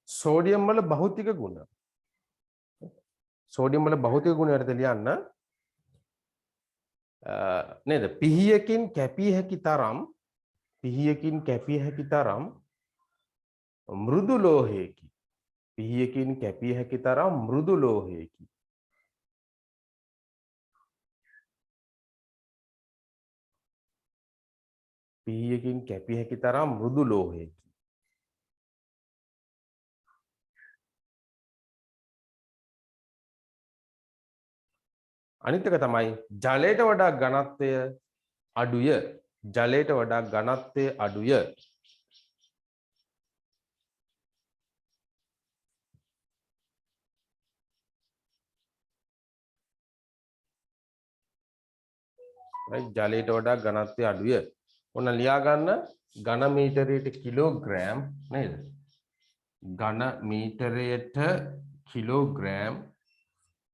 Sodium වල භෞතික ගුණ. සෝඩියම් වල භෞතික ගුණ වලට ලියන්න නේද? පිහියකින් කැපිය හැකි තරම් මෘදු ලෝහයකි. පිහියකින් කැපිය හැකි තරම් මෘදු ලෝහයකි. පිහියකින් කැපිය හැකි තරම් මෘදු ලෝහයකි. අනිත් එක තමයි ජලයට වඩා ඝනත්වය අඩුය. ජලයට වඩා ඝනත්වය අඩුය. right ජලයට වඩා ඝනත්වය අඩුය. ඔන්න ලියා ගන්න ඝන මීටරයට කිලෝග්‍රෑම් නේද? ඝන මීටරයට කිලෝග්‍රෑම්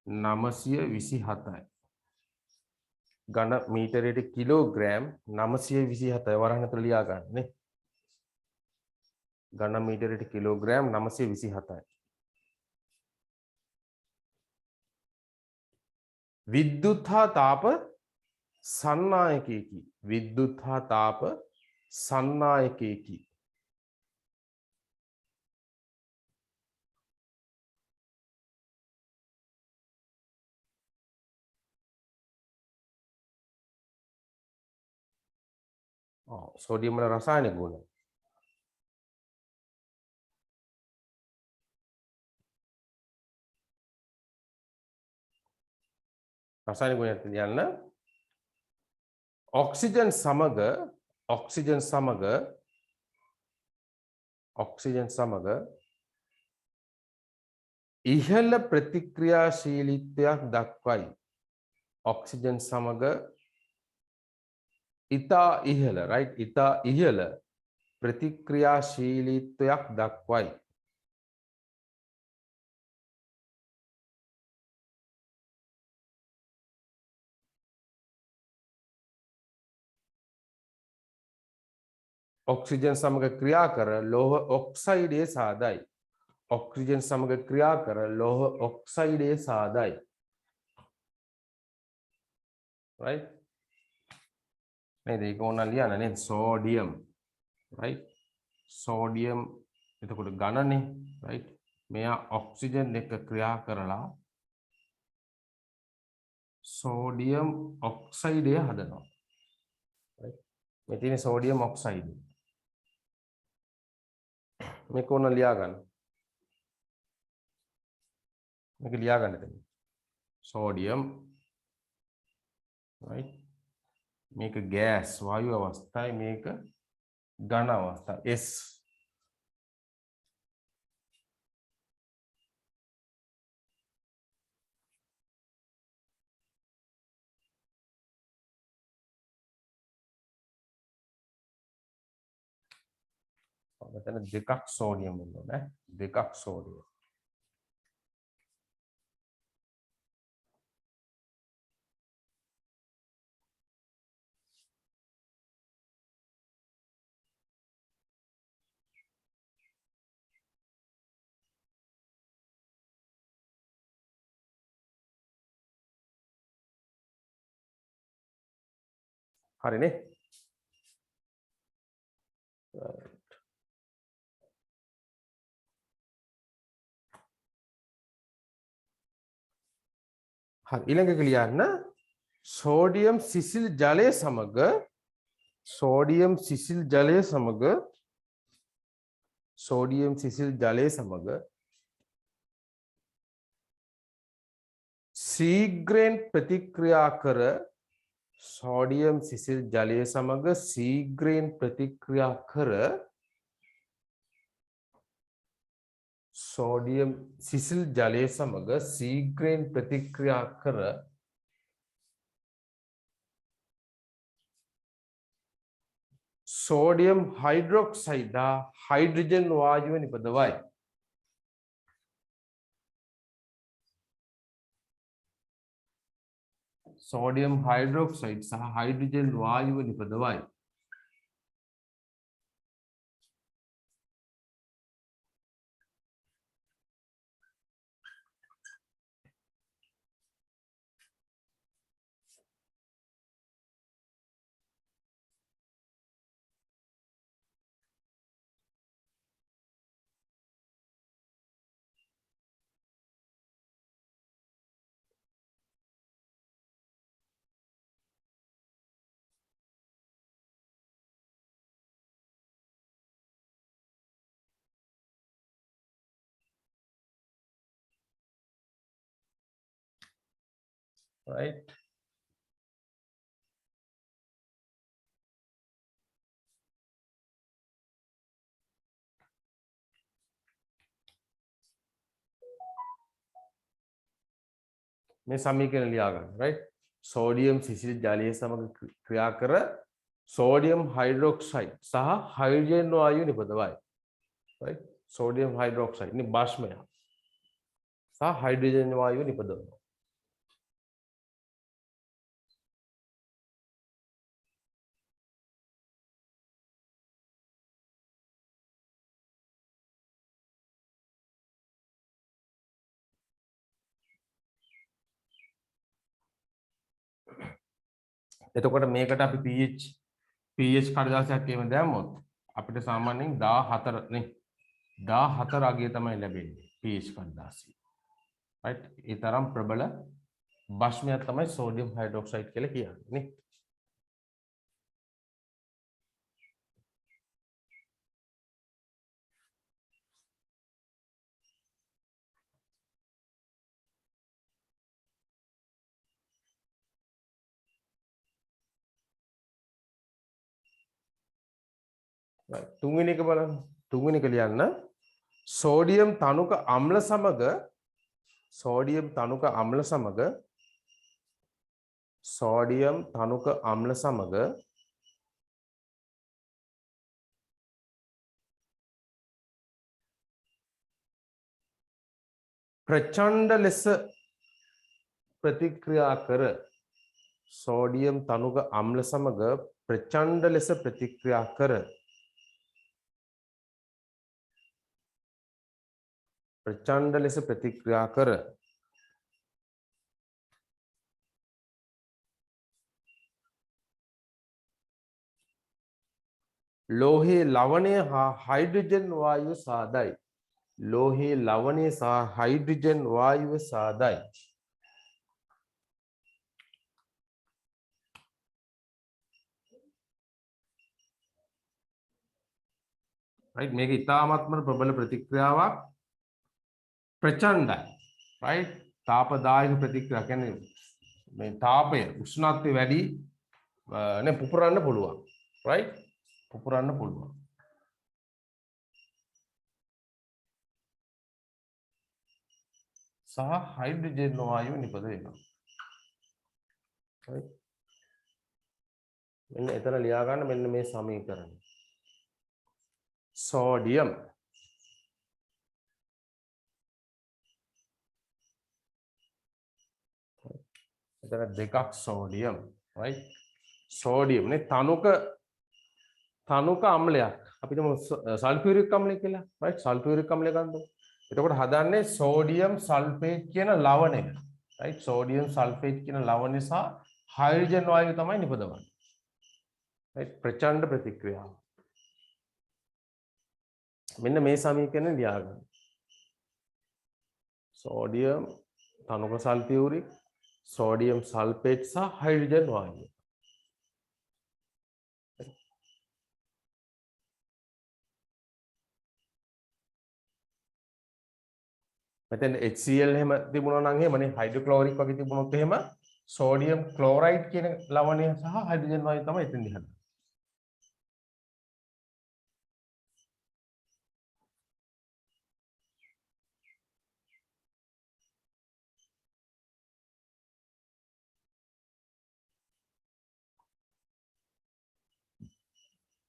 927යි. ඝන මීටරයට කිලෝග්‍රෑම් 927 වරහන් ඇතුළේ ලියා ගන්න නේ. ඝන මීටරයට කිලෝග්‍රෑම් 927යි. විද්‍යුත් හා තාප සන්නායකයකි. විද්‍යුත් හා තාප සන්නායකයකි. සෝඩියම් වල රසායනික ගුණ. රසායනික ගුණයක් කියන්න ඔක්සිජන් සමග ඉහළ ප්‍රතික්‍රියාශීලීත්වයක් දක්වයි. ඔක්සිජන් සමග ඉතා ඉහළ right ඉතා ඉහළ ප්‍රතික්‍රියාශීලීත්වයක් දක්වයි. ඔක්සිජන් සමග ක්‍රියා කර ලෝහ ඔක්සයිඩය සාදයි. ඔක්සිජන් සමග ක්‍රියා කර ලෝහ ඔක්සයිඩය සාදයි. right නේද? ඒක ඕන ලියන්න නේද? සෝඩියම් right සෝඩියම් එතකොට ඝනනේ right මෙයා ඔක්සිජන් එක ක්‍රියා කරලා සෝඩියම් ඔක්සයිඩය හදනවා. right මේ තියෙන සෝඩියම් ඔක්සයිඩ් මේක ඕන ලියා ගන්න. මේක ලියා ගන්න එතන. සෝඩියම් right මේක ගෑස් වායු අවස්ථාවේ මේක ඝන අවස්ථාව S. මෙතන දෙකක් සෝඩියම් වෙනවා නේ. දෙකක් සෝඩියම්. හරිනේ. හරි ඊළඟ එක ලියන්න සෝඩියම් සිසිල් ජලය සමග ශීඝ්‍රයෙන් ප්‍රතික්‍රියා කර සෝඩියම් සිසිල් ජලය සමග ශීඝ්‍රයෙන් ප්‍රතික්‍රියා කර සෝඩියම් සිසිල් ජලය සමග ශීඝ්‍රයෙන් ප්‍රතික්‍රියා කර සෝඩියම් හයිඩ්‍රොක්සයිඩ් හයිඩ්‍රජන් වායුව නිපදවයි. සෝඩියම් හයිඩ්‍රොක්සයිඩ් සහ හයිඩ්‍රජන් වායුව නිපදවයි. right? මේ සමීකරණ ලියා ගන්න, right? සෝඩියම් සිසිල් ජලය සමග ක්‍රියා කර සෝඩියම් හයිඩ්‍රොක්සයිඩ් සහ හයිඩ්‍රජන් වායුව නිපදවයි, right? සෝඩියම් හයිඩ්‍රොක්සයිඩ් නේ භාෂ්මය සහ හයිඩ්‍රජන් වායුව නිපදවනවා. එතකොට මේකට අපි pH කඩදාසියක් එහෙම දැම්මොත් අපිට සාමාන්‍යයෙන් 14 නේ 14 අගය තමයි ලැබෙන්නේ pH කඩදාසිය. right? ඒ තරම් ප්‍රබල භාෂ්මයක් තමයි සෝඩියම් හයිඩ්‍රොක්සයිඩ් කියලා කියන්නේ නේ. තුන්වෙනි එක බලන්න. තුන්වෙනි එක ලියන්න. සෝඩියම් තනුක අම්ල සමග සෝඩියම් තනුක අම්ල සමග ප්‍රචණ්ඩ ලෙස ප්‍රතික්‍රියා කර සෝඩියම් තනුක අම්ල සමග ප්‍රචණ්ඩ ලෙස ප්‍රතික්‍රියා කර ලෝහයේ ලවණය හා හයිඩ්‍රජන් වායුව සාදයි. ලෝහයේ ලවණය සහ හයිඩ්‍රජන් වායුව සාදයි. right? මේක ඉතාමත්ම ප්‍රබල ප්‍රතික්‍රියාවක්. ප්‍රචණ්ඩයි. right? තාපදායක ප්‍රතික්‍රියා කියන්නේ මේ තාපය උෂ්ණත්වය වැඩි නේ පුපුරන්න පුළුවන්. right? පුපුරන්න පුළුවන්. සහ හයිඩ්‍රජන් වායුව නිපද වෙනවා. right? මෙන්න එතන ලියා ගන්න මෙන්න මේ සමීකරණය. සෝඩියම් එතන දෙකක් සෝඩියම්, right? සෝඩියම් නේ තනුක අම්ලයක්. අපි හිතමු සල්ෆියුරික් අම්ලය කියලා, right? සල්ෆියුරික් අම්ලය ගන්නකො. එතකොට හදන්නේ සෝඩියම් සල්ෆේට් කියන ලවණය, right? සෝඩියම් සල්ෆේට් කියන ලවණය සහ හයිඩ්‍රජන් වායුව තමයි නිපදවන්නේ. right? ප්‍රචණ්ඩ ප්‍රතික්‍රියාව. මෙන්න මේ සමීකරණය ලියා ගන්න. සෝඩියම් තනුක සල්ෆියුරික්, සෝඩියම් සල්ෆේට් සහ හයිඩ්‍රජන් වායුව. මෙතන HCl එහෙම තිබුණා නම් එහෙමනේ හයිඩ්‍රොක්ලෝරික් වගේ තිබුණොත් එහෙම සෝඩියම් ක්ලෝරයිඩ් කියන ලවණය සහ හයිඩ්‍රජන් වායුව තමයි එතෙන්දි හදන්නේ.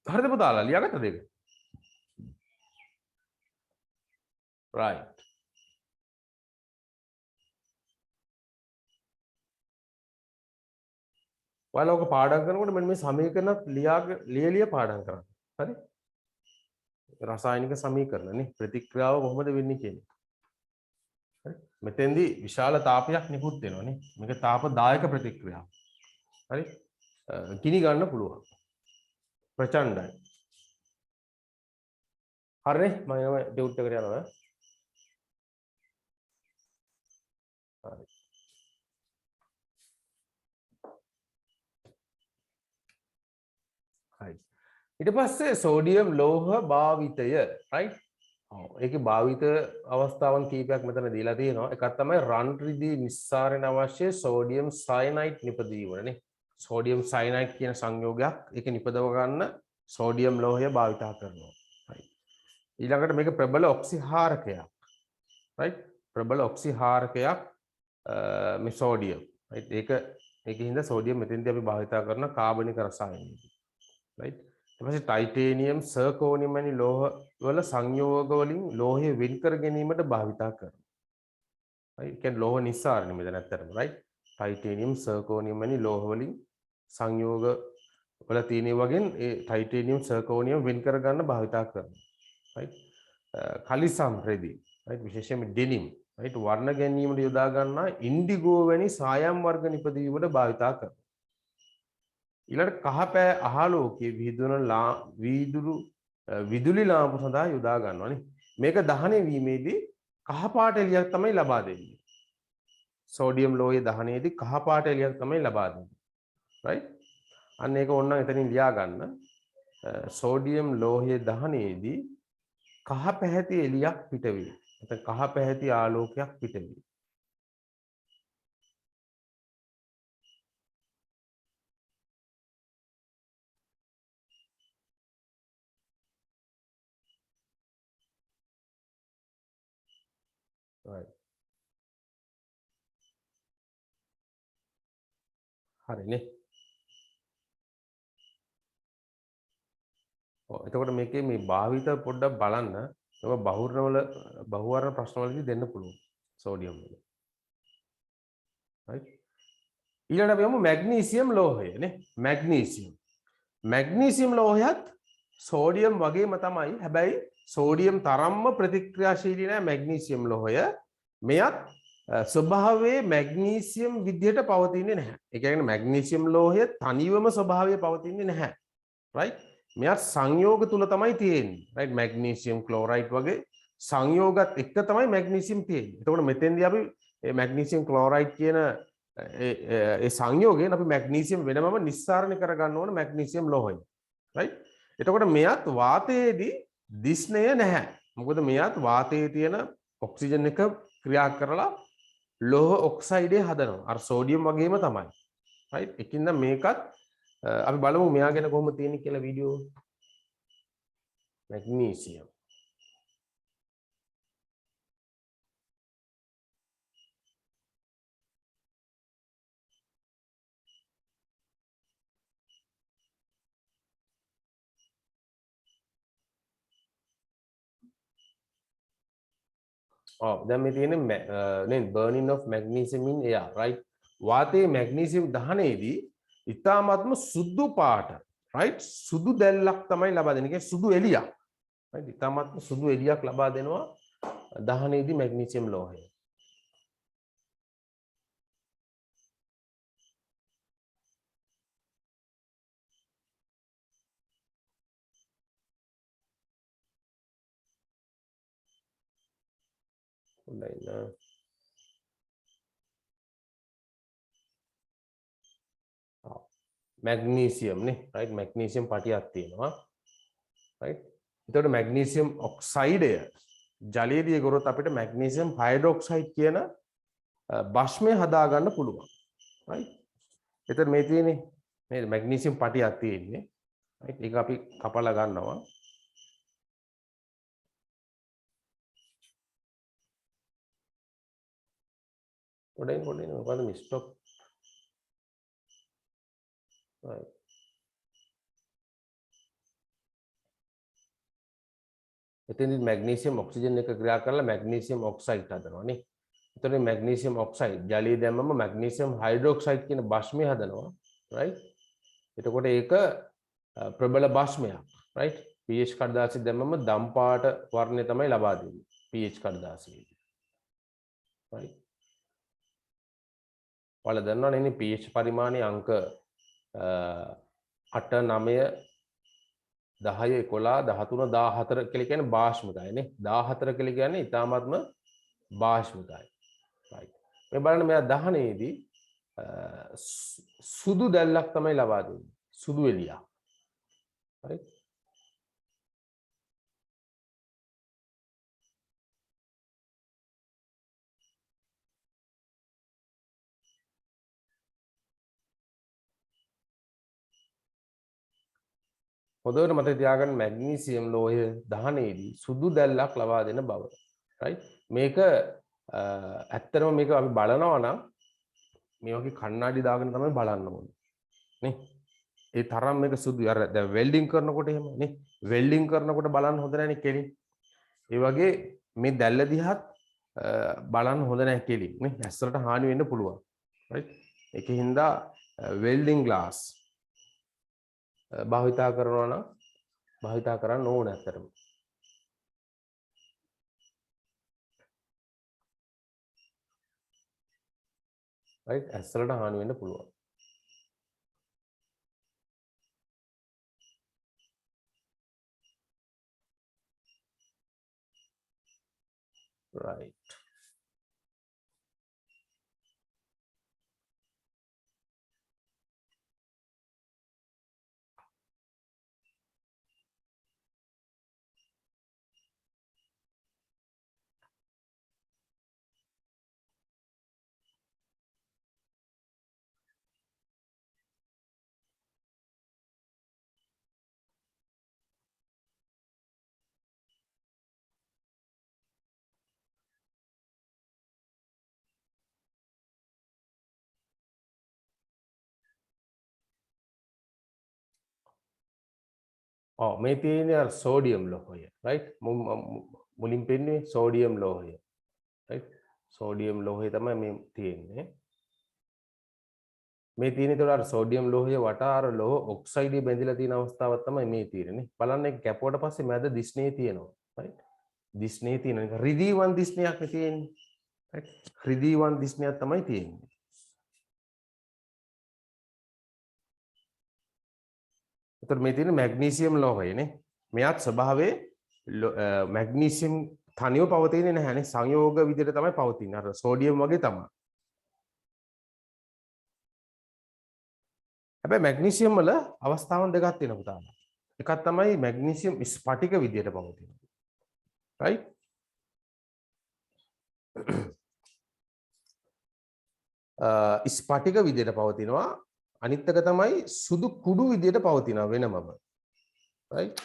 හරිද පුතාලා ලියාගත්තද ඒක? right. ඔයාලා ඔක පාඩම් කරනකොට මෙන්න මේ සමීකරණත් ලිය පාඩම් කරන්න. හරි? රසායනික සමීකරණ නේ ප්‍රතික්‍රියාව කොහොමද වෙන්නේ කියන්නේ. හරි? මෙතෙන්දී විශාල තාපයක් නිකුත් වෙනවා නේ. මේක තාපදායක ප්‍රතික්‍රියාව. හරි? ගිනි ගන්න පුළුවන්. ප්‍රචණ්ඩයි. හරිනේ? මම ඩියුට් එකට යනවා. හරි. හරි. ඊට පස්සේ සෝඩියම් ලෝහ භාවිතය, right? ඒකේ භාවිත අවස්ථාවන් කීපයක් මෙතන දීලා තියෙනවා. එකක් තමයි රන් රිදී නිස්සාරණ අවශ්‍ය සෝඩියම් සයනයිඩ් නිපදවීමනේ. සෝඩියම් සයනයිඩ් කියන සංයෝගයක් ඒක නිපදව ගන්න සෝඩියම් ලෝහය භාවිතා කරනවා. right. ඊළඟට මේක ප්‍රබල ඔක්සිහාරකයක්. right. ප්‍රබල ඔක්සිහාරකයක් මේ සෝඩියම්. right. ඒකින්ද සෝඩියම් මෙතෙන්දී අපි භාවිතා කරන කාබනික රසායනයක. right. ඊට පස්සේ ටයිටේනියම් සර්කෝනියම් වැනි ලෝහ වල සංයෝග වලින් ලෝහය වෙන් කර ගැනීමට භාවිතා කරනවා. right. ඒ කියන්නේ ලෝහ නිස්සාරණය මෙතන ඇත්තටම. right. ටයිටේනියම් සර්කෝනියම් වැනි ලෝහ වලින් සංයෝග වල තියෙන වගේ ඒ ටයිටේනියම් සර්කෝනියම් වෙන් කර ගන්න භාවිතා කරනවා. right. කලිසම් රෙදි. right. විශේෂයෙන්ම ඩෙනිම්. right. වර්ණ ගැනීමට යොදා ගන්නා ඉන්ඩිගෝ වැනි සායම් වර්ග නිපදවීමට භාවිතා කරනවා. ඊළඟට කහපෑ ආලෝකයේ විදුලි ලාම්පු සඳහා යොදා ගන්නවානේ. මේක දහනය වීමේදී කහ පාට එළියක් තමයි ලබා දෙන්නේ. සෝඩියම් ලෝහයේ දහනයේදී කහ පාට එළියක් තමයි ලබා දෙන්නේ. right. අන්න ඒක ඕනනම් එතනින් ලියා ගන්න. සෝඩියම් ලෝහයේ දහනයේදී කහ පැහැති එළියක් පිට වේ. නැත්නම් කහ පැහැති ආලෝකයක් පිට වේ. right. හරිනේ. එතකොට මේකේ මේ භාවිත පොඩ්ඩක් බලන්න. ඒක බහුවර්ණ ප්‍රශ්නවලදී දෙන්න පුළුවන්. සෝඩියම් වල. right. ඊළඟට අපි යමු මැග්නීසියම් ලෝහය නේ. මැග්නීසියම් ලෝහයත් සෝඩියම් වගේම තමයි. හැබැයි සෝඩියම් තරම්ම ප්‍රතික්‍රියාශීලී නෑ මැග්නීසියම් ලෝහය. මෙයත් ස්වභාවයේ මැග්නීසියම් විදිහට පවතින්නේ නැහැ. ඒ කියන්නේ මැග්නීසියම් ලෝහය තනිවම ස්වභාවයේ පවතින්නේ නැහැ. right. මෙයත් සංයෝග තුල තමයි තියෙන්නේ. right. මැග්නීසියම් ක්ලෝරයිඩ් වගේ සංයෝගات එක්ක තමයි මැග්නීසියම් තියෙන්නේ. එතකොට මෙතෙන්දී අපි මේ මැග්නීසියම් ක්ලෝරයිඩ් කියන ඒ සංයෝගයෙන් අපි මැග්නීසියම් වෙනමම නිස්සාරණය කරගන්න ඕන මැග්නීසියම් ලෝහය. right. එතකොට මෙයත් වාතයේදී දිස්නය නැහැ. මොකද මෙයත් වාතයේ තියෙන ඔක්සිජන් එක ක්‍රියා කරලා ලෝහ ඔක්සයිඩය හදනවා. අර සෝඩියම් වගේම තමයි. right. ඒකින්ද මේකත් අපි බලමු මෙයා ගැන කොහොමද තියෙන්නේ කියලා වීඩියෝ. මැග්නීසියම්. දැන් මේ තියෙන්නේ නේද burning of magnesium in air right. වාතයේ මැග්නීසියම් දහනයේදී ඉතාමත්ම සුදු පාට right සුදු දැල්ලක් තමයි ලබා දෙන්නේ. කියන්නේ සුදු එළියක්. right. ඉතාමත්ම සුදු එළියක් ලබා දෙනවා දහනයේදී මැග්නීසියම් ලෝහය. මැග්නීසියම් නේ right. මැග්නීසියම් පටියක් තියෙනවා. right. එතකොට මැග්නීසියම් ඔක්සයිඩය ජලයේදී ගොරොත් අපිට මැග්නීසියම් හයිඩ්‍රොක්සයිඩ් කියන භස්මය හදා ගන්න පුළුවන්. right. එතකොට මේ තියෙන්නේ මේ මැග්නීසියම් පටියක් තියෙන්නේ. right. ඒක අපි කපලා ගන්නවා. පොඩෙන් මොකද මේ ස්ටොප්. right. එතෙන්දි මැග්නීසියම් ඔක්සිජන් එක ක්‍රියා කරලා මැග්නීසියම් ඔක්සයිඩ් හදනවා නේ. එතකොට මැග්නීසියම් ඔක්සයිඩ් ජලයේ දැම්මම මැග්නීසියම් හයිඩ්‍රොක්සයිඩ් කියන භස්මය හදනවා. right. එතකොට ඒක ප්‍රබල භස්මයක්. right. pH කඩදාසිය දැම්මම දම් පාට වර්ණය තමයි ලබා දෙන්නේ. pH කඩදාසියේ. right. ඔයාලා දන්නවනේ නේ pH පරිමාණයේ අංක 8 9 10 11 13 14 කියලා කියන්නේ භාෂ්මිකයි නේ. 14 කියලා කියන්නේ ඊටාත්ම භාෂ්මිකයි. right. මේ බලන්න මෙයා දහනයේදී සුදු දැල්ලක් තමයි ලබා දෙන්නේ. සුදු එළියක්. right. හොඳට මතක තියාගන්න මැග්නීසියම් ලෝහය දහනයේදී සුදු දැල්ලක් ලබා දෙන බව. right? මේක ඇත්තටම මේක අපි බලනවා නම් මේ වගේ කණ්ණාඩි දාගෙන තමයි බලන්න ඕනේ. නේ? ඒ තරම් මේක සුදු. අර දැන් වෙල්ඩින් කරනකොට එහෙම නේ. වෙල්ඩින් කරනකොට බලන්න හොඳ නැහැ නේ කෙලින්. ඒ වගේ මේ දැල්ල දිහාත් බලන්න හොඳ නැහැ කෙලින් නේ. ඇස්සලට හානි වෙන්න පුළුවන්. right? ඒකින්ද වෙල්ඩින් ග්ලාස් භාවිතා කරනවා නම් භාවිතා කරන්න ඕන ඇත්තටම. right? ඇස්සලට හානි වෙන්න පුළුවන්. right. මේ තියෙන්නේ අර සෝඩියම් ලෝහය right මුලින් පෙන්නේ සෝඩියම් ලෝහය right සෝඩියම් ලෝහය තමයි මේ තියෙන්නේ මේ තියෙන ඒතර අර සෝඩියම් ලෝහය වටා අර ලෝහ ඔක්සයිඩය බැඳිලා තියෙන අවස්ථාවක් තමයි මේ තියෙන්නේ බලන්න ඒක කැපුවට පස්සේ මැද දිස්නේ තියෙනවා right දිස්නේ තියෙන එක රිදීවන් දිස්නයක් නේ තියෙන්නේ right රිදීවන් දිස්නයක් තමයි තියෙන්නේ එතකොට මේ තියෙන මැග්නීසියම් ලෝහයනේ මෙයාත් ස්වභාවයේ මැග්නීසියම් තනියම පවතින්නේ නැහැනේ සංයෝග විදිහට තමයි පවතින්නේ අර සෝඩියම් වගේ තමයි හැබැයි මැග්නීසියම් වල අවස්ථාවන් දෙකක් තියෙනවා පුතාලා එකක් තමයි මැග්නීසියම් ස්ෆටික විදිහට පවතිනවා right ස්ෆටික විදිහට පවතිනවා අනිත් එක තමයි සුදු කුඩු විදියට පවතිනවා වෙනමම right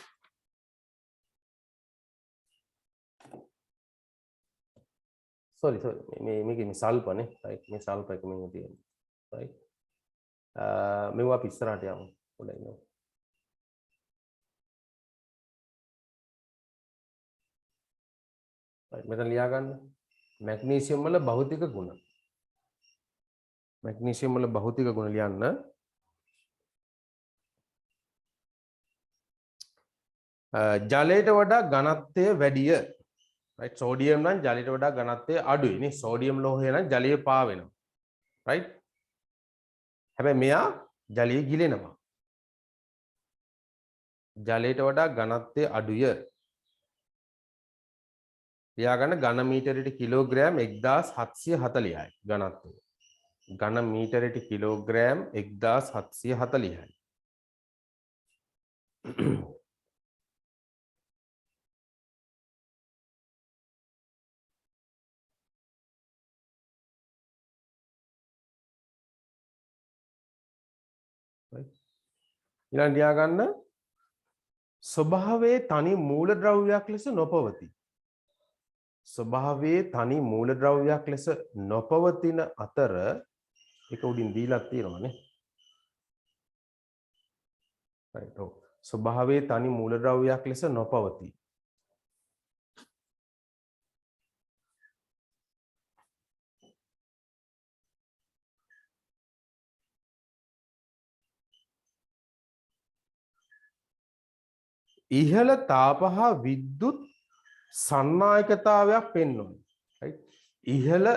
sorry මේකේ මේ සල්පනේ right මේ සල්ප එක මෙන්න තියෙනවා right මේවා අපි ඉස්සරහට යමු පොඩ්ඩක් ඉන්න right මෙතන ලියා ගන්න මැග්නීසියම් වල භෞතික ගුණ මැග්නීසියම් වල භෞතික ගුණ ලියන්න ජලයට වඩා ඝනත්වය වැඩිය right සෝඩියම් නම් ජලයට වඩා ඝනත්වය අඩුයි නේ සෝඩියම් ලෝහය නම් ජලයේ පා වෙනවා right හැබැයි මෙයා ජලයේ ගිලෙනවා ජලයට වඩා ඝනත්වය අඩුය ලියාගන්න ඝන මීටරයට කිලෝග්‍රෑම් 1740යි ඝනත්වය ඝන මීටරයට කිලෝග්‍රෑම් 1740යි ඊළඟ ලියා ගන්න ස්වභාවයේ තනි මූලද්‍රව්‍යයක් ලෙස නොපවතී ස්වභාවයේ තනි මූලද්‍රව්‍යයක් ලෙස නොපවතින අතර ඒක උඩින් දීලා තියෙනවානේ right ඔව් ස්වභාවයේ තනි මූලද්‍රව්‍යයක් ලෙස නොපවතී ඉහළ තාප හා විද්‍යුත් සන්නායකතාවයක් පෙන්වනවා right ඉහළ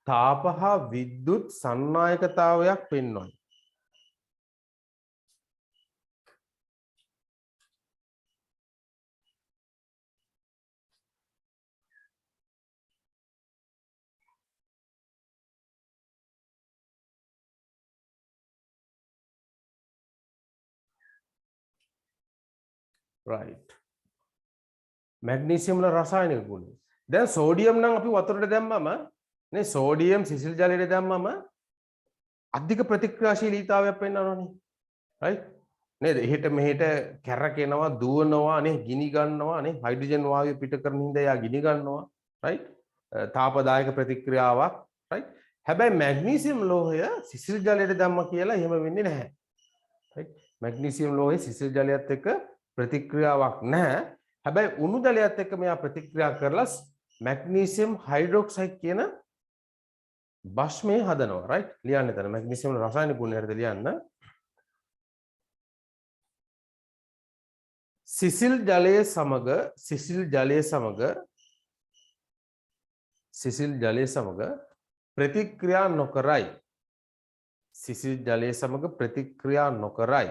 තාප හා විද්‍යුත් සන්නායකතාවයක් පෙන්වනවා right මැග්නීසියම් වල රසායනික ගුණ දැන් සෝඩියම් නම් අපි වතුරට දැම්මම නේ සෝඩියම් සිසිල් ජලයට දැම්මම අධික ප්‍රතික්‍රියාශීලීතාවයක් පෙන්වනවානේ right නේද? එහෙට මෙහෙට කැරකෙනවා, දුවනවා නේ, ගිනි ගන්නවා නේ. හයිඩ්‍රජන් වායුව පිට කරන හින්දා එයා ගිනි ගන්නවා. රයිට්? තාපදායක ප්‍රතික්‍රියාවක්. රයිට්? හැබැයි මැග්නීසියම් ලෝහය සිසිල් ජලයට දැම්ම කියලා එහෙම වෙන්නේ නැහැ. රයිට්? මැග්නීසියම් ලෝහය සිසිල් ජලයත් එක්ක ප්‍රතික්‍රියාවක් නැහැ. හැබැයි උණු ජලයත් එක්ක මෙයා ප්‍රතික්‍රියා කරලා මැග්නීසියම් හයිඩ්‍රොක්සයිඩ් කියන භස්මය හදනවා. රයිට්? ලියන්න එතන මැග්නීසියම් වල රසායනික ගුණය හරියට ලියන්න. සිසිල් ජලය සමග ප්‍රතික්‍රියා නොකරයි. සිසිල් ජලය සමග ප්‍රතික්‍රියා නොකරයි.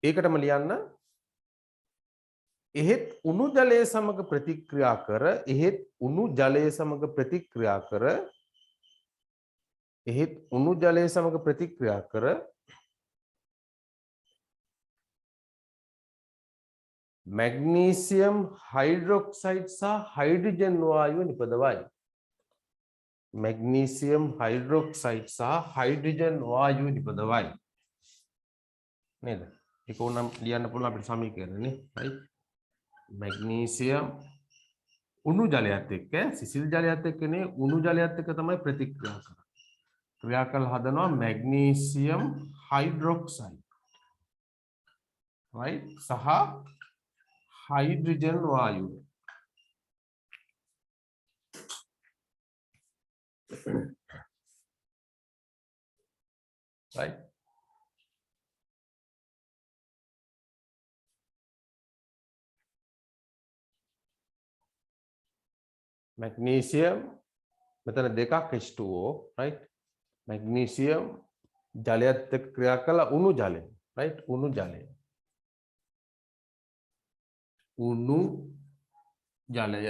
ඒකටම ලියන්න එහෙත් උණු ජලය සමග ප්‍රතික්‍රියා කර එහෙත් උණු ජලය සමග ප්‍රතික්‍රියා කර එහෙත් උණු ජලය සමග ප්‍රතික්‍රියා කර මැග්නීසියම් හයිඩ්‍රොක්සයිඩ් සහ හයිඩ්‍රජන් වායුව නිපදවයි. මැග්නීසියම් හයිඩ්‍රොක්සයිඩ් සහ හයිඩ්‍රජන් වායුව නිපදවයි. නේද? ඒක උනම් ලියන්න පුළුවන් අපිට සමීකරණනේ. right? මැග්නීසියම් උණු ජලයත් එක්ක සිසිල් ජලයත් එක්කනේ උණු ජලයත් එක්ක තමයි ප්‍රතික්‍රියා කරන්නේ. ක්‍රියා කළ හදනවා මැග්නීසියම් හයිඩ්‍රොක්සයිඩ්. right? සහ හයිඩ්‍රජන් වායුව. right? magnesium මෙතන දෙකක් H2O right magnesium ජලයත් එක්ක ක්‍රියා කළා උණු ජලය right උණු ජලය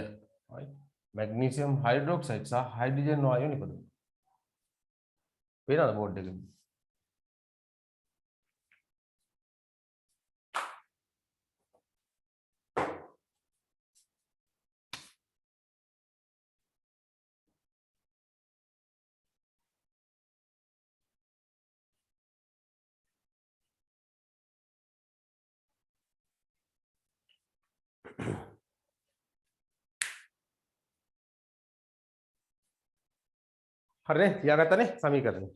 right magnesium hydroxide සහ hydrogen වායුව නිපදවනවා වෙනද බෝඩ් එකේ හරිනේ තියාගත්තනේ සමීකරණය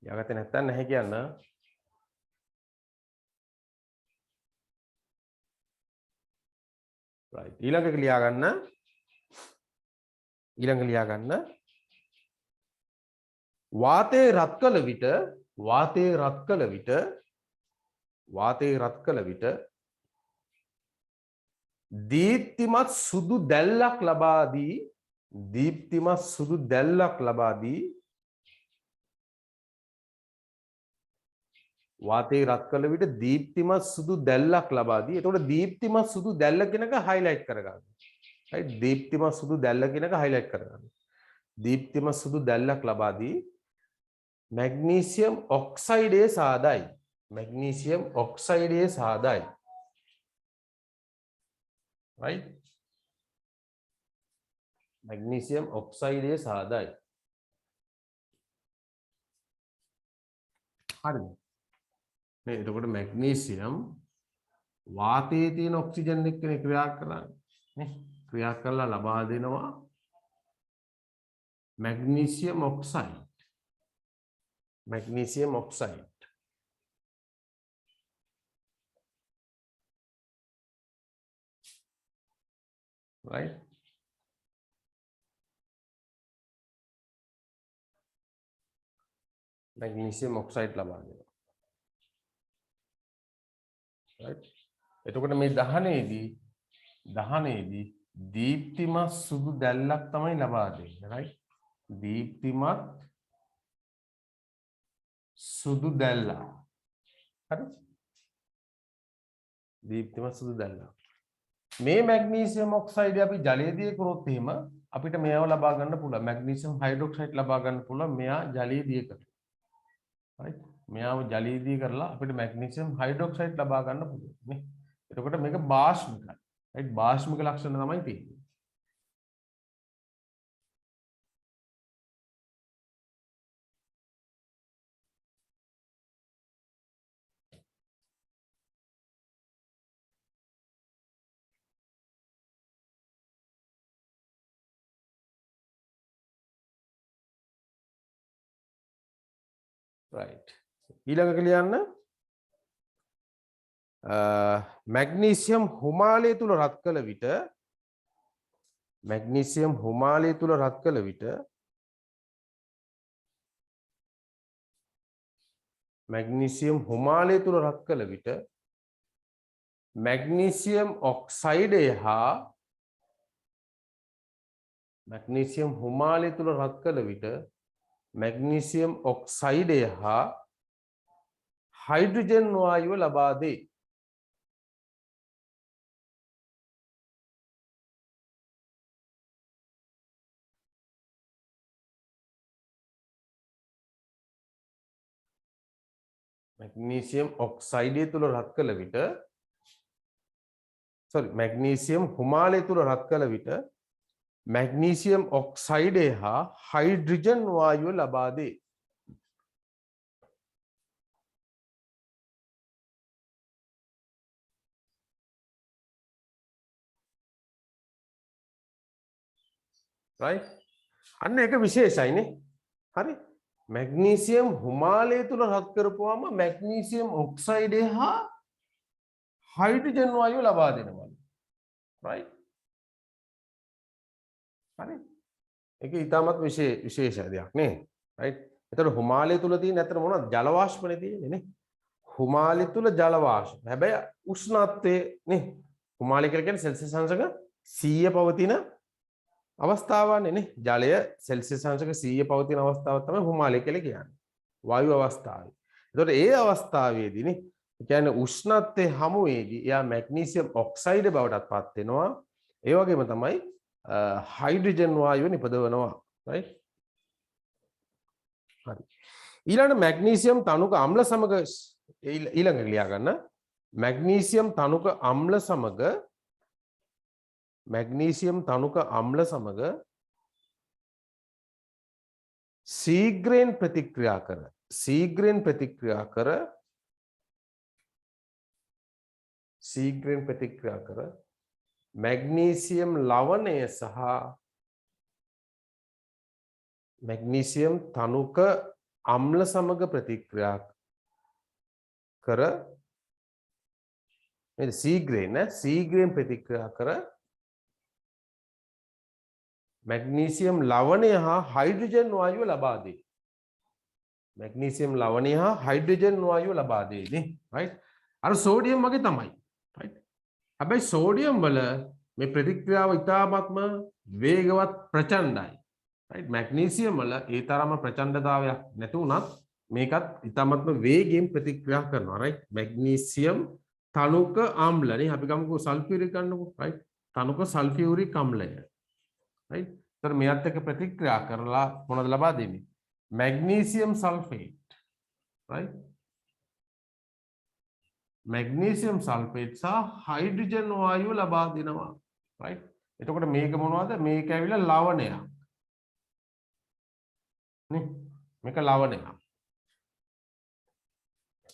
තියාගත්තේ නැත්තම් නැහැ කියන්න right ඊළඟ ලියා ගන්න වාතයේ රත් කළ විට දීප්තිමත් සුදු දැල්ලක් ලබා දී වාතයේ රත් කළ විට දීප්තිමත් සුදු දැල්ලක් ලබා දී. එතකොට දීප්තිමත් සුදු දැල්ල කියනක highlight කරගන්න. right දීප්තිමත් සුදු දැල්ල කියනක highlight කරගන්න. දීප්තිමත් සුදු දැල්ලක් ලබා දී මැග්නීසියම් ඔක්සයිඩයේ සාදයි. right මැග්නීසියම් ඔක්සයිඩයේ සාදයි. හරිද? මේ එතකොට මැග්නීසියම් වාතයේ තියෙන ඔක්සිජන් එක්කනේ ක්‍රියා කරන්නේ නේ ක්‍රියා කරලා ලබා දෙනවා magnesium oxide right magnesium oxide ලබා දෙනවා right එතකොට මේ දහනේදී දීප්තිමත් සුදු දැල්ලක් තමයි ලබා දෙන්නේ right දීප්තිමත් සුදු දැල්ලක් හරි දීප්තිමත් සුදු දැල්ලක් මේ මැග්නීසියම් ඔක්සයිඩ් අපි ජලයේදී කරොත් එහෙම අපිට මේව ලබා ගන්න පුළුවන් මැග්නීසියම් හයිඩ්‍රොක්සයිඩ් ලබා ගන්න පුළුවන් මෙයා ජලයේදී කරලා right මෙයාව ජලයේදී කරලා අපිට මැග්නීසියම් හයිඩ්‍රොක්සයිඩ් ලබා ගන්න පුළුවන් නේ එතකොට මේක භාෂ්මිකයි right භාෂ්මික ලක්ෂණ තමයි තියෙන්නේ. right ඊළඟට ලියන්න මැග්නීසියම් හුමාලය තුල රත් කළ විට මැග්නීසියම් හුමාලය තුල රත් කළ විට මැග්නීසියම් හුමාලය තුල රත් කළ විට මැග්නීසියම් ඔක්සයිඩය හා මැග්නීසියම් හුමාලය තුල රත් කළ විට මැග්නීසියම් ඔක්සයිඩය හා හයිඩ්‍රජන් වායුව ලබා දේ. මැග්නීසියම් ඔක්සයිඩය තුල රත් කළ විට මැග්නීසියම් හුමාලය තුල රත් කළ විට මැග්නීසියම් ඔක්සයිඩය හා හයිඩ්‍රජන් වායුව ලබා දේ. right අන්න ඒක විශේෂයිනේ. හරි මැග්නීසියම් හුමාලය තුල රත් කරපුවාම මැග්නීසියම් ඔක්සයිඩය හා හයිඩ්‍රජන් වායුව ලබා දෙනවා. right හරි ඒක ඊටමත් විශේෂ දෙයක් නේ. right එතකොට හුමාලය තුල තියෙන ඇත්තට මොනවද? ජල වාෂ්පනේ තියෙන්නේ නේ. හුමාලය තුල ජල වාෂ්ප. හැබැයි උෂ්ණත්වයේ නේ. හුමාලය කියලා කියන්නේ සෙල්සියස් අංශක 100 පවතින අවස්ථාවන්නේ නේ. ජලය සෙල්සියස් අංශක 100 පවතින අවස්ථාව තමයි හුමාලය කියලා කියන්නේ. වායු අවස්ථාවේ. එතකොට ඒ අවස්ථාවේදී නේ කියන්නේ උෂ්ණත්වයේ හමුවේදී එයා මැග්නීසියම් ඔක්සයිඩ් බවටත් පත් වෙනවා. ඒ වගේම තමයි හයිඩ්‍රජන් වායුව නිපදවනවා. right හරි ඊළඟ මැග්නීසියම් තනුක අම්ල සමග ඊළඟ ලියා ගන්න මැග්නීසියම් තනුක අම්ල සමග මැග්නීසියම් තනුක අම්ල සමග ශීඝ්‍රයෙන් ප්‍රතික්‍රියා කර මැග්නීසියම් ලවණය සහ මැග්නීසියම් තනුක අම්ල සමග ප්‍රතික්‍රියා කර මේ ශීඝ්‍රයෙන් ප්‍රතික්‍රියා කර මැග්නීසියම් ලවණය හා හයිඩ්‍රජන් වායුව ලබා දේ. මැග්නීසියම් ලවණය හා හයිඩ්‍රජන් වායුව ලබා දේ නේ. right අර සෝඩියම් වගේ තමයි. right හැබැයි සෝඩියම් වල මේ ප්‍රතික්‍රියාව ඉතාමත්ම වේගවත් ප්‍රචණ්ඩයි. right මැග්නීසියම් වල ඒ තරම ප්‍රචණ්ඩතාවයක් නැති වුණත් මේකත් ඉතාමත්ම වේගයෙන් ප්‍රතික්‍රියා කරනවා. right මැග්නීසියම් තනුක ආම්ලනේ අපි ගමුකෝ සල්ෆියුරික් ගන්නකෝ. right තනුක සල්ෆියුරික් අම්ලය. right तर මෙයත් එක්ක ප්‍රතික්‍රියා කරලා මොනවද ලබා දෙන්නේ? Magnesium sulphate. right magnesium sulphate සහ හයිඩ්‍රජන් වායුව ලබා දෙනවා. right එතකොට මේක මොනවද? මේක ඇවිල්ලා ලවණයක් නේ. මේක ලවණයක්.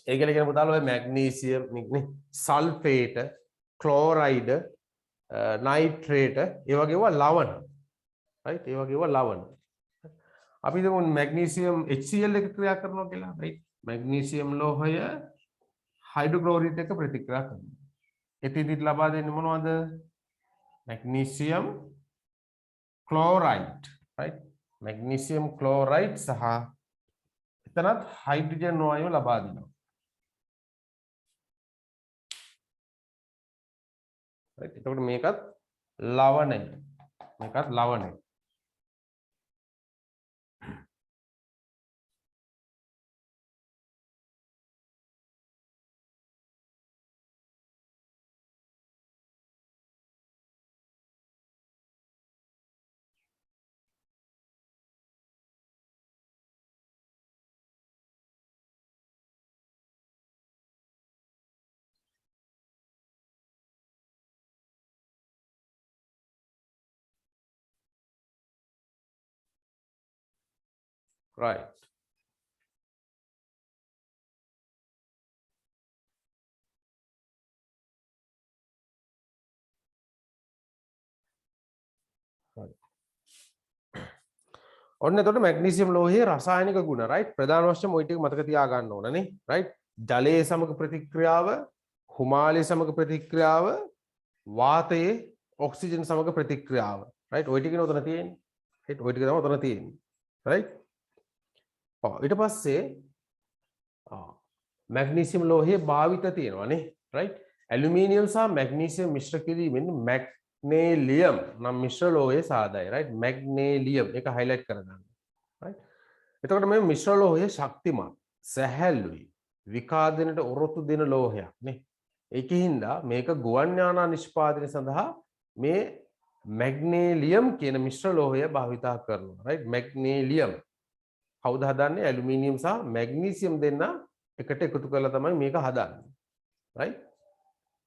ඒ කියන්නේ කියන පුතාලා ඔය මැග්නීසියම් නේ සල්ෆේට ක්ලෝරයිඩ් නයිට්‍රේට ඒ වගේ ඒවා ලවණ. right ඒ වගේ ඒවා ලවණ. අපි හිතමු මැග්නීසියම් HCl එක ක්‍රියා කරනවා කියලා. right මැග්නීසියම් ලෝහය हाइड्रोक्लोराइड එක ප්‍රතික්‍රියා කරනවා. එතෙන්දි ලබා දෙන්නේ මොනවද? Magnesium chloride. right magnesium chloride සහ එතනත් හයිඩ්‍රජන් වායුව ලබා දෙනවා. right එතකොට මේකත් ලවණය. right. ඔන්න එතකොට මැග්නීසියම් ලෝහයේ රසායනික ගුණ right ප්‍රධාන වශයෙන් ওই ටික මතක තියා ගන්න ඕන නේ right ජලයේ සමග ප්‍රතික්‍රියාව හුමාලයේ සමග ප්‍රතික්‍රියාව වාතයේ ඔක්සිජන් සමග ප්‍රතික්‍රියාව right ওই ටිකනේ උතන තියෙන්නේ right ওই ටික තමයි උතන තියෙන්නේ right ඊට පස්සේ මැග්නීසියම් ලෝහයේ භාවිත තියෙනවා නේ right ඇලුමිනියම් සහ මැග්නීසියම් මිශ්‍ර කිරීමෙන් මැග්නේලියම් නම් මිශ්‍ර ලෝහයේ සාදයි right මැග්නේලියම් ඒක highlight කරගන්න right එතකොට මේ මිශ්‍ර ලෝහය ශක්තිමත් සැහැල්ලුයි විකාදනයට ඔරොත්තු දෙන ලෝහයක් නේ ඒකින්ද මේක ගුවන් යානා නිෂ්පාදනය සඳහා මේ මැග්නේලියම් කියන මිශ්‍ර ලෝහය භාවිතා කරනවා right මැග්නේලියම් කවුද හදන්නේ ඇලුමිනියම් සහ මැග්නීසියම් දෙන්න එකට එකතු කරලා තමයි මේක හදන්නේ right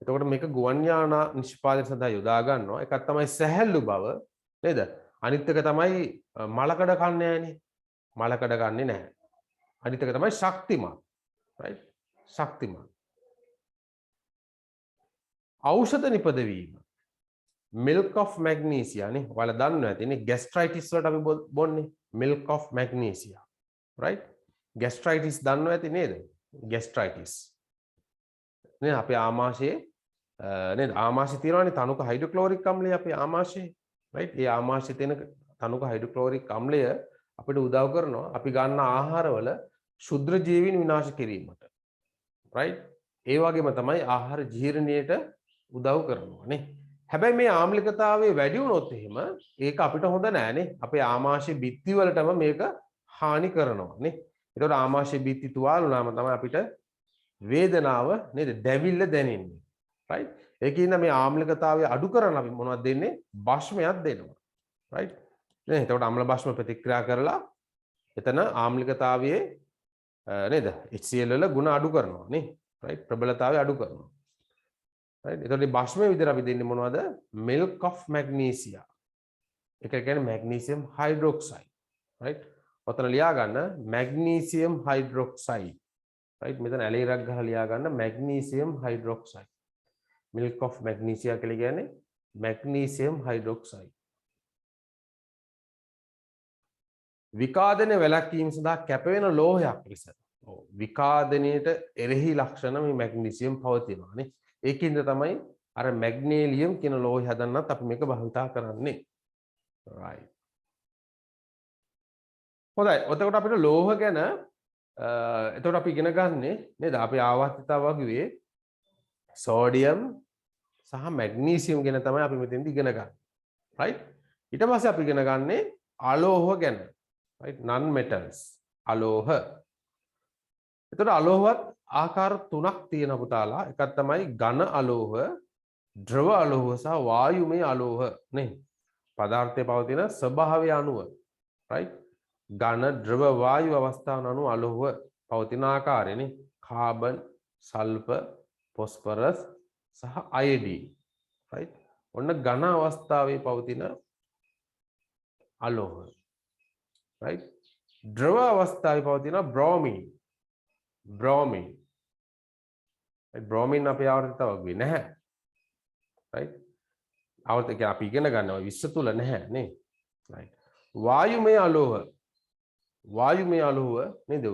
එතකොට මේක ගුවන් යානා නිෂ්පාදනය සඳහා යොදා ගන්නවා එකක් තමයි සැහැල්ලු බව නේද අනිත් එක තමයි මලකඩ කන්නේ නැහනේ මලකඩ ගන්නෙ නැහැ අනිත් එක තමයි ශක්තිමත් right ශක්තිමත් ඖෂධ නිපදවීම milk of magnesia නේ ඔයාලා දන්නවා ඇතිනේ gastritis වලට අපි බොන්නේ milk of magnesia right gastritis දන්නවා ඇති නේද gastritis නේ අපේ ආමාශයේ නේද ආමාශය තියෙනවානේ තනුක හයිඩ්‍රොක්ලෝරික් අම්ලය අපේ ආමාශයේ right ඒ ආමාශයේ තියෙන තනුක හයිඩ්‍රොක්ලෝරික් අම්ලය අපිට උදව් කරනවා අපි ගන්න ආහාරවල ශුද්ධ ජීවීන් විනාශ කිරීමට right ඒ වගේම තමයි ආහාර ජීර්ණයට උදව් කරනවා නේ හැබැයි මේ ආම්ලිකතාවයේ වැඩි වුණොත් එහෙම ඒක අපිට හොඳ නෑනේ අපේ ආමාශයේ බිත්ති වලටම මේක හානි කරනවා නේ ඒතකොට ආමාශයේ බිත්ති තුවාල වුණාම තමයි අපිට වේදනාව නේද දැවිල්ල දැනෙන්නේ right ඒකින්ද මේ ආම්ලිකතාවය අඩු කරන්න අපි මොනවද දෙන්නේ භස්මයක් දෙනවා right නේ එතකොට අම්ල භස්ම ප්‍රතික්‍රියා කරලා එතන ආම්ලිකතාවයේ නේද HCl වල ගුණ අඩු කරනවා නේ right ප්‍රබලතාවය අඩු කරනවා right එතකොට මේ භස්මයේ විදිහට අපි දෙන්නේ මොනවද milk of magnesia ඒක කියන්නේ magnesium hydroxide right ඔතන ලියා ගන්න magnesium hydroxide right මෙතන ඇලේරක් ගහලා ලියා ගන්න magnesium hydroxide milk of magnesia කියලා කියන්නේ magnesium hydroxide විකාදනය වැළැක්වීම සඳහා කැපවෙන ලෝහයක් ලෙස විකාදනයට එරෙහි ලක්ෂණ මේ මැග්නීසියම් පවතිනවා නේ ඒකින්ද තමයි අර මැග්නේලියම් කියන ලෝහය හදන්නත් අපි මේක භාවිතා කරන්නේ right හොඳයි එතකොට අපිට ලෝහ ගැන එතකොට අපි ඉගෙන ගන්නේ නේද අපි ආවර්තිතාව වගේ සෝඩියම් සහ මැග්නීසියම් ගැන තමයි අපි මෙතෙන්දී ඉගෙන ගන්න right ඊට පස්සේ අපි ඉගෙන ගන්නේ අලෝහ ගැන right non metals අලෝහ එතකොට අලෝහවත් ආකාර තුනක් තියෙනවා පුතාලා එකක් තමයි ඝන අලෝහ ද්‍රව අලෝහ සහ වායුමය අලෝහ නේ පදාර්ථයේ පවතින ස්වභාවය අනුව right ඝන ද්‍රව වායු අවස්ථාන අනුව අලෝහ පවතින ආකාරයනේ කාබන් සල්ෆර් ෆොස්ෆරස් සහ අයඩීන් right ඔන්න ඝන අවස්ථාවේ පවතින අලෝහ right ද්‍රව අවස්ථාවේ පවතින bromine bromine අපේ ආවර්තිතාවක් වෙන්නේ නැහැ right ආවර්තික අපි ඉගෙන ගන්නවා 20 තුල නැහැ නේ right වායුමය අලෝහ නේද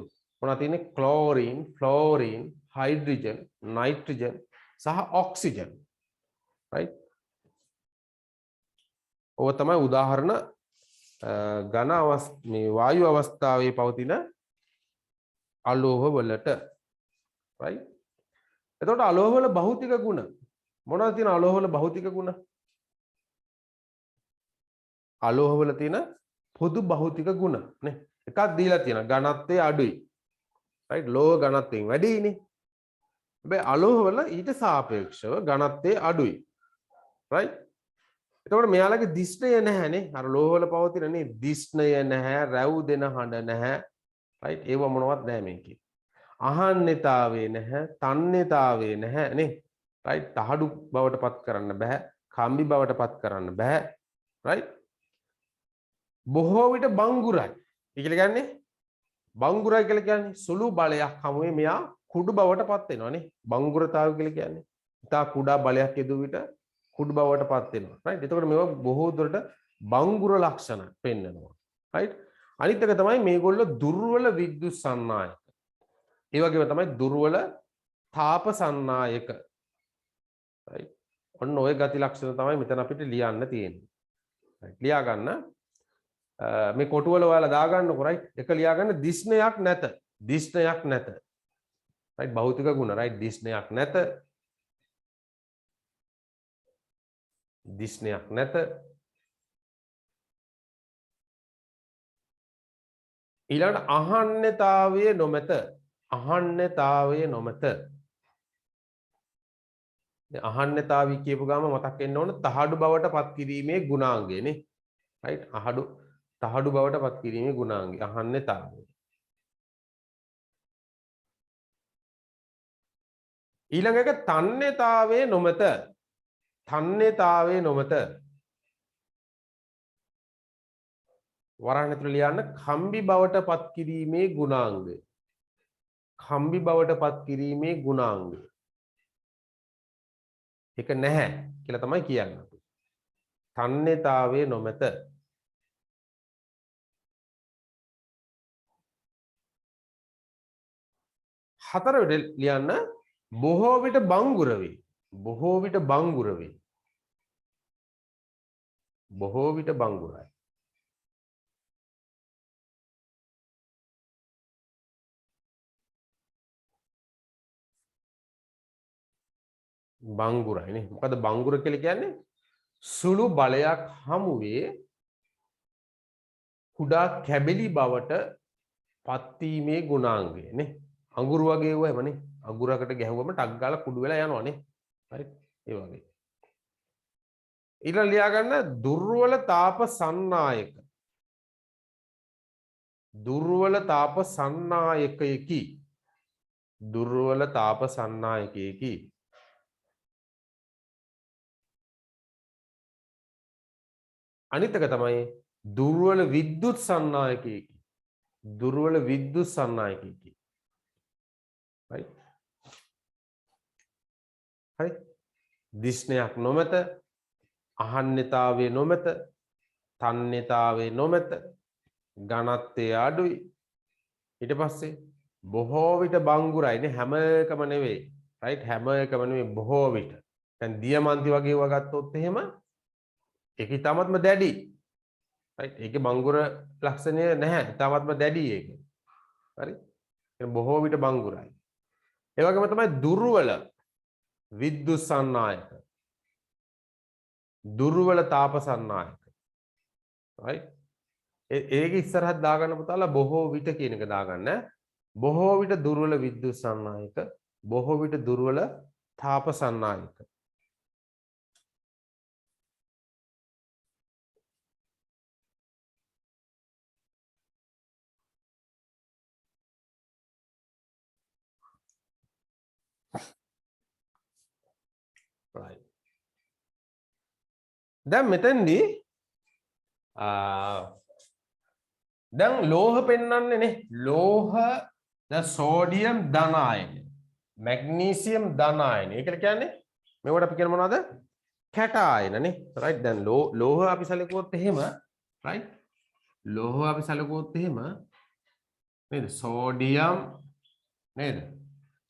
මොනවද තියෙන්නේ ක්ලෝරින් ෆ්ලෝරින් හයිඩ්‍රජන් නයිට්‍රජන් සහ ඔක්සිජන් right ඔය තමයි උදාහරණ ඝන මේ වායු අවස්ථාවේ පවතින අලෝහ වලට right එතකොට අලෝහ වල භෞතික ගුණ මොනවද තියෙන අලෝහ වල භෞතික ගුණ අලෝහ වල තියෙන පොදු භෞතික ගුණ නේ එකක් දීලා තියෙනවා ඝනත්වය අඩුයි right ලෝහ ඝනත්වයෙන් වැඩිනේ හැබැයි අලෝහ වල ඊට සාපේක්ෂව ඝනත්වය අඩුයි right එතකොට මෙයාලගේ දිස්ණය නැහැනේ අර ලෝහ වල පවතින නේ දිස්ණය නැහැ රැව් දෙන හඬ නැහැ right ඒව මොනවත් නැහැ මේකේ අහන්නේතාවේ නැහැ තන්නේතාවේ නැහැ නේ right තහඩු බවට පත් කරන්න බෑ කම්බි බවට පත් කරන්න බෑ right බොහෝ විට බංගුරයි ඒ කියන්නේ බංගුරයි කියලා කියන්නේ සුළු බලයක් හමුවේ මෙයා කුඩු බවට පත් වෙනවානේ. බංගුරතාවය කියලා කියන්නේ ඉතා කුඩා බලයක් යෙදුව විට කුඩු බවට පත් වෙනවා. රයිට්. එතකොට මේවා බොහෝ දුරට බංගුර ලක්ෂණ පෙන්වනවා. රයිට්. අනිත් එක තමයි මේගොල්ලෝ දුර්වල විද්‍යුත් සන්නායක. ඒ වගේම තමයි දුර්වල තාප සන්නායක. රයිට්. ඔන්න ඔය ගති ලක්ෂණ තමයි මෙතන අපිට ලියන්න තියෙන්නේ. රයිට්. ලියා ගන්න. මේ කොටුවල ඔයාලා දාගන්නකො රයිට්. එක ලියා ගන්න දිස්නයක් නැත. දිස්නයක් නැත. රයිට්. භෞතික ගුණ රයිට්. දිස්නයක් නැත. දිස්නයක් නැත. ඊළඟට අහන්නතාවය නොමැත. අහන්නතාවය නොමැත. අහන්නතාවය කියපු ගාම මතක් වෙන්න ඕන තහඩු බවට පත් කිරීමේ ගුණාංගය නේ. රයිට්. තහඩු බවට පත් කිරීමේ ගුණාංගය අහන්නතාවය. ඊළඟ එක තන්නේතාවය නොමැත. තන්නේතාවය නොමැත. වරහන් ඇතුළේ ලියන්න කම්බි බවට පත් කිරීමේ ගුණාංගය. කම්බි බවට පත් කිරීමේ ගුණාංගය. ඒක නැහැ කියලා තමයි කියන්නේ. තන්නේතාවය නොමැත. හතරවෙනි ලියන්න බොහෝ විට බංගුර වේ. බොහෝ විට බංගුර වේ. බොහෝ විට බංගුරයි. බංගුරයි නේ. මොකද බංගුර කියලා කියන්නේ සුළු බලයක් හමුවේ කුඩා කැබලි බවට පත්වීමේ ගුණාංගය නේ. අඟුරු වගේ වුව හැමනේ. අඟුරකට ගැහුවම ටක් ගාලා කුඩු වෙලා යනවා නේ. හරි. ඒ වගේ. ඊළඟ ලියා ගන්න දුර්වල තාප සන්නායක. දුර්වල තාප සන්නායකයකි. දුර්වල තාප සන්නායකයකි. අනිත් එක තමයි දුර්වල විද්‍යුත් සන්නායකයකි. දුර්වල විද්‍යුත් සන්නායකයකි. right හරි. දිස්නයක් නොමැත. අහන්නේතාවය නොමැත. තන්නේතාවය නොමැත. ඝනත්වය අඩුයි. ඊට පස්සේ බොහෝ විට බංගුරයි නේ. හැම එකම නෙවෙයි. right හැම එකම නෙවෙයි බොහෝ විට. දැන් දියමන්ති වගේ ඒවා ගත්තොත් එහෙම ඒක ඉතාමත්ම දැඩි. right ඒකේ බංගුර ලක්ෂණය නැහැ. ඉතාමත්ම දැඩි ඒක. හරි. ඒ බොහෝ විට බංගුරයි. ඒ වගේම තමයි දුර්වල විද්‍යුත් සන්නායක. දුර්වල තාප සන්නායක. right ඒක ඉස්සරහට දාගන්න පුතාලා බොහෝ විට කියන එක දාගන්න. බොහෝ විට දුර්වල විද්‍යුත් සන්නායක. බොහෝ විට දුර්වල තාප සන්නායක. right දැන් මෙතෙන්දී දැන් ලෝහ පෙන්වන්නේ නේ. ලෝහ දැන් සෝඩියම් ධන අයන, මැග්නීසියම් ධන අයන. ඒකට කියන්නේ මේවට අපි කියන මොනවද? කැට අයන නේ. right දැන් ලෝහ අපි සැලකුවොත් එහෙම right ලෝහ අපි සැලකුවොත් එහෙම නේද? සෝඩියම් නේද?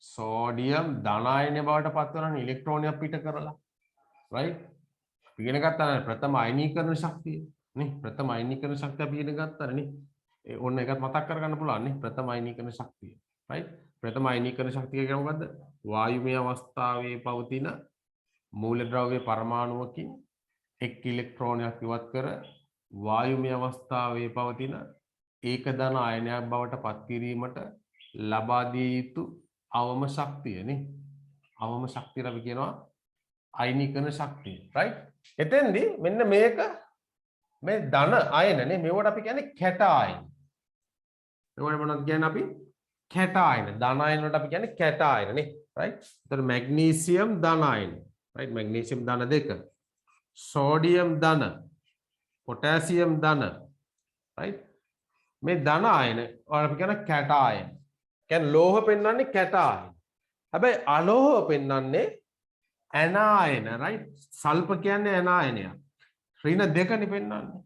සෝඩියම් ධන අයන බවට පත් වෙනවනේ ඉලෙක්ට්‍රෝනයක් පිට කරලා. right ඉගෙන ගත්තා ප්‍රථම අයනීකරණ ශක්තිය නේ. ප්‍රථම අයනීකරණ ශක්තිය අපි ඉගෙන ගත්තා නේ. ඒ ඕන්න එකත් මතක් කරගන්න පුළුවන් නේ. ප්‍රථම අයනීකරණ ශක්තිය. right ප්‍රථම අයනීකරණ ශක්තිය කියන්නේ මොකද්ද? වායුමය අවස්ථාවේ පවතින මූලද්‍රව්‍ය පරමාණුවකින් එක් ඉලෙක්ට්‍රෝනයක් ඉවත් කර වායුමය අවස්ථාවේ පවතින ඒක ධන අයනයක් බවට පත් කිරීමට ලබා දිය යුතු අවම ශක්තිය නේ. අවම ශක්තිය අපි කියනවා අයනීකරණ ශක්තිය. right එතෙන්දී මෙන්න මේක මේ ධන අයන නේ. මේවට අපි කියන්නේ කැට අයන. මේවට මොනවද කියන්නේ අපි? කැට අයන. ධන අයන වලට අපි කියන්නේ කැට අයන නේ. right එතකොට මැග්නීසියම් ධන අයන. right මැග්නීසියම් ධන දෙක. සෝඩියම් ධන, පොටෑසියම් ධන. right මේ ධන ආයන අපි කියන කැටායන. කියන්නේ ලෝහ පෙන්වන්නේ කැටායන. හැබැයි අලෝහ පෙන්වන්නේ ඇනායන, right? සල්ප කියන්නේ ඇනායනයක්. ඍණ දෙකනේ පෙන්වන්නේ.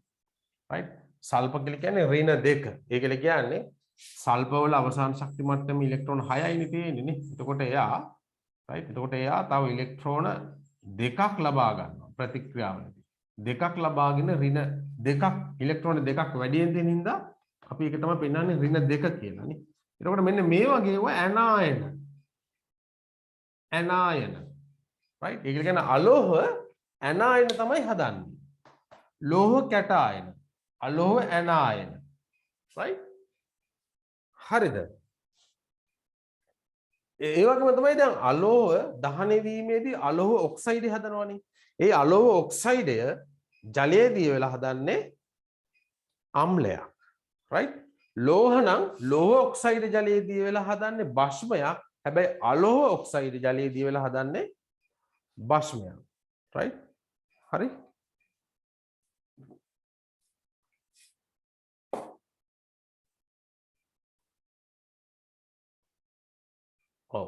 right? සල්ප කියලා කියන්නේ ඍණ දෙක. ඒකල කියන්නේ සල්ප වල අවසාන ශක්ති මට්ටම ඉලෙක්ට්‍රෝන 6යිනේ තියෙන්නේ නේ. එතකොට එයා right? එතකොට එයා තව ඉලෙක්ට්‍රෝන දෙකක් ලබා ගන්නවා ප්‍රතික්‍රියාවලදී. දෙකක් ලබාගෙන ඍණ දෙකක් ඉලෙක්ට්‍රෝන දෙකක් වැඩියෙන් දෙන හින්දා අපි ඒක තමයි පෙන්වන්නේ ඍණ දෙක කියලා නේ. එතකොට මෙන්න මේ වගේ ඒවා ඇනායන. ඇනායන. right? ඒක කියන්නේ අලෝහ ඇනායන තමයි හදන්නේ. ලෝහ කැටායන. අලෝහ ඇනායන. right? හරිද? ඒ වගේම තමයි දැන් අලෝහ දහනය වීමේදී අලෝහ ඔක්සයිඩ් හදනවනේ. ඒ අලෝහ ඔක්සයිඩය ජලයේදී වෙලා හදන්නේ අම්ලයක්. right? ලෝහ නම් ලෝහ ඔක්සයිඩ් ජලයේදී වෙලා හදන්නේ භස්මයක්. හැබැයි අලෝහ ඔක්සයිඩ් ජලයේදී වෙලා හදන්නේ භස්මයක්. right? හරි? ඔව්.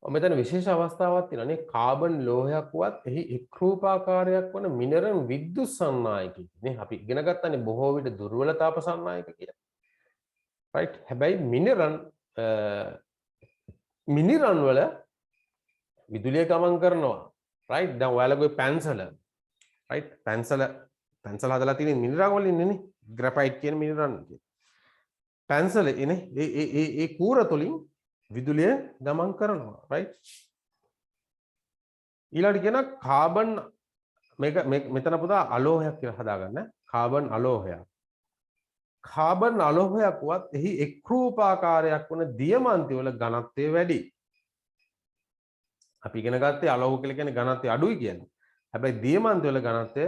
මෙතන විශේෂ අවස්ථාවක් තියෙනවා නේ කාබන් ලෝහයක් වත් එහි එක් රූපාකාරයක් වන මිනරල් විද්‍යුත් සන්නායකයි නේ අපි ඉගෙන ගන්නනේ බොහෝ විට දුර්වල තාප සන්නායක කියලා. right? හැබැයි මිනිරන් වල විදුලිය ගමන් කරනවා. right? දැන් ඔයාලගේ පැන්සල right? පැන්සල හදලා තියෙන මිනරල් වලින් නේ ග්‍රැෆයිට් කියන මිනරල් කියන. පැන්සල ඉනේ ඒ කූර තුලින් විදුලිය ගමන් කරනවා. right? ඊළඟට කියන කාබන් මේක මෙතන පුතා අලෝහයක් කියලා හදාගන්න. කාබන් අලෝහයක්. කාබන් අලෝහයක් වත් එහි එක් රූපාකාරයක් වන දියමන්ති වල ඝනත්වය වැඩි. අපි ඉගෙන ගත්තේ අලෝහ කියලා කියන්නේ ඝනත්වය අඩුයි කියන්නේ. හැබැයි දියමන්ති වල ඝනත්වය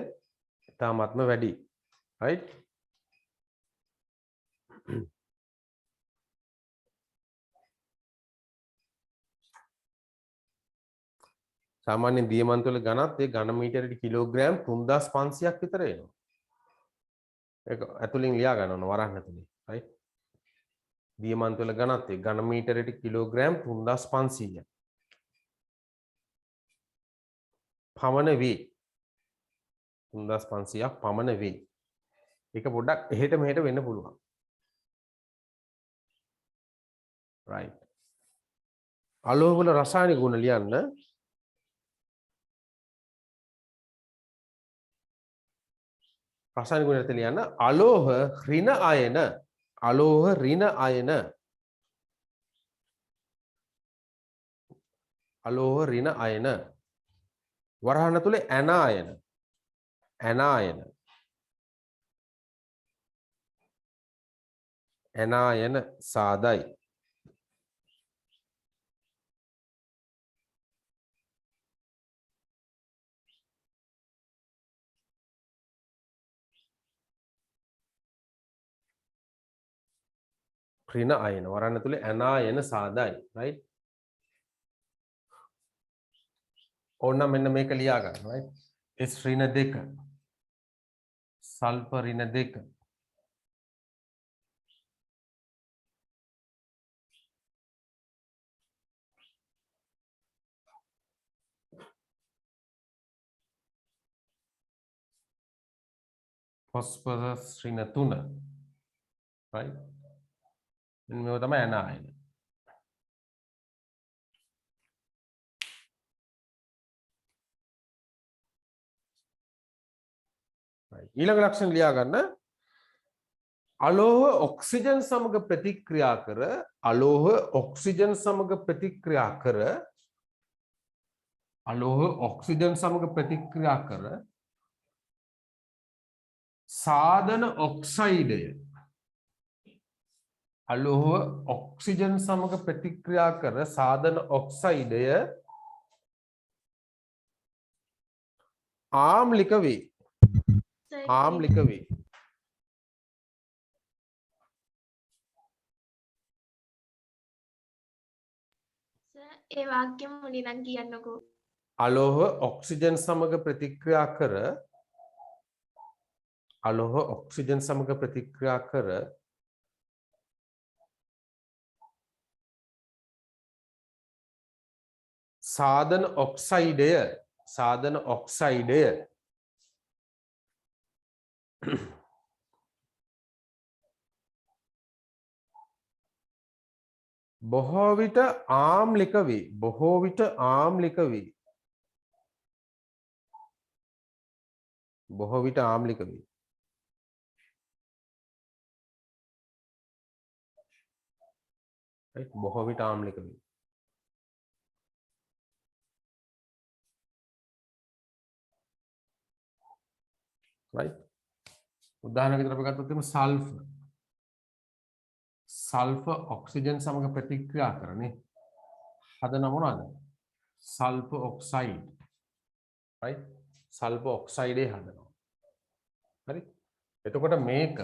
ඉතාමත්ම වැඩි. right? සාමාන්‍ය දියමන්ති වල ඝනත්වය ඝන මීටරයට කිලෝග්‍රෑම් 3500ක් විතර එනවා. ඒක ඇතුලින් ලියා ගන්න ඕන වරහන් ඇතුලේ. right? දියමන්ති වල ඝනත්වය ඝන මීටරයට කිලෝග්‍රෑම් 3500ක්. පමණ වේ. 3500ක් පමණ වේ. ඒක පොඩ්ඩක් එහෙට මෙහෙට වෙන්න පුළුවන්. right? අලෝහ වල රසායනික ගුණ ලියන්න. රසායනික ගුණ ඇතුළේ ලියන්න අලෝහ ඍණ අයන. අලෝහ ඍණ අයන. අලෝහ ඍණ අයන. වරහන තුල ඇනායන. ඇනායන. ඇනායන සාදයි. ඍණ අයන වරහන තුල ඇනායන සාදයි. right? ඕන්න මෙන්න මේක ලියා ගන්න. right? S ඍණ 2 සල්ෆර් ඍණ 2 ෆොස්ෆරස් ඍණ 3 right? මෙන්න මේක තමයි ඇනායන. ඊළඟ ලක්ෂණ ලියා ගන්න අලෝහ ඔක්සිජන් සමග ප්‍රතික්‍රියා කර අලෝහ ඔක්සිජන් සමග ප්‍රතික්‍රියා කර අලෝහ ඔක්සිජන් සමග ප්‍රතික්‍රියා කර සාධන ඔක්සයිඩය අලෝහ ඔක්සිජන් සමග ප්‍රතික්‍රියා කර සාධන ඔක්සයිඩය ආම්ලික වේ. ආම්ලික වේ. ඒ වාක්‍යෙම මුලින්ම කියන්නකෝ. අලෝහ ඔක්සිජන් සමග ප්‍රතික්‍රියා කර අලෝහ ඔක්සිජන් සමග ප්‍රතික්‍රියා කර සාධන ඔක්සයිඩය බොහෝ විට ආම්ලික වේ. right? බොහෝ විට ආම්ලික වේ. right? උදාහරණයක් විදිහට අපි ගත්තොත් එimhe සල්ෆර් ඔක්සිජන් සමග ප්‍රතික්‍රියා කරන්නේ හදන මොනවාද? Sulphur oxide. right? සල්ෆර් ඔක්සයිඩේ හදනවා. හරි? එතකොට මේක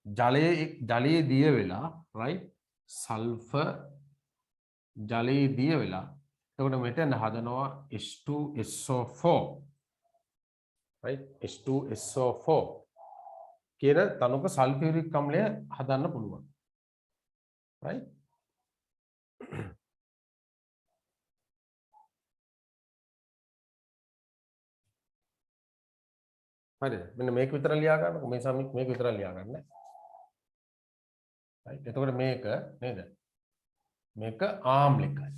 ජලයේ දිය වෙලා right? සල්ෆර් ජලයේ දිය වෙලා එතකොට මෙතන හදනවා H2SO4. right? H2SO4 කියන තනක සල්ෆියුරික් අම්ලය හදන්න පුළුවන්. right? හරිද? මෙන්න මේක විතර ලියා ගන්නකො. මේ සමීක් මේක විතර ලියා ගන්න. right? එතකොට මේක නේද? මේක ආම්ලිකයි.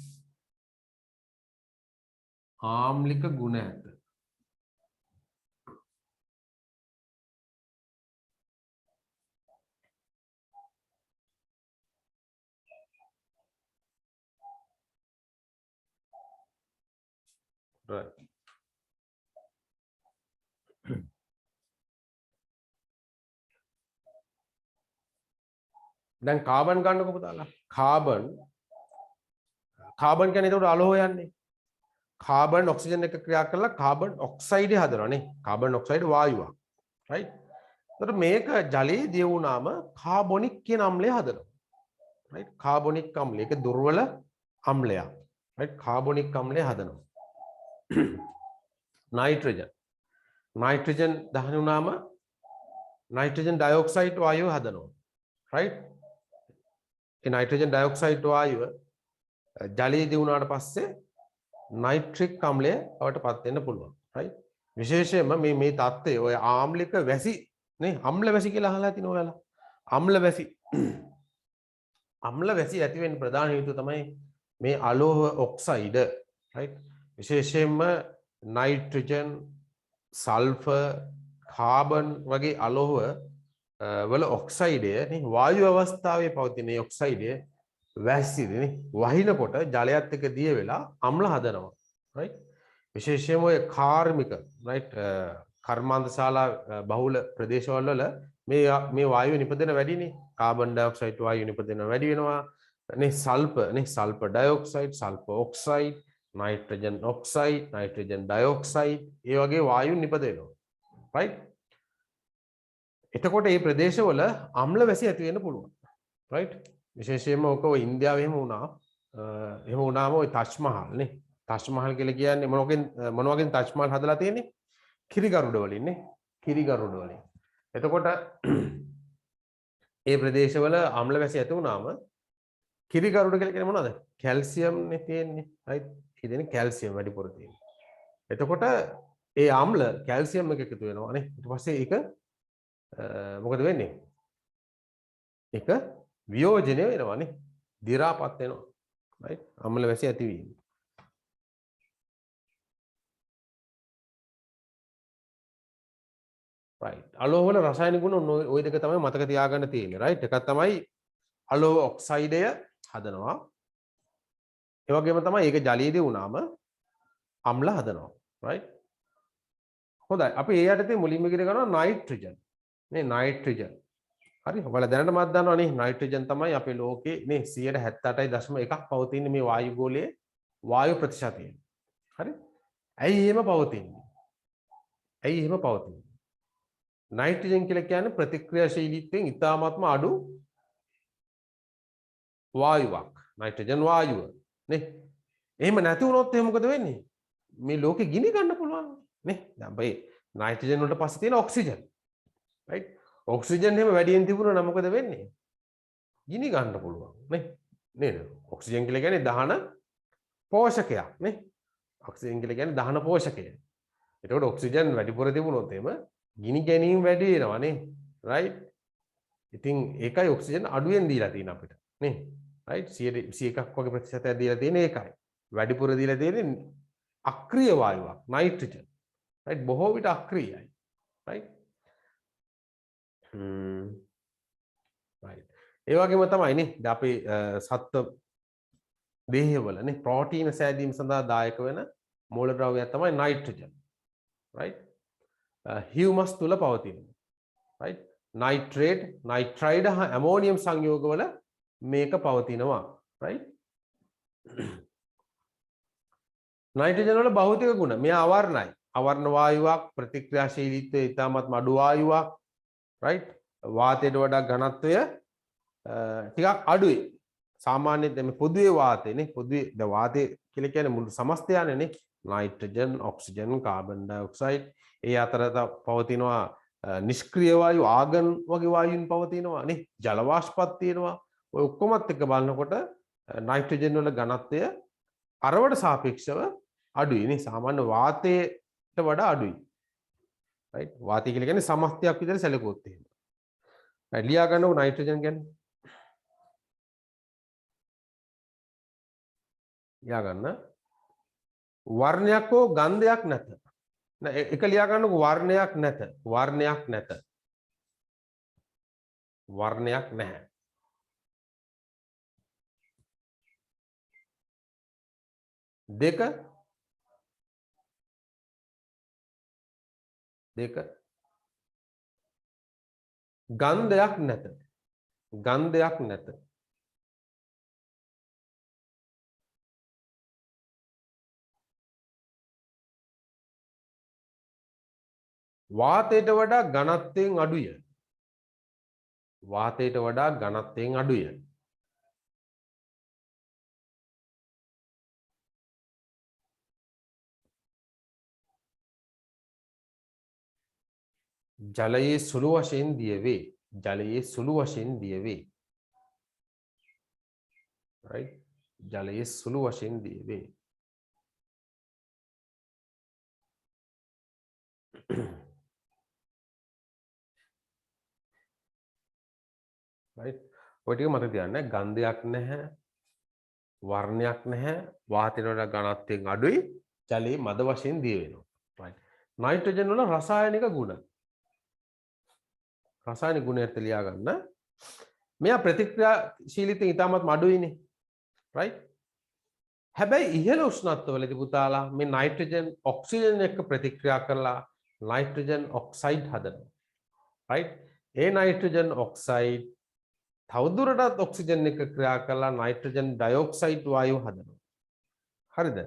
ආම්ලික ගුණ ඇත. right? දැන් කාබන් ගන්නකො පුතාලා. කාබන් කියන්නේ ඒකට අලෝහ යන්නේ. කාබන් ඔක්සිජන් එක ක්‍රියා කරලා කාබන් ඔක්සයිඩ් හදනවා නේ. කාබන් ඔක්සයිඩ් වායුවක්. right? එතකොට මේක ජලයේ දිය වුණාම කාබොනික් කියන අම්ලය හදනවා. right? කාබොනික් අම්ලය. ඒක දුර්වල අම්ලයක්. right? කාබොනික් අම්ලය හදනවා. නයිට්‍රජන් දහන වුණාම නයිට්‍රජන් ඩයොක්සයිඩ් වායුව හදනවා. right? ඒ නයිට්‍රජන් ඩයොක්සයිඩ් වායුව ජලයේ දී වුණාට පස්සේ නයිට්‍රික් අම්ලය බවට පත් වෙන්න පුළුවන්. right? විශේෂයෙන්ම මේ தත්ත්වය ඔය ආම්ලික වැසි නේ අම්ල වැසි කියලා අහලා තිනු ඔයාලා. අම්ල වැසි ඇති වෙන්න ප්‍රධාන හේතුව තමයි මේ අලෝහ ඔක්සයිඩ. right? විශේෂයෙන්ම නයිට්‍රජන්, සල්ෆර්, කාබන් වගේ අලෝහ වල ඔක්සයිඩය නේ වායු අවස්ථාවේ පවතින මේ ඔක්සයිඩය වැස්සිනේ වහිනකොට ජලයත් එක්ක දිය වෙලා අම්ල හදනවා. right? විශේෂයෙන්ම ඔය කාර්මික right? කර්මාන්තශාලා බහුල ප්‍රදේශවල වල මේ වායුව නිපදෙන වැඩිනේ. කාබන් ඩයොක්සයිඩ් වායුව නිපදෙන වැඩි වෙනවා. නේ sulphur dioxide, sulphur oxide, nitrogen oxide, nitrogen dioxide ඒ වගේ වායු නිපදෙනවා. right? එතකොට මේ ප්‍රදේශවල අම්ල වැසි ඇති වෙන්න පුළුවන්. right? විශේෂයෙන්ම ඔක ඔය ඉන්දියාවේ එහෙම වුණා. එහෙම වුණාම ඔය තාජ් මහල් නේ. තාජ් මහල් කියලා කියන්නේ මොන වගේ තාජ් මහල් හදලා තියෙන්නේ? කිරිගරුඩ වලින් නේ. කිරිගරුඩ වලින්. එතකොට ඒ ප්‍රදේශවල අම්ල වැසි ඇති වුණාම කිරිගරුඩ කියලා කියන්නේ මොනවද? කැල්සියම් නේ තියෙන්නේ. right? ඉතින් කැල්සියම් වැඩිපුර තියෙනවා. එතකොට ඒ අම්ල කැල්සියම් එක එකතු වෙනවා නේ. ඊට පස්සේ ඒක මොකද වෙන්නේ? ඒක වියෝජනය වෙනවා නේ. දි รา පත් වෙනවා. right? අම්ල වැසි ඇතිවීම. right? අලෝහ වල රසායනික ගුණ ওই දෙක තමයි මතක තියාගන්න තියෙන්නේ. right? එකක් තමයි අලෝහ ඔක්සයිඩය හදනවා. ඒ වගේම තමයි ඒක ජලයේදී වුණාම අම්ල හදනවා. right? හොඳයි. අපි ඒ යටතේ මුලින්ම ඉගෙන ගන්නවා නයිට්‍රජන්. නේ නයිට්‍රජන්. හරි. ඔයාලා දැනටමත් දන්නවා නේ නයිට්‍රජන් තමයි අපේ ලෝකේ නේ 78.1ක් පවතින මේ වායු ගෝලයේ වායු ප්‍රතිශතය. හරි. ඇයි එහෙම පවතින්නේ? නයිට්‍රජන් කියලා කියන්නේ ප්‍රතික්‍රියාශීලීත්වයෙන් ඉතාමත්ම අඩු වායුවක්. නයිට්‍රජන් වායුව නේ. එහෙම නැති වුණොත් එහෙනම් මොකද වෙන්නේ? මේ ලෝකෙ ගිනි ගන්න පුළුවන් නේ. දැන් බයි නයිට්‍රජන් වලට පස්සේ තියෙන ඔක්සිජන්. right ඔක්සිජන් එහෙම වැඩියෙන් තිබුණා නම් මොකද වෙන්නේ? ගිනි ගන්න පුළුවන් නේ නේද? ඔක්සිජන් කියලා කියන්නේ දහන පෝෂකයක් නේ. ඔක්සිජන් කියලා කියන්නේ දහන පෝෂකය. එතකොට ඔක්සිජන් වැඩිපුර තිබුණොත් එහෙම ගිනි ගැනීම වැඩි වෙනවා නේ. right? ඉතින් ඒකයි ඔක්සිජන් අඩුවෙන් දීලා තියෙන අපිට නේ. right? 101ක් වගේ ප්‍රතිශතයක් දීලා තියෙන ඒකයි. වැඩිපුර දීලා තියෙන්නේ අක්‍රීය වායුවක් නයිට්‍රජන්. right? බොහෝ විට අක්‍රීයයි. right? right. ඒ වගේම තමයි නේ අපේ සත්ත්ව දේහවල නේ ප්‍රෝටීන සෑදීම සඳහා දායක වෙන මූලද්‍රව්‍යයක් තමයි නයිට්‍රජන්. right? හියුමස් තුල පවතිනවා. right? නයිට්‍රේට්, නයිට්‍රයිඩ් හා ඇමෝනියම් සංයෝගවල මේක පවතිනවා. right? නයිට්‍රජන් වල භෞතික ගුණ මෙයා අවර්ණයි. අවර්ණ වායුවක්, ප්‍රතික්‍රියාශීලීත්වය ඉතාමත් අඩු වායුවක්. right? වාතයට වඩා ඝනත්වය ටිකක් අඩුයි. සාමාන්‍යයෙන් මේ පොදුවේ වාතයනේ පොදුවේ ද වාතය කියලා කියන්නේ මුළු සමස්තයනේ නේ. නයිට්‍රජන්, ඔක්සිජන්, කාබන් ඩයොක්සයිඩ් ඒ අතර පවතිනවා නිෂ්ක්‍රීය වායු ආගන් වගේ වායුන් පවතිනවා නේ. ජල වාෂ්පත් තියෙනවා. ඔය ඔක්කොමත් එක්ක බලනකොට නයිට්‍රජන් වල ඝනත්වය අරවට සාපේක්ෂව අඩුයි නේ. සාමාන්‍ය වාතයට වඩා අඩුයි. right? වාතය කියලා කියන්නේ සමස්තයක් විතර සැලකුවොත් එහෙම. right? ලියා ගන්නකො නයිට්‍රජන් කියන්නේ. ලියා ගන්න. වර්ණයක් හෝ ගන්ධයක් නැත. එක ලියා ගන්නකො වර්ණයක් නැත. වර්ණයක් නැත. වර්ණයක් නැහැ. දෙක ගන්ධයක් නැත. ගන්ධයක් නැත. වාතයට වඩා ඝනත්වයෙන් අඩුය. වාතයට වඩා ඝනත්වයෙන් අඩුය. ජලයේ සුළු වශයෙන් දිය වේ. ජලයේ සුළු වශයෙන් දිය වේ. right? ජලයේ සුළු වශයෙන් දිය වේ. right? ඔය ටික මතක තියාගන්න. ගන්ධයක් නැහැ. වර්ණයක් නැහැ. වාතයට වඩා ඝනත්වයෙන් අඩුයි. ජලයේ මද වශයෙන් දිය වෙනවා. right? නයිට්‍රජන් වල රසායනික ගුණ. රසායනික ගුණයට ලියා ගන්න. මෙයා ප්‍රතික්‍රියාශීලීත්වය ඉතාමත් අඩුයිනේ. right? හැබැයි ඉහළ උෂ්ණත්වවලදී පුතාලා මේ නයිට්‍රජන් ඔක්සිජන් එක්ක ප්‍රතික්‍රියා කරලා නයිට්‍රජන් ඔක්සයිඩ් හදනවා. right? ඒ නයිට්‍රජන් ඔක්සයිඩ් තවදුරටත් ඔක්සිජන් එක්ක ක්‍රියා කරලා නයිට්‍රජන් ඩයොක්සයිඩ් වායුව හදනවා. හරිද?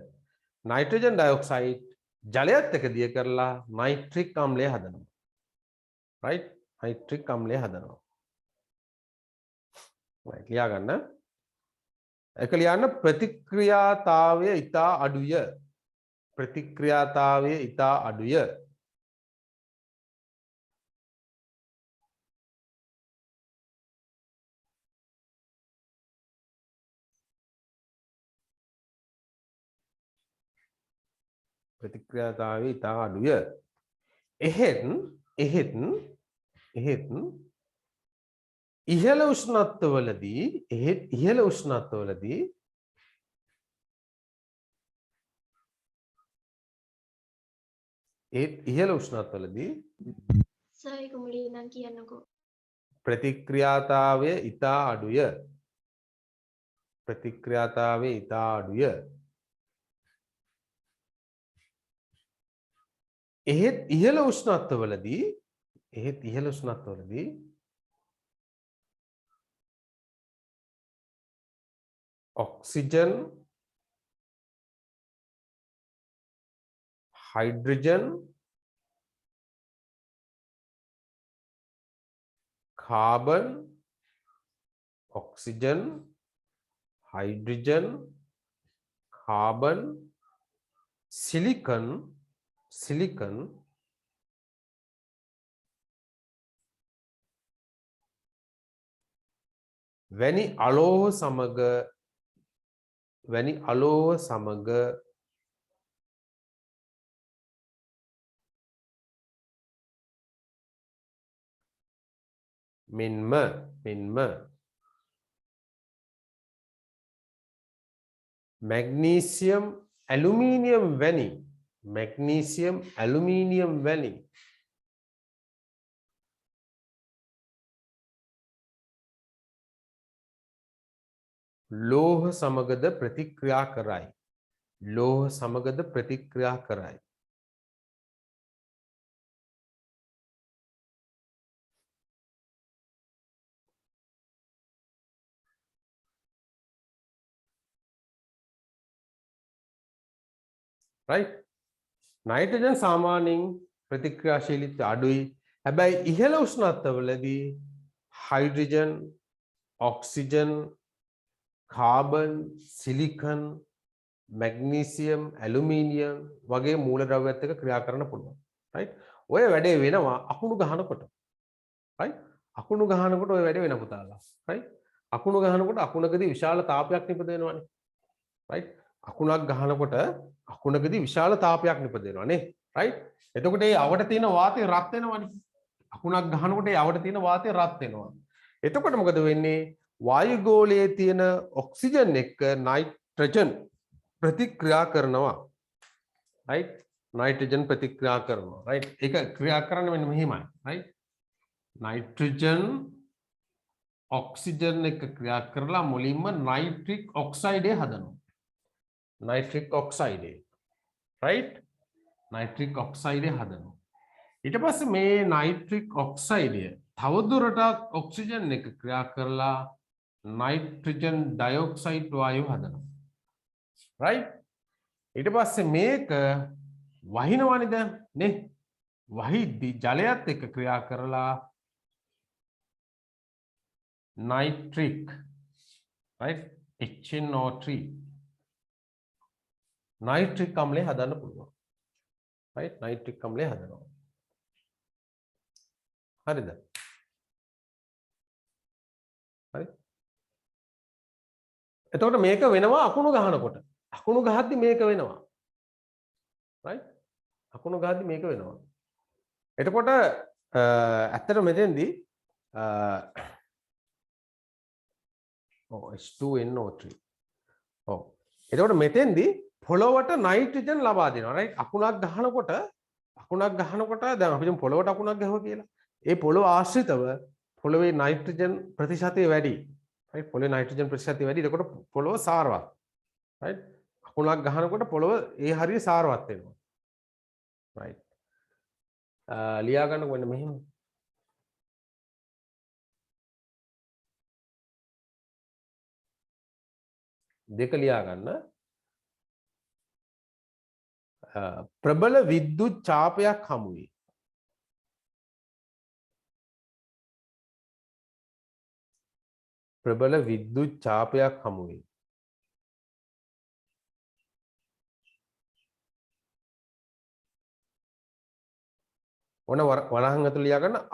නයිට්‍රජන් ඩයොක්සයිඩ් ජලයත් එක්ක දිය කරලා නයිට්‍රික් අම්ලය හදනවා. right? නයිට්‍රික් අම්ලය හදනවා. right? ලියා ගන්න. එක ලියන්න ප්‍රතික්‍රියාතාවය ඉතා අඩුය. ප්‍රතික්‍රියාතාවය ඉතා අඩුය. ප්‍රතික්‍රියාතාවය ඉතා අඩුය. එහෙත් ඉහළ උෂ්ණත්වවලදී ඉහළ උෂ්ණත්වවලදී සර් ඒක මුලින් නම් කියන්නකෝ. ප්‍රතික්‍රියාතාවය ඉතා අඩුය. ප්‍රතික්‍රියාතාවය ඉතා අඩුය. එහෙත් ඉහළ උෂ්ණත්වවලදී oxygen, hydrogen, carbon, oxygen, hydrogen, carbon, silicon වැනි අලෝහ සමග මෙන්ම මැග්නීසියම් ඇලුමිනියම් වැනි ලෝහ සමගද ප්‍රතික්‍රියා කරයි. right? නයිට්‍රජන් සාමාන්‍යයෙන් ප්‍රතික්‍රියාශීලීත්වය අඩුයි. හැබැයි ඉහළ උෂ්ණත්වවලදී hydrogen, oxygen, carbon, silicon, magnesium, aluminium වගේ මූලද්‍රව්‍යත් එක්ක ක්‍රියා කරන්න පුළුවන්. right? ඔය වැඩේ වෙනවා අකුණු ගහනකොට. right? අකුණු ගහනකොට ඔය වැඩේ වෙන පුතාලා. right? අකුණු ගහනකොට අකුණකදී විශාල තාපයක් නිපද වෙනවානේ. right? අකුණක් ගහනකොට අකුණකදී විශාල තාපයක් නිපද වෙනවා නේ. right? එතකොට ඒ අවට තියෙන වාතය රත් වෙනවනේ. අකුණක් ගහනකොට ඒ අවට තියෙන වාතය රත් වෙනවා. එතකොට මොකද වෙන්නේ? වායුගෝලයේ තියෙන ඔක්සිජන් එක්ක නයිට්‍රජන් ප්‍රතික්‍රියා කරනවා. right? නයිට්‍රජන් ප්‍රතික්‍රියා කරනවා. right? ඒක ක්‍රියා කරන්නේ මෙන්න මෙහිමයි. right? නයිට්‍රජන් ඔක්සිජන් එක්ක ක්‍රියා කරලා මුලින්ම නයිට්‍රික් ඔක්සයිඩය හදනවා. නයිට්‍රික් ඔක්සයිඩය. right? නයිට්‍රික් ඔක්සයිඩය හදනවා. ඊට පස්සේ මේ නයිට්‍රික් ඔක්සයිඩය තවදුරටත් ඔක්සිජන් එක ක්‍රියා කරලා නයිට්‍රජන් ඩයොක්සයිඩ් වායුව හදනවා. right? ඊට පස්සේ මේක වහිනවනේ දැන් නේ. වහිද්දි ජලයත් එක්ක ක්‍රියා කරලා නයිට්‍රික් right? HNO3 නයිට්‍රික් අම්ලය හදන්න පුළුවන්. right? නයිට්‍රික් අම්ලය හදනවා. හරිද? හරි. එතකොට මේක වෙනවා අකුණු ගහනකොට. අකුණු ගහද්දි මේක වෙනවා. right? අකුණු ගහද්දි මේක වෙනවා. එතකොට ඇත්තට මෙතෙන්දී H2NO3. ඔව්. එතකොට මෙතෙන්දී පොළොවට නයිට්‍රජන් ලබා දෙනවා. right? අකුණක් ගහනකොට දැන් අපි හිතමු පොළොවට අකුණක් ගහුවා කියලා. ඒ පොළොව ආශ්‍රිතව පොළොවේ නයිට්‍රජන් ප්‍රතිශතය වැඩි. right? පොළොවේ නයිට්‍රජන් ප්‍රතිශතය වැඩි. එතකොට පොළොව සාරවත්. right? අකුණක් ගහනකොට පොළොව ඒ හරිය සාරවත් වෙනවා. right? ලියා ගන්නකො මෙන්න මෙහෙම. දෙක ලියා ගන්න. ප්‍රබල විද්‍යුත් ඡාපයක් හමු වේ. ප්‍රබල විද්‍යුත් ඡාපයක් හමු වේ. ඔන වරහන් ඇතුළේ ලියා ගන්න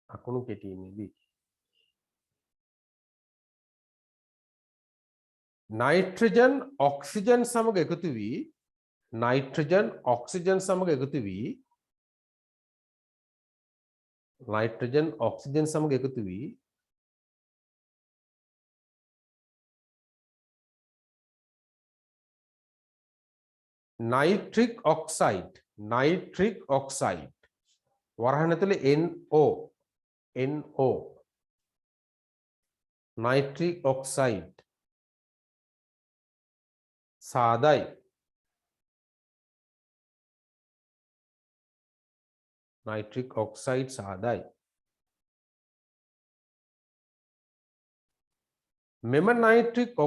අකුණු කෙටීමේදී නයිට්‍රජන් ඔක්සිජන් සමග එකතු වී නයිට්‍රජන් ඔක්සිජන් සමග එකතු වී නයිට්‍රික් ඔක්සයිඩ් වරහන් ඇතුලේ NO නයිට්‍රික් ඔක්සයිඩ් සාදයි. නයිට්‍රික් ඔක්සයිඩ් සාදයි. මෙම නයිට්‍රික්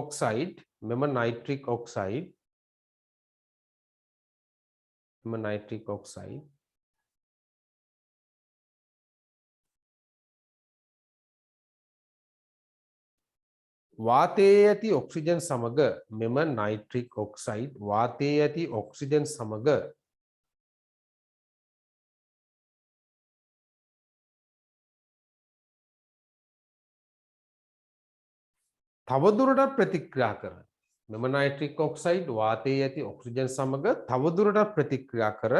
ඔක්සයිඩ් වාතයේ ඇති ඔක්සිජන් සමග මෙම නයිට්‍රික් ඔක්සයිඩ් වාතයේ ඇති ඔක්සිජන් සමග තවදුරටත් ප්‍රතික්‍රියා කර මෙම නයිට්‍රික් ඔක්සයිඩ් වාතයේ ඇති ඔක්සිජන් සමග තවදුරටත් ප්‍රතික්‍රියා කර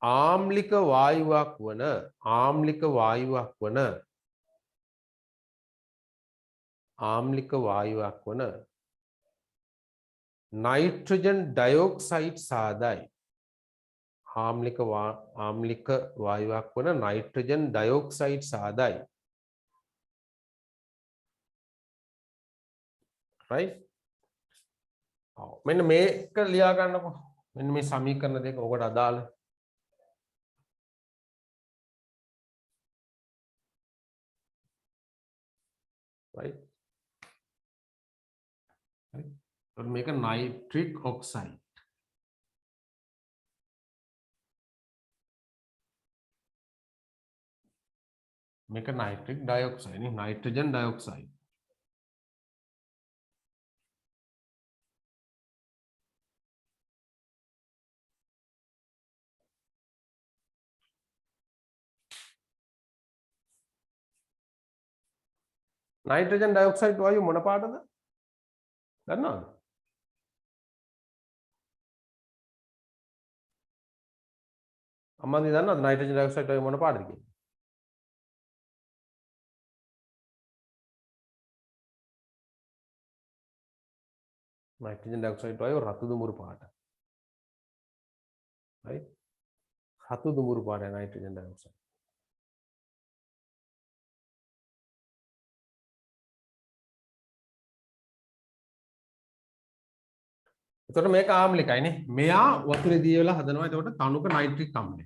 ආම්ලික වායුවක් වන නයිට්‍රජන් ඩයොක්සයිඩ් සාදයි ආම්ලික වායුවක් වන නයිට්‍රජන් ඩයොක්සයිඩ් සාදයි right මෙන්න මේක ලියා ගන්නකො මෙන්න මේ සමීකරණ දෙක ඔකට අදාළ right මේක නයිට්‍රික් ඔක්සයිඩ් මේක නයිට්‍රික් ඩයොක්සයිඩ් නේ නයිට්‍රජන් ඩයොක්සයිඩ් නයිට්‍රජන් ඩයොක්සයිඩ් වායුව මොන පාටද දන්නවද අම්මන්දි දන්නවද නයිට්‍රජන් ඩයොක්සයිඩ් වායුව මොන පාටද කියන්නේ නයිට්‍රජන් ඩයොක්සයිඩ් වායුව රතු දුමුරු පාට right රතු දුමුරු පාටයි නයිට්‍රජන් ඩයොක්සයිඩ් එතකොට මේක ආම්ලිකයි නේ මෙයා වතුරේ දී වෙලා හදනවා එතකොට තනුක නයිට්‍රික් අම්ලය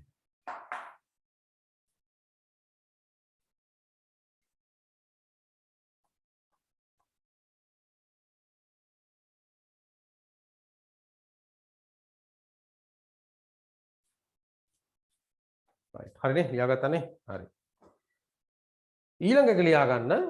right හරිනේ ලියාගත්තානේ හරි ඊළඟ එක ලියා ගන්න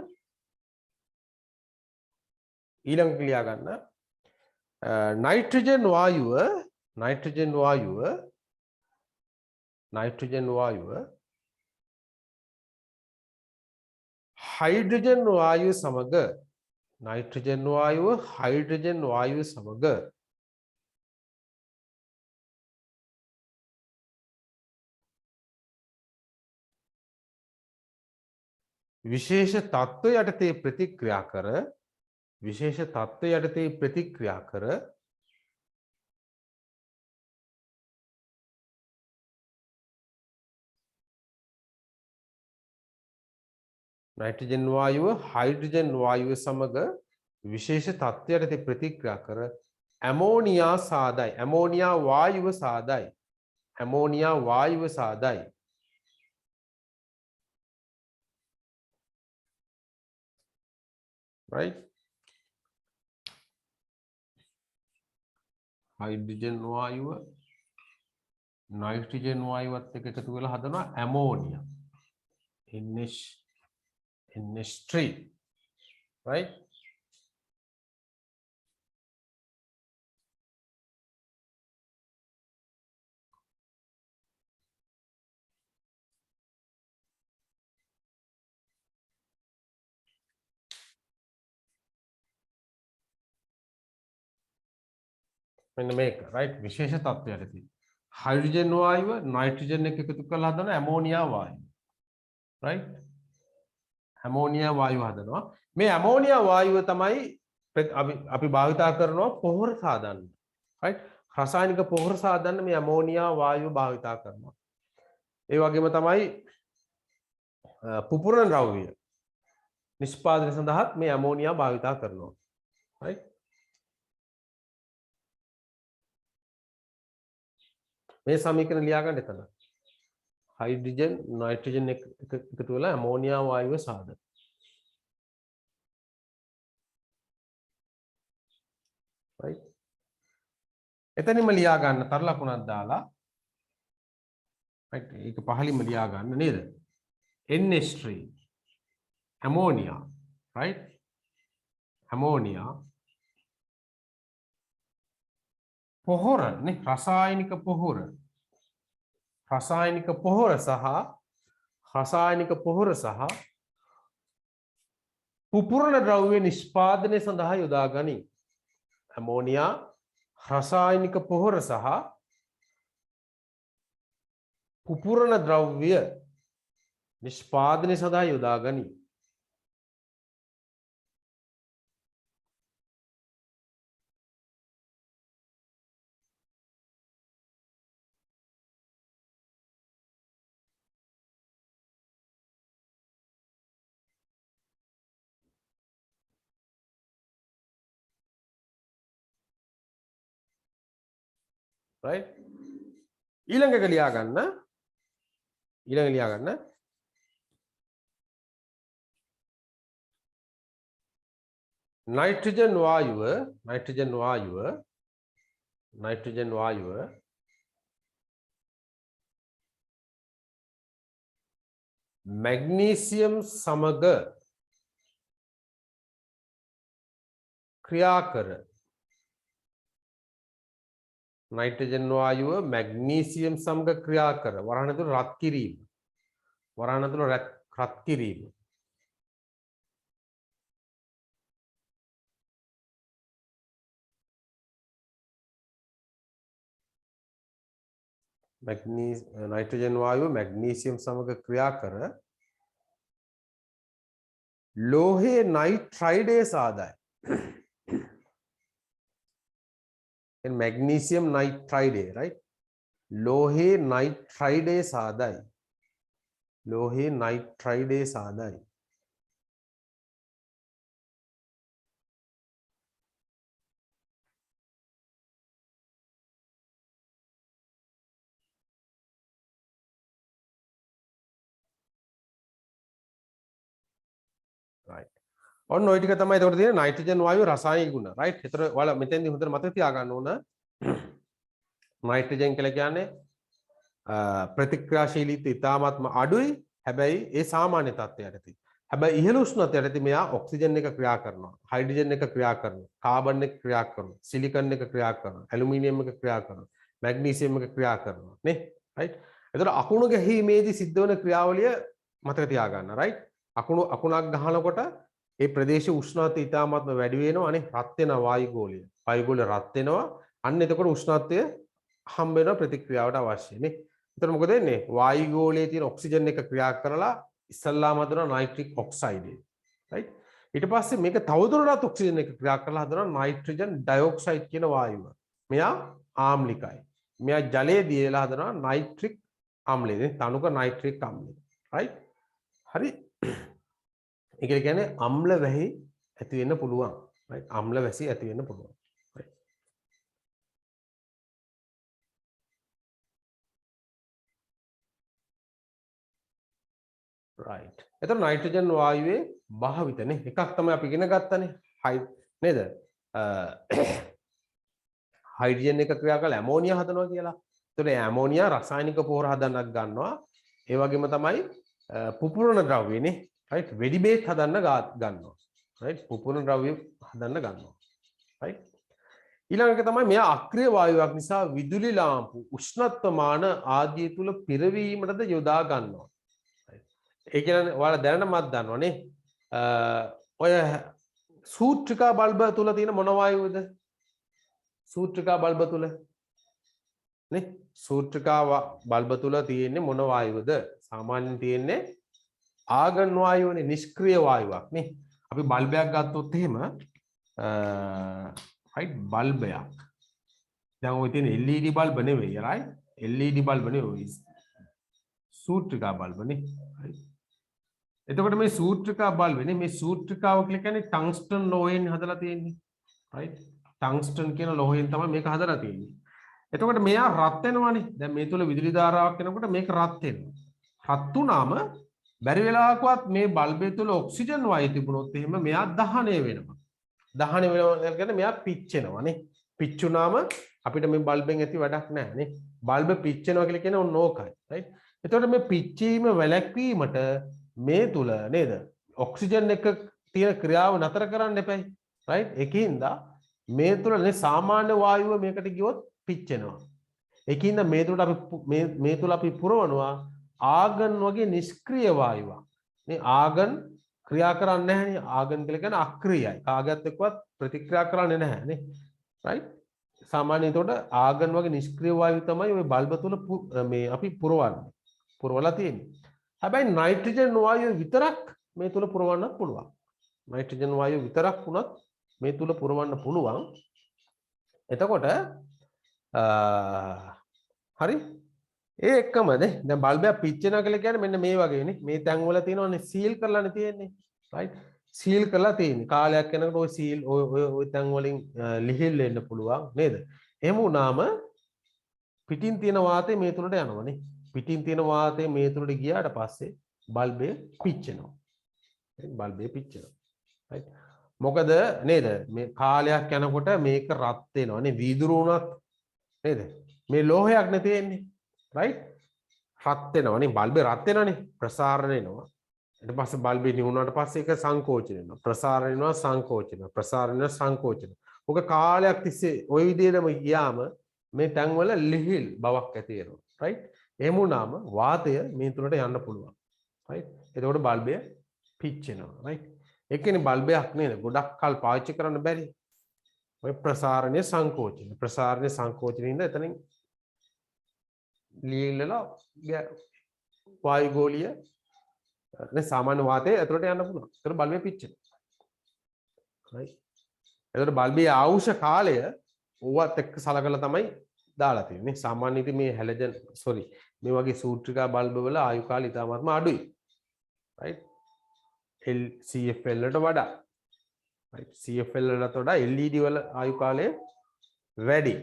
නයිට්‍රජන් වායුව හයිඩ්‍රජන් වායුව සමග විශේෂ තත්ත්ව යටතේ ප්‍රතික්‍රියා කර නයිට්‍රජන් වායුව හයිඩ්‍රජන් වායුව සමග විශේෂ තත්ත්ව යටතේ ප්‍රතික්‍රියා කර ඇමෝනියා වායුව සාදයි right හයිඩ්‍රජන් වායුව නයිට්‍රජන් වායුවත් එක්ක එකතු වෙලා හදනවා ඇමෝනියා NH3 right මෙන්න මේක right විශේෂ තත්ත්වයකදී හයිඩ්‍රජන් වායුව නයිට්‍රජන් එක එකතු කරලා හදන ඇමෝනියා වායුව right ඇමෝනියා වායුව හදනවා මේ ඇමෝනියා වායුව තමයි අපි භාවිතා කරනවා පොහොර සාදන්න right රසායනික පොහොර සාදන්න මේ ඇමෝනියා වායුව භාවිතා කරනවා ඒ වගේම තමයි පුපුරන ද්‍රව්‍ය නිෂ්පාදනය සඳහා මේ ඇමෝනියා භාවිතා කරනවා right මේ සමීකරණ ලියා ගන්න එතන හයිඩ්‍රජන් නයිට්‍රජන් එකතු වෙලා ඇමෝනියා වායුව සාදන right එතනම ලියා ගන්න තර ලකුණක් දාලා right ඒක පහලින්ම ලියා ගන්න නේද NH3 ammonia right ammonia පොහොර නේ රසායනික පොහොර සහ පුපුරණ ද්‍රව්‍ය නිෂ්පාදනය සඳහා යොදා ගනී ammonia රසායනික පොහොර සහ පුපුරණ ද්‍රව්‍ය නිෂ්පාදනය සඳහා යොදා ගනී right ඊළඟ එක ලියා ගන්න නයිට්‍රජන් වායුව මැග්නීසියම් සමග ක්‍රියා කර नाइट्रोजन वायुව मैग्नीशियम සමග ක්‍රියා කර වරහන තුල රත් කිරීම नाइट्रोजन वायुව मैग्नीशियम සමග ක්‍රියා කර ලෝහයේ नाइट्राइडेस ආදාය and magnesium nitride right लोहे नाइट्राइडेस आदाय right ඔන්න ඔය ටික තමයි එතකොට තියෙන නයිට්‍රජන් වායුව රසායනික ගුණ right ඒතර ඔයාලා මෙතෙන්දී හොඳට මතක තියාගන්න ඕන නයිට්‍රජන් කියලා කියන්නේ ප්‍රතික්‍රියාශීලීත්වය ඉතාමත්ම අඩුයි හැබැයි ඒ සාමාන්‍ය තත්ත්වයටදී හැබැයි ඉහළ උෂ්ණත්වයටදී මෙයා ඔක්සිජන් එක ක්‍රියා කරනවා හයිඩ්‍රජන් එක ක්‍රියා කරනවා කාබන් එක ක්‍රියා කරනවා සිලිකන් එක ක්‍රියා කරනවා ඇලුමිනියම් එක ක්‍රියා කරනවා මැග්නීසියම් එක ක්‍රියා කරනවා නේ right ඒතර අකුණු ගැහිීමේදී සිද්ධ වෙන ක්‍රියාවලිය මතක තියාගන්න right අකුණක් ගහනකොට ඒ ප්‍රදේශ උෂ්ණත්වය ඉතාමත්ම වැඩි වෙනවා අනේ රත් වෙන වායුගෝලය රත් වෙනවා අන්න එතකොට උෂ්ණත්වය හම්බ වෙන ප්‍රතික්‍රියාවට අවශ්‍යයි නේ. එතකොට මොකද වෙන්නේ? වායුගෝලයේ තියෙන ඔක්සිජන් එක ක්‍රියා කරලා ඉස්සල්ලාම හදනවා නයිට්‍රික් ඔක්සයිඩ් එක. right? ඊට පස්සේ මේක තවදුරටත් ඔක්සිජන් එක ක්‍රියා කරලා හදනවා නයිට්‍රජන් ඩයොක්සයිඩ් කියන වායුව. මෙයා ආම්ලිකයි. මෙයා ජලයේ දියලා හදනවා නයිට්‍රික් අම්ලය. තනුක නයිට්‍රික් අම්ලය. right? හරි. ඒ කියන්නේ අම්ල වැහි ඇති වෙන්න පුළුවන්. right? අම්ල වැසි ඇති වෙන්න පුළුවන්. right එතකොට නයිට්‍රජන් වායුවේ භාවිතනේ එකක් තමයි අපි ඉගෙන ගත්තනේ නේද හයිඩ්‍රජන් එක ක්‍රියා කරලා ඇමෝනියා හදනවා කියලා. එතකොට ඇමෝනියා රසායනික පොහොර හදන්නත් ගන්නවා. ඒ වගේම තමයි පුපුරණ ද්‍රව්‍යනේ right වෙඩි බේත් හදන්න ගන්නවා. right පුපුරණ ද්‍රව්‍ය හදන්න ගන්නවා. right ඊළඟ එක තමයි මෙයා අක්‍රිය වායුවක් නිසා විදුලි ලාම්පු උෂ්ණත්වමාන ආදිය තුල පිරවීමටද යොදා ගන්නවා. ඒ කියන්නේ ඔයාලා දැනනමත් දන්නවනේ ඔය සූත්‍රිකා බල්බ තුල තියෙන මොන වායුවද සූත්‍රිකා බල්බ තුල නේ සූත්‍රිකා බල්බ තුල තියෙන්නේ මොන වායුවද සාමාන්‍යයෙන් තියෙන්නේ ආගන් වායුවනේ නිෂ්ක්‍රීය වායුවක් නේ අපි බල්බයක් ගත්තොත් එහෙම right බල්බයක් දැන් ඔය තියෙන LED බල්බ නෙවෙයි right LED බල්බ නෙවෙයි සූත්‍රිකා බල්බ නේ right එතකොට මේ සූත්‍රිකා බල්බනේ මේ සූත්‍රිකාව කියලා කියන්නේ ටංස්ටන් ලෝහයෙන් හදලා තියෙන්නේ right ටංස්ටන් කියන ලෝහයෙන් තමයි මේක හදලා තියෙන්නේ එතකොට මෙයා රත් වෙනවානේ දැන් මේ තුල විදුලි ධාරාවක් එනකොට මේක රත් වෙනවා රත් වුණාම බැරි වෙලාවකවත් මේ බල්බය තුල ඔක්සිජන් වායු තිබුණොත් එහෙම මෙයා දහණය වෙනවා කියන්නේ මෙයා පිච්චෙනවානේ පිච්චුනාම අපිට මේ බල්බෙන් ඇති වැඩක් නැහැ නේ. බල්බ පිච්චෙනවා කියලා කියන්නේ ඔන්න ඕකයි. right? එතකොට මේ පිච්චීම වැළැක්වීමට මේ තුල නේද? ඔක්සිජන් එක තියෙන ක්‍රියාව නතර කරන්න එපයි. right? ඒකින්ද මේ තුල නේ සාමාන්‍ය වායුව මේකට ගියොත් පිච්චෙනවා. ඒකින්ද මේ තුලට අපි මේ තුල අපි පුරවනවා ආගන් වගේ නිෂ්ක්‍රීය වායුවක්. මේ ආගන් ක්‍රියා කරන්නේ නැහැ නේ. ආගන් කියලා කියන්නේ අක්‍රියයි. කාගවත් එක්කවත් ප්‍රතික්‍රියා කරන්නේ නැහැ නේ. right? සාමාන්‍යයෙන් එතකොට ආගන් වගේ නිෂ්ක්‍රීය වායුව තමයි ওই බල්බ තුල මේ අපි පුරවන්නේ. පුරවලා තියෙන්නේ. හැබැයි නයිට්‍රජන් වායුව විතරක් මේ තුල පුරවන්න පුළුවන්. නයිට්‍රජන් වායුව විතරක් වුණත් මේ තුල පුරවන්න පුළුවන්. එතකොට හරි ඒ එක්කම දැන් බල්බයක් පිච්චෙනවා කියලා කියන්නේ මෙන්න මේ වගේනේ. මේ තැන් වල තියෙනවනේ සීල් කරලානේ තියෙන්නේ. right? සීල් කරලා තියෙන්නේ. කාලයක් යනකොට ওই සීල් ওই තැන් වලින් ලිහිල් වෙන්න පුළුවන් නේද? එහෙම වුණාම පිටින් තියෙන වාතය මේ තුලට යනවනේ. පිටින් තියෙන වාතය මේ තුලට ගියාට පස්සේ බල්බය පිච්චෙනවා. බල්බය පිච්චෙනවා. right? මොකද නේද? මේ කාලයක් යනකොට මේක රත් වෙනවා නේ. වීදුරු වුණත් නේද? මේ ලෝහයක් නේ තියෙන්නේ. right? රත් වෙනවා නේ. බල්බේ රත් වෙනවානේ. ප්‍රසාරණය වෙනවා. ඊට පස්සේ බල්බේ නිවුණාට පස්සේ ඒක සංකෝචන වෙනවා. ප්‍රසාරණය වෙනවා සංකෝචන වෙනවා. ප්‍රසාරණය වෙනවා සංකෝචන. ඔක කාලයක් තිස්සේ ওই විදිහටම ගියාම මේ තැන් වල ලිහිල් බවක් ඇති වෙනවා. right? එහෙම වුණාම වාතය මේ තුලට යන්න පුළුවන්. right? එතකොට බල්බය පිච්චෙනවා. right? ඒ කියන්නේ බල්බයක් නේද? ගොඩක් කල් පාවිච්චි කරන්න බැරි. ඔය ප්‍රසාරණය සංකෝචන. ප්‍රසාරණය සංකෝචනින්ද එතනින් ලිහිල්ලා වායු ගෝලිය නේ සාමාන්‍ය වාතය ඇතුළට යන්න පුළුවන්. ඒතර බල්බය පිච්චෙනවා. right? එතකොට බල්බේ ආයුෂ කාලය ඕවත් එක්ක සලකලා තමයි දාලා තියෙන්නේ. සාමාන්‍ය ඉතින් මේ හැලජන් මේ වගේ සූත්‍රිකා බල්බ වල ආයු කාලය ඉතාමත්ම අඩුයි. right? CFL වලට වඩා. right? CFL වලට වඩා LED වල ආයු කාලය වැඩි.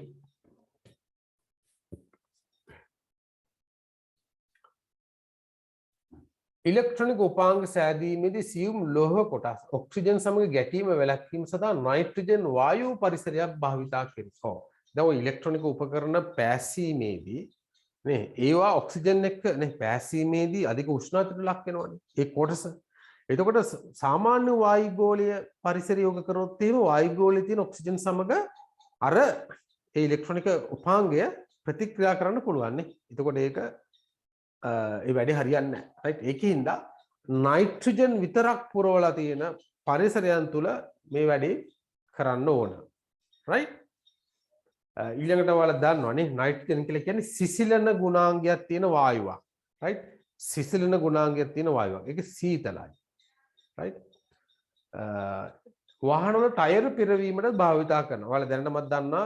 ඉලෙක්ට්‍රොනික උපාංග සෑදීමේදී සියුම් ලෝහ කොටස් ඔක්සිජන් සමග ගැටීම වැළැක්වීම සඳහා නයිට්‍රජන් වායු පරිසරයක් භාවිතා කෙරේ. දැන් ඔය ඉලෙක්ට්‍රොනික උපකරණ පෑසීමේදී නේ ඒවා ඔක්සිජන් එක්ක නේ පෑසීමේදී අධික උෂ්ණත්වයට ලක් වෙනවනේ. ඒ කොටස. එතකොට සාමාන්‍ය වායු ගෝලය පරිසරය යොග කරොත් එහෙම වායු ගෝලයේ තියෙන ඔක්සිජන් සමග අර ඒ ඉලෙක්ට්‍රොනික උපාංගය ප්‍රතික්‍රියා කරන්න පුළුවන් නේ. එතකොට ඒක ඒ වැඩේ හරියන්නේ නැහැ. right? ඒකින්ද නයිට්‍රජන් විතරක් පුරවලා තියෙන පරිසරයන් තුල මේ වැඩේ කරන්න ඕන. right? ඊළඟට ඔයාලා දන්නවනේ නයිට්‍රජන් කියලා කියන්නේ සිසිලන ගුණාංගයක් තියෙන වායුවක්. right? සිසිලන ගුණාංගයක් තියෙන වායුවක්. ඒක සීතලයි. right? වාහන වල ටයර් පිරවීමට භාවිතා කරනවා. ඔයාලා දැනටමත් දන්නා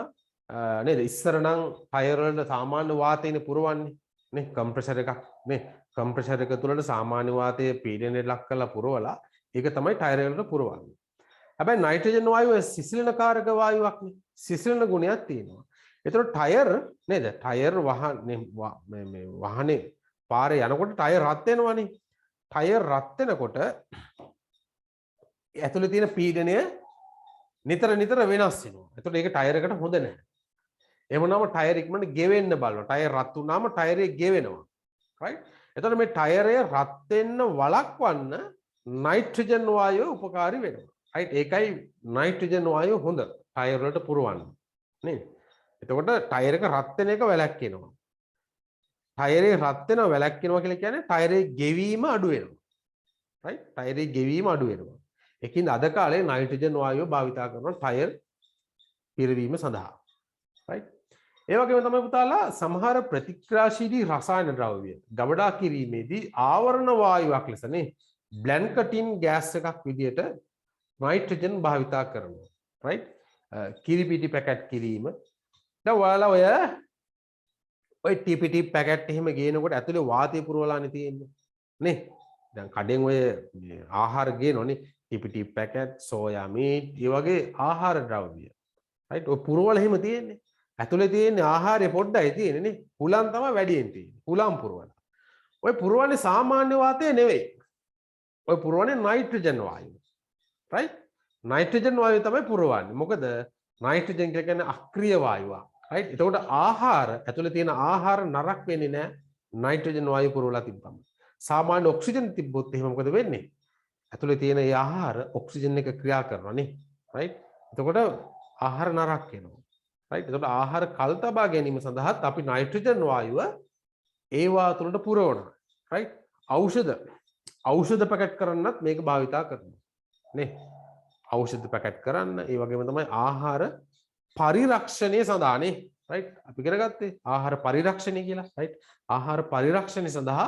නේද? ඉස්සර නම් ටයර් වල සාමාන්‍ය වාතයනේ පුරවන්නේ. නේ කම්ප්‍රෙසර් එකක් නේ කම්ප්‍රෙසර් එක තුලට සාමාන්‍ය වාතයේ පීඩනයට ලක් කරලා පුරවලා ඒක තමයි ටයර් වලට පුරවන්නේ. හැබැයි නයිට්‍රජන් වායුව සිසිලන කාරක වායුවක් නේ. සිසිලන ගුණයක් තියෙනවා. ඒතර ටයර් නේද? ටයර් මේ වාහනේ පාරේ යනකොට ටයර් රත් වෙනවනේ. ටයර් රත් වෙනකොට ඇතුලේ තියෙන පීඩනය නිතර වෙනස් වෙනවා. ඒතර ඒක ටයර් එකට හොඳ නැහැ. එමනම් ටයර් ඉක්මනට ගෙවෙන්න බලනවා. ටයර් රත් වුණාම ටයරේ ගෙවෙනවා. right? එතකොට මේ ටයරය රත් වෙන්න වළක්වන්න නයිට්‍රජන් වායුව උපකාරී වෙනවා. right? ඒකයි නයිට්‍රජන් වායුව හොඳ ටයර් වලට පුරවන්න. නේද? එතකොට ටයර් එක රත් වෙන එක වැළැක්වෙනවා. ටයරේ රත් වෙනවා වැළැක්වෙනවා කියලා කියන්නේ ටයරේ ගෙවීම අඩු වෙනවා. right? ටයරේ ගෙවීම අඩු වෙනවා. ඒකින්ද අද කාලේ නයිට්‍රජන් වායුව භාවිතා කරනවා ටයර් පිරවීම සඳහා. right? ඒ වගේම තමයි පුතාලා සමහර ප්‍රතික්‍රියාශීලී රසායන ද්‍රව්‍ය ගබඩා කිරීමේදී ආවරණ වායුවක් ලෙස නේ බ්ලැන්කටින් ගෑස් එකක් විදියට නයිට්‍රජන් භාවිතා කරනවා. right? කිරිපිටි පැකට් කිරීම. දැන් ඔයාලා ඔය TPT පැකට් එහෙම ගේනකොට ඇතුලේ වාතය පුරවලානේ තියෙන්නේ. නේ? දැන් කඩෙන් ඔය ආහාර ගේනෝනේ TPT පැකට්, සෝයා මීට්, ඒ වගේ ආහාර ද්‍රව්‍ය. right? ඔය පුරවල එහෙම තියෙන්නේ. ඇතුලේ තියෙන ආහාරය පොඩ්ඩයි තියෙන්නේ නේ. හුලම් තමයි වැඩියෙන් තියෙන්නේ. හුලම් පුරවන. ඔය පුරවන්නේ සාමාන්‍ය වාතය නෙවෙයි. ඔය පුරවන්නේ නයිට්‍රජන් වායුව. right? නයිට්‍රජන් වායුව තමයි පුරවන්නේ. මොකද නයිට්‍රජන් කියන්නේ අක්‍රීය වායුවක්. right? එතකොට ආහාර ඇතුලේ තියෙන ආහාර නරක වෙන්නේ නැහැ නයිට්‍රජන් වායු පුරවලා තිබ්බම. සාමාන්‍ය ඔක්සිජන් තිබ්බොත් එහෙම මොකද වෙන්නේ? ඇතුලේ තියෙන ඒ ආහාර ඔක්සිජන් එක ක්‍රියා කරනවා නේ. right? එතකොට ආහාර නරක වෙනවා. right? එතකොට ආහාර කල් තබා ගැනීම සඳහාත් අපි නයිට්‍රජන් වායුව ඒවා තුළට පුරවනවා. right? ඖෂධ පැකට් කරන්නත් මේක භාවිතා කරනවා. නේ? ඖෂධ පැකට් කරන්න ඒ වගේම තමයි ආහාර පරිරක්ෂණය සඳහා නේ. right? අපි ඉගෙන ගත්තේ ආහාර පරිරක්ෂණය කියලා. right? ආහාර පරිරක්ෂණය සඳහා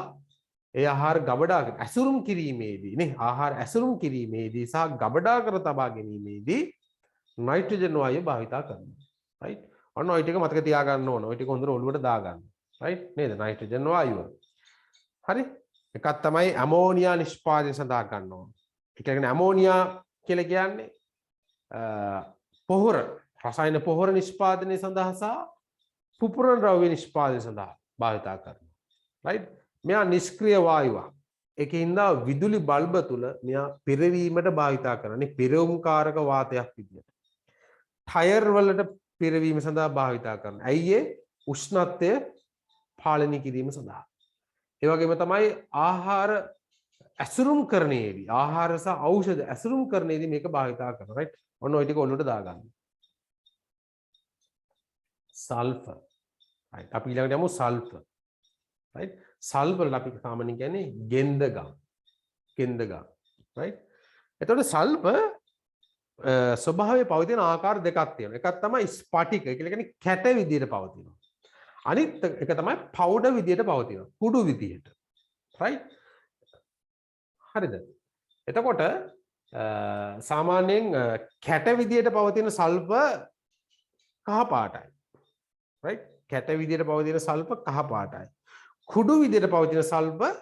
ඒ ආහාර ගබඩා ඇසුරුම් කිරීමේදී නේ ආහාර ඇසුරුම් කිරීමේදී සහ ගබඩා කර තබා ගැනීමේදී නයිට්‍රජන් වායුව භාවිතා කරනවා. right? ඔන්න ඔය ටික මතක තියාගන්න ඕන. ඔය ටික හොඳට ඔළුවට දාගන්න. right? නේද? නයිට්‍රජන් වායුව. හරි? එකක් තමයි ඇමෝනියා නිෂ්පාදනය සඳහා ගන්න ඕන. ඒ කියන්නේ ඇමෝනියා කියලා කියන්නේ පොහොර රසායන පොහොර නිෂ්පාදනය සඳහා සහ පුපුරන ද්‍රව්‍ය නිෂ්පාදනය සඳහා භාවිතා කරනවා. right? මෙයා නිෂ්ක්‍රීය වායුවක්. ඒකින්ද විදුලි බල්බ තුල මෙයා පෙරවීමට භාවිතා කරන්නේ පෙරවුම්කාරක වාතයක් විදියට. ටයර් වලට පෙරවීම සඳහා භාවිතා කරනවා. ඇයි ඒ? උෂ්ණත්වය පාලනය කිරීම සඳහා. ඒ වගේම තමයි ආහාර ඇසුරුම් කරන්නේදී ආහාර සහ ඖෂධ ඇසුරුම් කරන්නේදී මේක භාවිතා කරනවා. right? ඔන්න ඔය ටික ඔළුවට දාගන්න. සල්ෆර්. right? අපි ඊළඟට යමු සල්ෆර්. right? සල්ෆර් අපි සාමාන්‍යයෙන් කියන්නේ ගෙන්දගම්. right? එතකොට සල්ෆර් ස්වභාවයේ පවතින ආකාර දෙකක් තියෙනවා. එකක් තමයි ස්පටික. ඒ කියන්නේ කැට විදියට පවතිනවා. අනිත් එක තමයි පවුඩර් විදියට පවතිනවා. කුඩු විදියට. right? හරිද? එතකොට සාමාන්‍යයෙන් කැට විදියට පවතින සල්ෆර් කහ පාටයි. right? කැට විදියට පවතින සල්ෆර් කහ පාටයි. කුඩු විදියට පවතින සල්ෆර්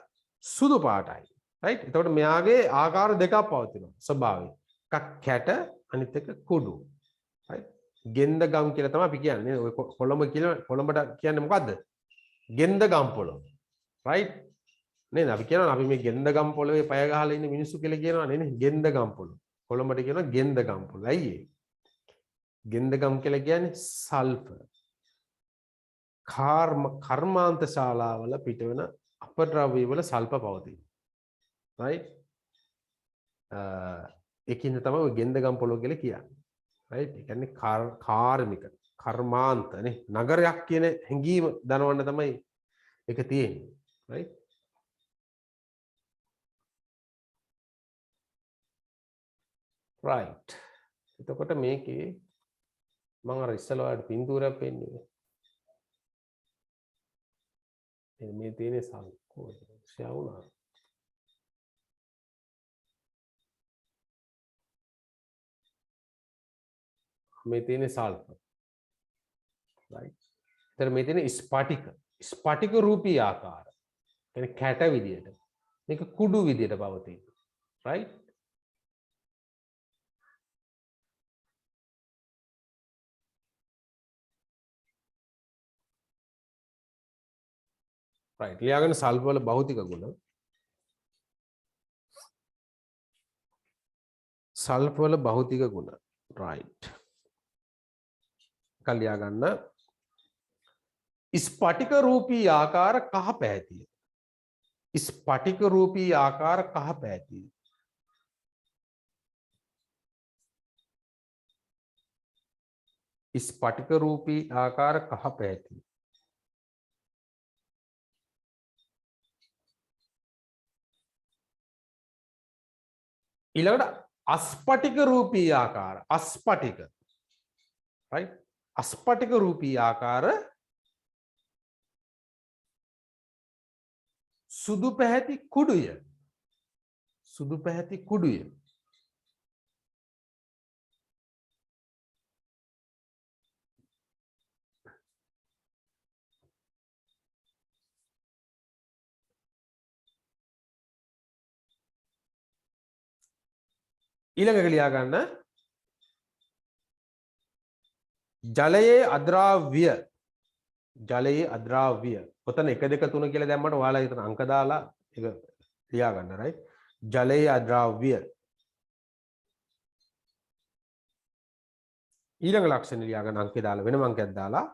සුදු පාටයි. right? එතකොට මෙයාගේ ආකාර දෙකක් පවතිනවා ස්වභාවයෙන්. එකක් කැට අනිත් එක කුඩු. right? ගෙන්දගම් කියලා තමයි අපි කියන්නේ. ඔය කොළඹට කියන්නේ මොකද්ද? ගෙන්දගම් පොළොව. right? නේද? අපි කියනවා අපි මේ ගෙන්දගම් පොළවේ පය ගහලා ඉන්න මිනිස්සු කියලා කියනවා නේ. ගෙන්දගම් පොළොව. කොළඹට කියනවා ගෙන්දගම් පොළොව. ඇයි ඒ? ගෙන්දගම් කියලා කියන්නේ සල්ෆර්. කර්මාන්ත ශාලාවල පිටවෙන අපද්‍රව්‍ය වල සල්ප පවතින. right? ඒකින්ද තමයි ඔය ගෙන්දගම් පොළොව කියලා කියන්නේ. right? ඒ කියන්නේ කාර්මික කර්මාන්ත නේ නගරයක් කියන හැඟීම දනවන්න තමයි ඒක තියෙන්නේ. right? right. එතකොට මේකේ මම අර ඉස්සලා වලට පින්තූරයක් පෙන්නුවේ. මේ තියෙන සංකෝච ශවුනා. මේ තියෙන සල්ෆර්. right? එතන මේ තියෙන ස්පටික රූපී ආකාර. කියන්නේ කැට විදියට. මේක කුඩු විදියට පවතින. right? right. ලියාගෙන සල්ෆර් වල භෞතික ගුණ. සල්ෆර් වල භෞතික ගුණ. right. කල්ලියා ගන්න ස්පටික රූපී ආකාර කහ පැහැතිය. ස්පටික රූපී ආකාර කහ පැහැතිය. ස්පටික රූපී ආකාර කහ පැහැතිය. ඊළඟට අස්පටික රූපී ආකාර අස්පටික. right? අස්පටික රූපී ආකාර සුදු පැහැති කුඩුය. සුදු පැහැති කුඩුය. ඊළඟට ලියා ගන්න ජලයේ අද්‍රාව්‍ය. ජලයේ අද්‍රාව්‍ය. ඔතන 1 2 3 කියලා දැම්මට ඔයාලා හිතන අංක දාලා ඒක ලියා ගන්න right? ජලයේ අද්‍රාව්‍ය. ඊළඟ ලක්ෂණ ලියා ගන්න අංකේ දාලා වෙනම අංකයක් දාලා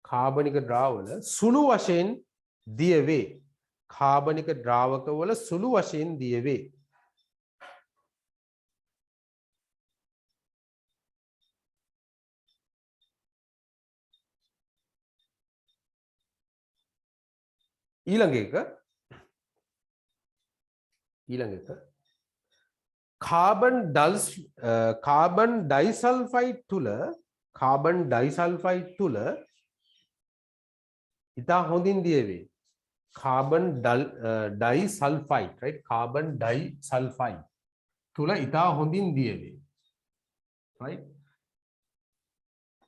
කාබනික ද්‍රාවකවල සුළු වශයෙන් දිය වේ. කාබනික ද්‍රාවකවල සුළු වශයෙන් දිය වේ. ඊළඟ එක කාබන් ඩයිසල්ෆයිඩ් තුල ඉතා හොඳින් දිය වේ. කාබන් ඩයිසල්ෆයිඩ් right කාබන් ඩයිසල්ෆයිඩ් තුල ඉතා හොඳින් දිය වේ right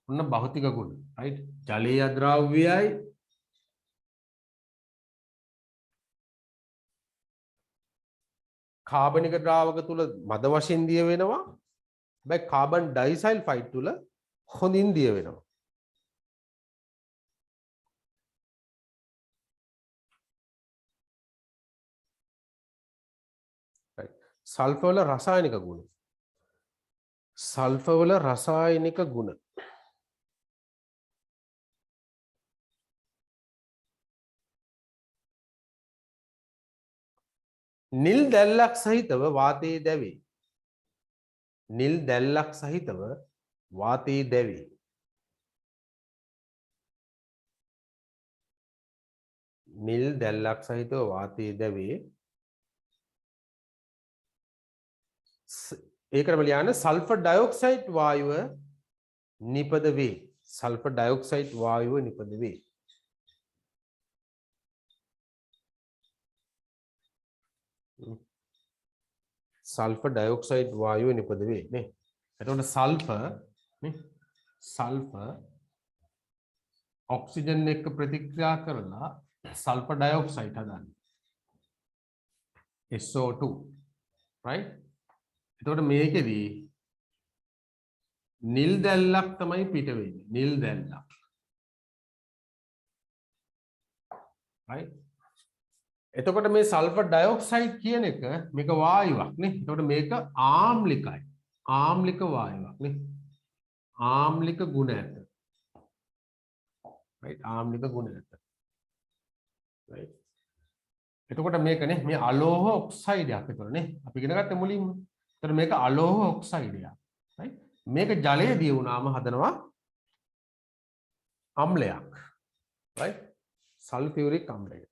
ඔන්න භෞතික ගුණ right ජලීය ද්‍රව්‍යයයි කාබනික ද්‍රාවක තුල මද වශයෙන් දිය වෙනවා. හැබැයි කාබන් ඩයිසල්ෆයිඩ් තුල හොඳින් දිය වෙනවා. right සල්ෆර් වල රසායනික ගුණ. නිල් දැල්ලක් සහිතව වාතයේ දැවේ. නිල් දැල්ලක් සහිතව වාතයේ දැවේ. නිල් දැල්ලක් සහිතව වාතයේ දැවේ. ඒකටම ලියන්න සල්ෆර් ඩයොක්සයිඩ් වායුව නිපද වේ. සල්ෆර් ඩයොක්සයිඩ් වායුව නිපද වේ. සල්ෆර් ඩයොක්සයිඩ් වායුව නිපද වේ නේ. එතකොට සල්ෆර් ඔක්සිජන් එක්ක ප්‍රතික්‍රියා කරලා සල්ෆර් ඩයොක්සයිඩ් හදන්නේ. SO2 right. එතකොට මේකෙදී නිල් දැල්ලක් තමයි පිට වෙන්නේ. නිල් දැල්ලක් right. එතකොට මේ සල්ෆර් ඩයොක්සයිඩ් කියන එක මේක වායුවක් නේ. එතකොට මේක ආම්ලිකයි. ආම්ලික වායුවක් නේ. ආම්ලික ගුණ ඇත. right ආම්ලික ගුණ ඇත. right. එතකොට මේකනේ මේ අලෝහ ඔක්සයිඩයක් විතරනේ. අපි ඉගෙන ගත්ත මුලින්ම. එතකොට මේක අලෝහ ඔක්සයිඩයක්. right. මේක ජලයේදී වුණාම හදනවා අම්ලයක්. right. සල්ෆියුරික් අම්ලය.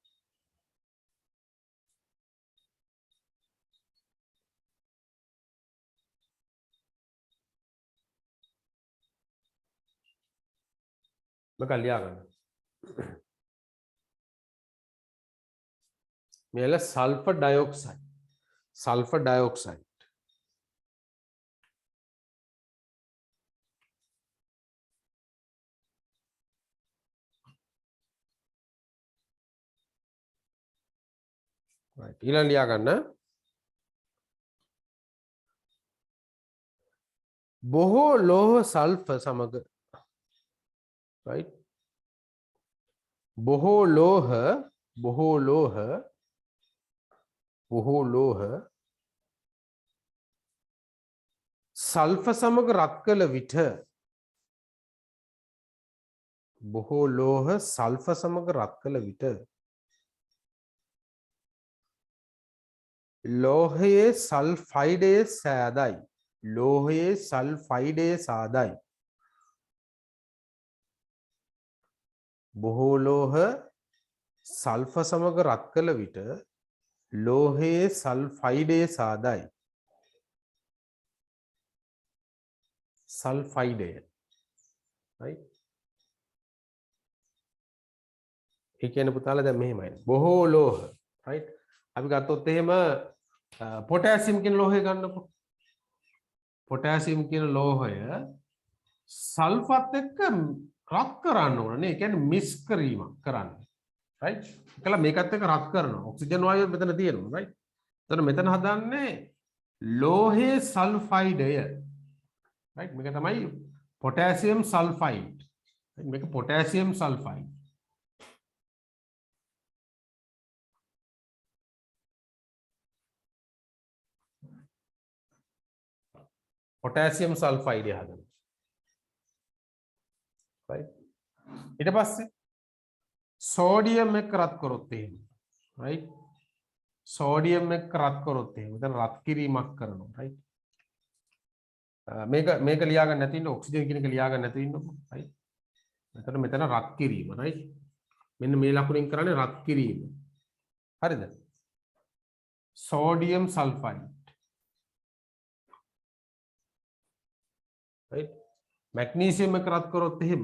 මේක ලියා ගන්න. මේල sulphur dioxide. Sulphur dioxide. right ඊළඟ ලියා ගන්න. බොහෝ ලෝහ සල්ෆර් සමග right බොහෝ ලෝහ සල්ෆර් සමග රත් කළ විට බොහෝ ලෝහ සල්ෆර් සමග රත් කළ විට ලෝහයේ සල්ෆයිඩයේ සෑදයි. ලෝහයේ සල්ෆයිඩයේ සාදයි. බොහෝ ලෝහ සල්ෆර් සමග රත් කළ විට ලෝහයේ සල්ෆයිඩයේ සාදයි. සල්ෆයිඩය right ඒ කියන්නේ පුතාලා දැන් මෙහෙමයි. බොහෝ ලෝහ right අපි ගත්තොත් එහෙම පොටෑසියම් කියන ලෝහය ගන්නකො. පොටෑසියම් කියන ලෝහය සල්ෆත් එක්ක රත් කරන්න ඕන නේ. ඒ කියන්නේ මික්ස් කිරීමක් කරන්න. right ඒකලා මේකත් එක්ක රත් කරනවා. ඔක්සිජන් වායුව මෙතන තියෙනවා right. එතන මෙතන හදන්නේ ලෝහයේ සල්ෆයිඩය right මේක තමයි පොටෑසියම් සල්ෆයිඩ්. මේක පොටෑසියම් සල්ෆයිඩ්. පොටෑසියම් සල්ෆයිඩ් හදනවා. right ඊට පස්සේ සෝඩියම් එක රත් කරොත් එහෙම right සෝඩියම් එක රත් කරොත් එහෙම දැන් රත් කිරීමක් කරනවා right මේක ලියා ගන්න නැති ඉන්න ඔක්සිජන් කියන එක ලියා ගන්න නැති ඉන්නකො right මෙතන රත් කිරීම right මෙන්න මේ ලකුණෙන් කරන්නේ රත් කිරීම හරිද sodium sulfide right magnesium එක රත් කරොත් එහෙම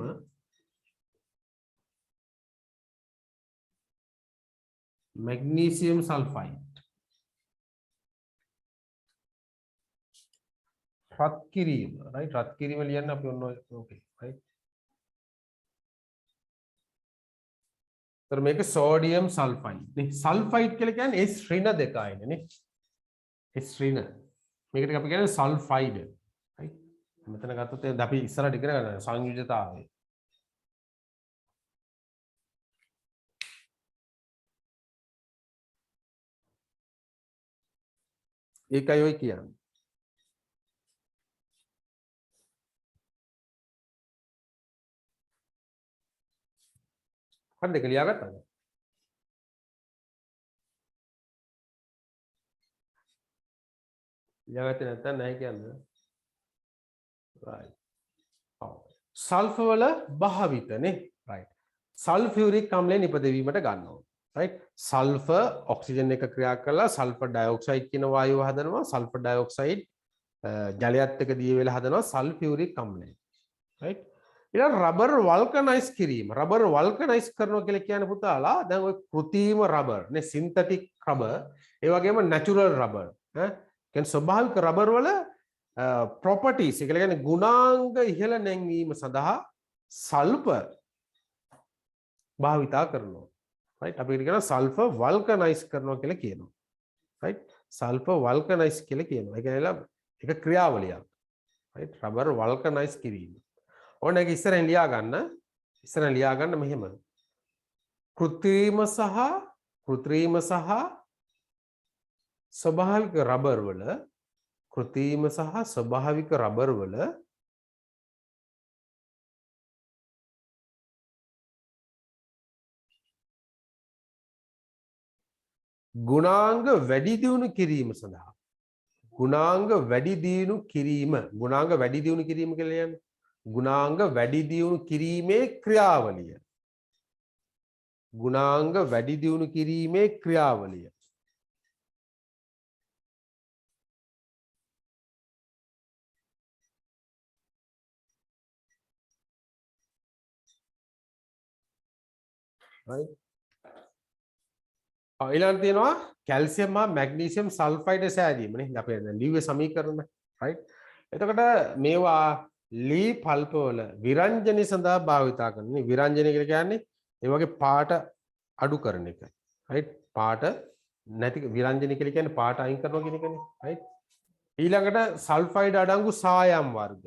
magnesium sulfide රත් කිරීම right රත් කිරීම ලියන්න අපි ඔන්න okay right तर මේක sodium sulfide නේ sulfide කියලා කියන්නේ S ඍණ දෙකයිනේ නේ S ඍණ මේකට අපි කියන්නේ sulfide right මෙතන ගත්තොත් අපි ඉස්සරහට ඉගෙන ගන්න සංයුජතාවය ඒකයි ඔය කියන්නේ හරිද ඒක ලියාගත්තද ලියාගත්තේ නැත්නම් නැහැ කියන්නේ right සල්ෆර් වල භාවිතනේ right සල්ෆියුරික් අම්ලය නිපදවීමට ගන්නවා right සල්ෆර් ඔක්සිජන් එක ක්‍රියා කරලා සල්ෆර් ඩයොක්සයිඩ් කියන වායුව හදනවා සල්ෆර් ඩයොක්සයිඩ් ජලයත් එක්ක දිය වෙලා හදනවා සල්ෆියුරික් අම්ලය right ඊළඟ රබර් වල්කනයිස් කිරීම රබර් වල්කනයිස් කරනවා කියලා කියන්නේ පුතාලා දැන් ඔය કૃතිම රබර් නේ සින්තටික් රබර් ඒ වගේම නැචරල් රබර් ඈ කියන්නේ ස්වභාවික රබර් වල ප්‍රොපර්ටිස් ඒ කියන්නේ ගුණාංග ඉහළ නැංවීම සඳහා සල්ෆර් භාවිතා කරනවා right අපි කියන සල්ෆර් වල්කනයිස් කරනවා කියලා කියනවා right සල්ෆර් වල්කනයිස් කියලා කියනවා ඒ කියන්නේ ඒක ක්‍රියාවලියක් right රබර් වල්කනයිස් කිරීම ඕන එක ඉස්සරහින් ලියා ගන්න මෙහෙම කෘත්‍රිම සහ ස්වභාවික රබර් වල කෘත්‍රිම සහ ස්වභාවික රබර් වල ගුණාංග වැඩි දියුණු කිරීම සඳහා ගුණාංග වැඩි දියුණු කිරීම කියලා කියන්නේ ගුණාංග වැඩි දියුණු කිරීමේ ක්‍රියාවලිය ගුණාංග වැඩි දියුණු කිරීමේ ක්‍රියාවලිය right ඊළඟ තියෙනවා කැල්සියම් හා මැග්නීසියම් සල්ෆයිඩ් සෑදීම නේ අපේ දැන් ලිව්වේ සමීකරණ right එතකොට මේවා ලී පල්ප වල විරංජනි සඳහා භාවිතා කරන්නේ විරංජනි කියලා කියන්නේ ඒ වගේ පාට අඩු කරන එක right පාට නැති විරංජනි කියලා කියන්නේ පාට අයින් කරනවා කියන එකනේ right ඊළඟට සල්ෆයිඩ් අඩංගු සායම් වර්ග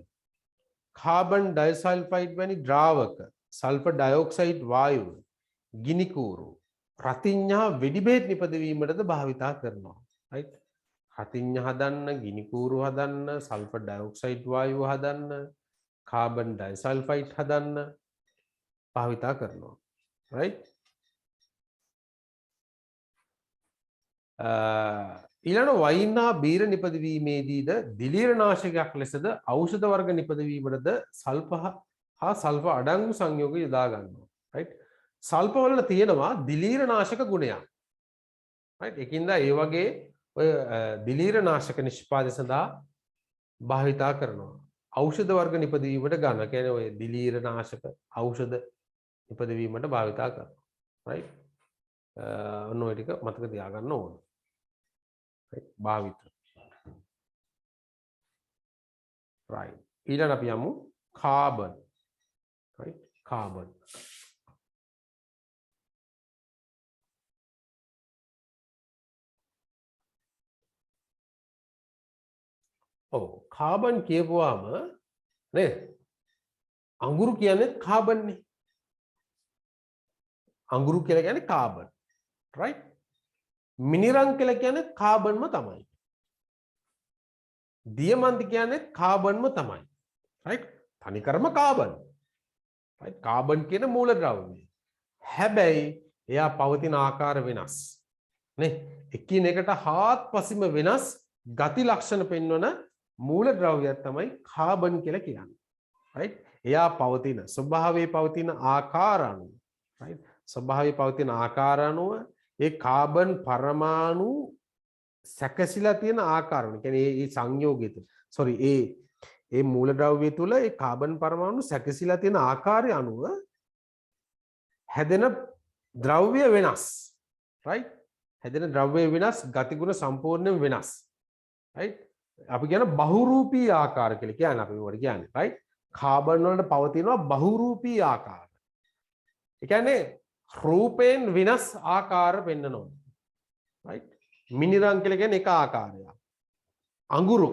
කාබන් ඩයසල්ෆයිඩ් වැනි ද්‍රාවක සල්ෆර් ඩයොක්සයිඩ් වායුව ගිනි කූරු රතිඤ්ඤා වෙඩි බෙහෙත් නිපදවීමටද භාවිතා කරනවා right රතිඤ්ඤා හදන්න ගිනි කූරු හදන්න සල්ෆර් ඩයොක්සයිඩ් වායුව හදන්න කාබන් ඩයසල්ෆයිඩ් හදන්න භාවිතා කරනවා right ඊළඟ වයින් හා බීර නිපදවීමේදීද දිලීරනාශකයක් ලෙසද ඖෂධ වර්ග නිපදවීමටද සල්ෆර් හා සල්ෆර් අඩංගු සංයෝග යොදා ගන්නවා right සල්ෆර් වල තියෙනවා දිලීරනාශක ගුණයක් right ඒකින්ද ඒ වගේ ඔය දිලීරනාශක නිෂ්පාදනය සඳහා භාවිතා කරනවා ඖෂධ වර්ග නිපදවීමට ගන්න කියන්නේ ඔය දිලීරනාශක ඖෂධ නිපදවීමට භාවිතා කරනවා right ඔන්න ඔය ටික මතක තියාගන්න ඕන right භාවිත right ඊළඟ අපි යමු කාබන් right කාබන් කාබන් කියපුවාම නේද අඟුරු කියන්නේ කාබන් නේ අඟුරු කියලා කියන්නේ කාබන් right මිනිරන් කියලා කියන්නේ කාබන්ම තමයි දියමන්ති කියන්නේ කාබන්ම තමයි. right? තනිකරම කාබන්. right? කාබන් කියන මූලද්‍රව්‍යය. හැබැයි එයා පවතින ආකාර වෙනස්. නේ? එකිනෙකට හාත්පසින්ම වෙනස් ගති ලක්ෂණ පෙන්වන මූලද්‍රව්‍යයක් තමයි කාබන් කියලා කියන්නේ. right? එයා පවතින ස්වභාවයේ පවතින ආකාර අනුව right? ස්වභාවයේ පවතින ආකාර අනුව ඒ කාබන් පරමාණු සැකසීලා තියෙන ආකාරය. කියන්නේ මේ සංයෝගය තුළ sorry ඒ මූලද්‍රව්‍ය තුළ ඒ කාබන් පරමාණු සැකසීලා තියෙන ආකාරය අනුව හැදෙන ද්‍රව්‍ය වෙනස්. right? හැදෙන ද්‍රව්‍ය වෙනස්, ගතිගුණ සම්පූර්ණයෙන් වෙනස්. right? අපි කියන බහුරූපී ආකාර කියලා කියන්නේ අපි ඒවට කියන්නේ. right? කාබන් වලට පවතිනවා බහුරූපී ආකාර. ඒ කියන්නේ රූපයෙන් වෙනස් ආකාර පෙන්වනවා. right? මිනිරන් කියලා කියන්නේ එක ආකාරයක්. අඟුරු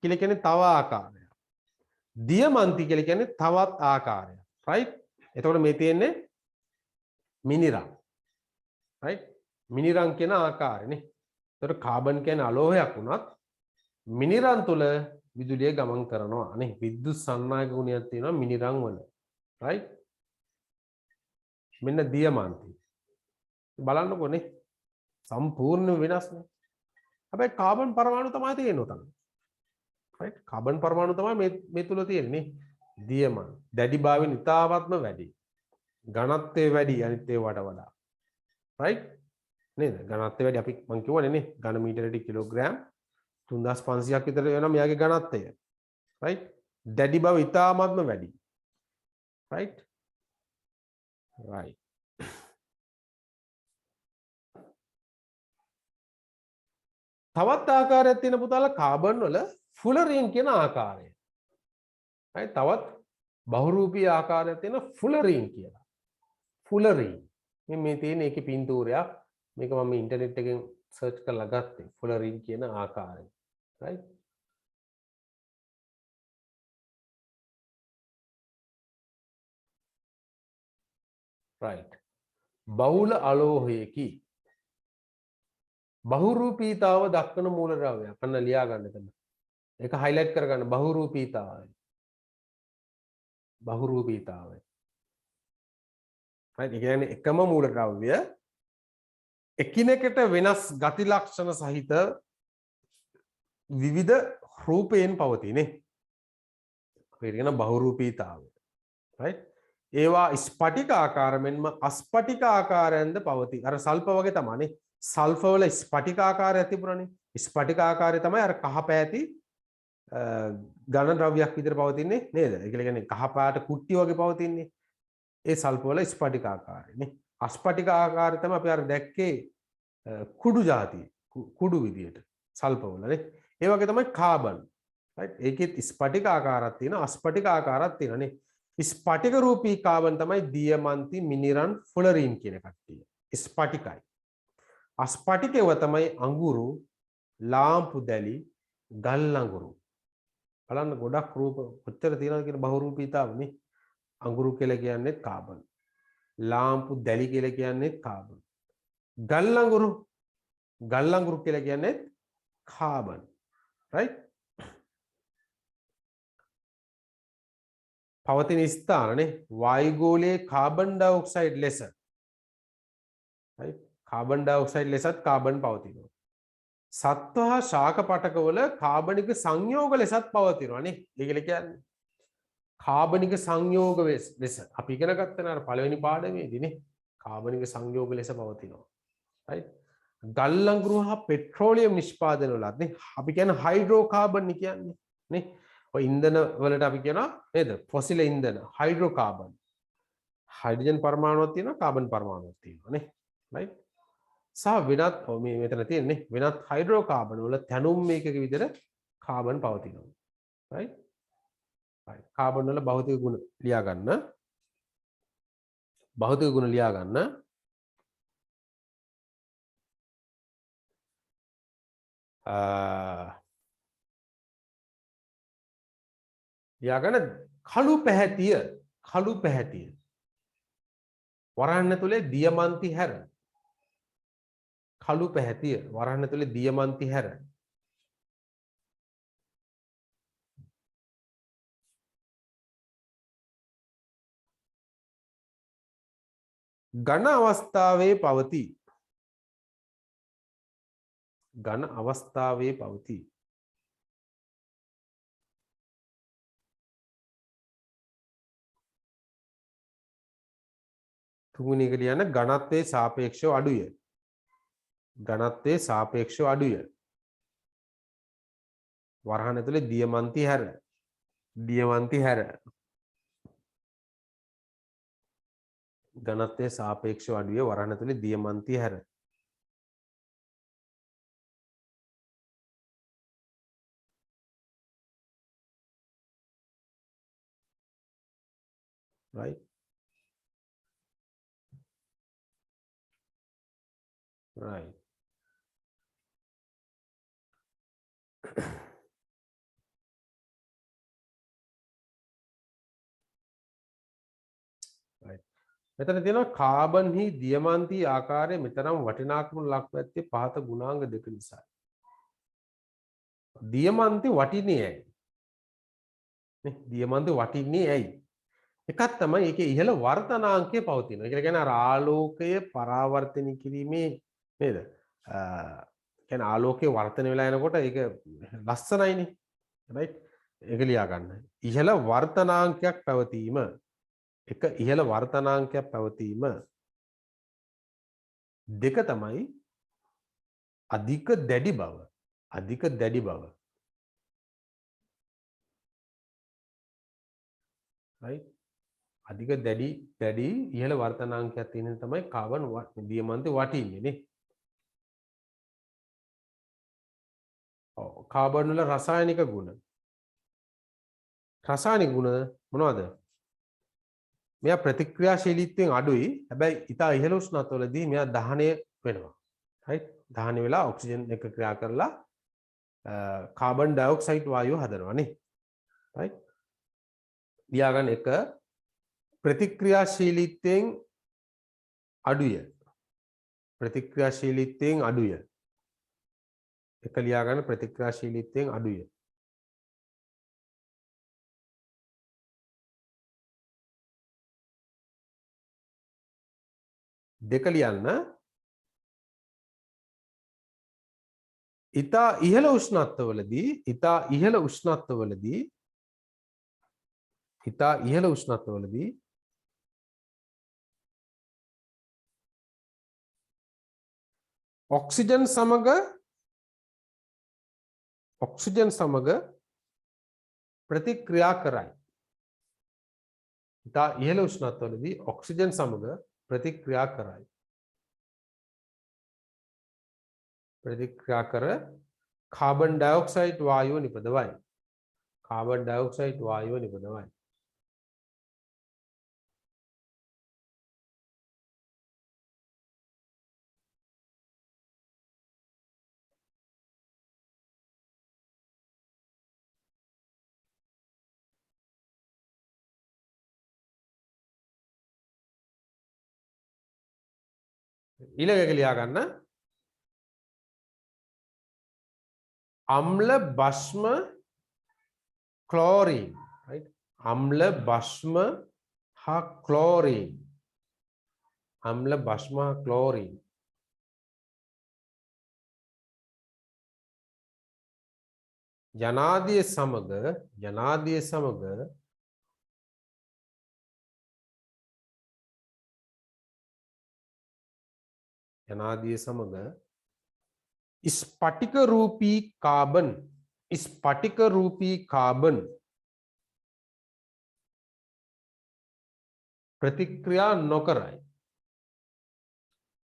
කියලා කියන්නේ තව ආකාරයක්. දියමන්ති කියලා කියන්නේ තවත් ආකාරයක්. right? එතකොට මේ තියෙන්නේ මිනිරන්. right? මිනිරන් කියන ආකාරනේ. එතකොට කාබන් කියන්නේ අලෝහයක් වුණත් මිනිරන් තුල විදුලිය ගමන් කරනවා නේ. විද්‍යුත් සන්නායක ගුණයක් තියෙනවා මිනිරන් වල. right? මෙන්න දියමන්ති. බලන්නකෝ නේ. සම්පූර්ණ වෙනස් නේ. හැබැයි කාබන් පරමාණු තමයි තියෙන්නේ උතන. right? කාබන් පරමාණු තමයි මේ තුල තියෙන්නේ. දියමන්. දැඩිභාවයෙන් ඉතාමත්ම වැඩි. ඝනත්වය වැඩි අනිත් ඒවාට වඩා. right? නේද? ඝනත්වය වැඩි අපි මං කියවනේ නේ. ඝන මීටරයට කිලෝග්‍රෑම් 3500ක් විතර වෙනවා මෙයාගේ ඝනත්වය. right? දැඩි බව ඉතාමත්ම වැඩි. right? right. තවත් ආකාරයක් තියෙන පුතාලා කාබන් වල ෆුලරින් කියන ආකාරය. right? තවත් බහුරූපී ආකාරයක් තියෙන ෆුලරින් කියලා. ෆුලරින්. මේ තියෙන එකේ පින්තූරයක්. මේක මම ඉන්ටර්නෙට් එකෙන් සර්ච් කරලා ගත්තේ. ෆුලරින් කියන ආකාරය. right? right. බහුල අලෝහයකි. බහුරූපීතාව දක්වන මූලද්‍රව්‍යයක්. අන්න ලියා ගන්න එතන. ඒක highlight කරගන්න බහුරූපීතාවය. බහුරූපීතාවය. right? ඒ කියන්නේ එකම මූලද්‍රව්‍ය එකිනෙකට වෙනස් ගති ලක්ෂණ සහිත විවිධ රූපයෙන් පවතිනේ. ඒක කියන බහුරූපීතාවය. right? ඒවා ස්පටික ආකාර මෙන්ම අස්පටික ආකාරයෙන්ද පවතී. අර සල්ප වගේ තමයිනේ. සල්ෆ වල ස්පටික ආකාරයක් තිබුණානේ. ස්පටික ආකාරය තමයි අර කහ පැහැති ඝන ද්‍රව්‍යයක් විදිහට පවතින්නේ නේද? ඒ කියන්නේ කහ පාට කුට්ටි වගේ පවතින්නේ. ඒ සල්ප වල ස්පටික ආකාරයනේ. අස්පටික ආකාරය තමයි අපි අර දැක්කේ කුඩු జాති. කුඩු විදියට සල්ප වලනේ. ඒ වගේ තමයි කාබන්. right? ඒකෙත් ස්පටික ආකාරයක් තියෙනවා, අස්පටික ආකාරයක් තියෙනනේ. ස්පටික රූපී කාබන් තමයි දියමන්ති, මිනිරන්, ෆුලරින් කියන කට්ටිය. ස්පටිකයි. අස්පටිකව තමයි අඟුරු, ලාම්පු දැලි, ගල් අඟුරු. බලන්න ගොඩක් රූප කොච්චර තියෙනවද කියන බහුරූපීතාවනේ. අඟුරු කියලා කියන්නේ කාබන්. ලාම්පු දැලි කියලා කියන්නේ කාබන්. ගල් අඟුරු කියලා කියන්නේ කාබන්. right? පවතින ස්ථානනේ වායුගෝලයේ කාබන් ඩයොක්සයිඩ් ලෙස. right? කාබන් ඩයොක්සයිඩ් ලෙසත් කාබන් පවතිනවා. සත්ව හා ශාක පටකවල කාබනික සංයෝග ලෙසත් පවතිනවා නේ. ඒක කියන්නේ කාබනික සංයෝග ලෙස අපි ඉගෙන ගත්තා නේද පළවෙනි පාඩමේදී නේ. කාබනික සංයෝග ලෙස පවතිනවා. right? ගල් අඟුරු හා පෙට්‍රෝලියම් නිෂ්පාදන වලත් නේ අපි කියන හයිඩ්‍රෝකාබන් කියන්නේ නේ. ඔය ඉන්ධන වලට අපි කියනවා නේද? ෆොසිල ඉන්ධන හයිඩ්‍රෝකාබන්. හයිඩ්‍රජන් පරමාණුවක් තියෙනවා, කාබන් පරමාණුවක් තියෙනවා නේ. right? සහ වෙනත් මේ මෙතන තියෙන්නේ වෙනත් හයිඩ්‍රෝකාබන් වල තැනුම් මේකක විදිහට කාබන් පවතිනවා. right? right. කාබන් වල භෞතික ගුණ ලියා ගන්න. භෞතික ගුණ ලියා ගන්න. ලියා ගන්න කළු පැහැතිය වරහන් ඇතුලේ දියමන්ති හැර කළු පැහැතිය වරහන් ඇතුලේ දියමන්ති හැර ඝන අවස්ථාවේ පවතී. ඝන අවස්ථාවේ පවතී. තුන්වෙනි එක ලියන්න ඝනත්වයේ සාපේක්ෂව අඩුය. ඝනත්වයේ සාපේක්ෂව අඩුය. වරහන් ඇතුලේ දියමන්ති හැර. දියමන්ති හැර. ඝනත්වයේ සාපේක්ෂව අඩුය වරහන් ඇතුලේ දියමන්ති හැර. right right right මෙතන තියෙනවා කාබන්හි දියමන්ති ආකාරය මෙතරම් වටිනාකම ලක්ව ඇත්තේ පහත ගුණාංග දෙක නිසා. දියමන්ති වටින්නේ ඇයි? නේ දියමන්ති වටින්නේ ඇයි? එකක් තමයි ඒකේ ඉහළ වර්තනාංකය පවතිනවා. ඒ කියන්නේ අර ආලෝකය පරාවර්තන කිරීමේ නේද? කියන්නේ ආලෝකයේ වර්තන වෙලා යනකොට ඒක ලස්සනයිනේ. right? ඒක ලියා ගන්න. ඉහළ වර්තනාංකයක් පැවතීම එක ඉහළ වර්තනාංකයක් පැවතීම දෙක තමයි අධික දැඩි බව. අධික දැඩි බව. right? අධික දැඩි ඉහළ වර්තනාංකයක් තියෙන තමයි කාබන් දියමන්ති වටින්නේ නේ. ඔව් කාබන් වල රසායනික ගුණ. රසායනික ගුණ මොනවද? මෙයා ප්‍රතික්‍රියාශීලීත්වයෙන් අඩුයි. හැබැයි ඉතා ඉහළ උෂ්ණත්වවලදී මෙයා දහනය වෙනවා. right? දහනය වෙලා ඔක්සිජන් එක ක්‍රියා කරලා කාබන් ඩයොක්සයිඩ් වායුව හදනවා නේ. right? ලියාගන්න එක ප්‍රතික්‍රියාශීලීත්වයෙන් අඩුය. ප්‍රතික්‍රියාශීලීත්වයෙන් අඩුය. එක ලියාගන්න ප්‍රතික්‍රියාශීලීත්වයෙන් අඩුය. දෙක ලියන්න ඉතා ඉහළ උෂ්ණත්වවලදී ඔක්සිජන් සමග ප්‍රතික්‍රියා කරයි. ඉතා ඉහළ උෂ්ණත්වවලදී ඔක්සිජන් සමග ප්‍රතික්‍රියා කරයි. ප්‍රතික්‍රියා කර කාබන් ඩයොක්සයිඩ් වායුව නිපදවයි. කාබන් ඩයොක්සයිඩ් වායුව නිපදවයි. ඊළඟ එක ලියා ගන්න අම්ල භස්ම ක්ලෝරින් right අම්ල භස්ම හා ක්ලෝරින් අම්ල භස්ම හා ක්ලෝරින් යනාදිය සමග ස්පටික රූපී කාබන් ප්‍රතික්‍රියා නොකරයි.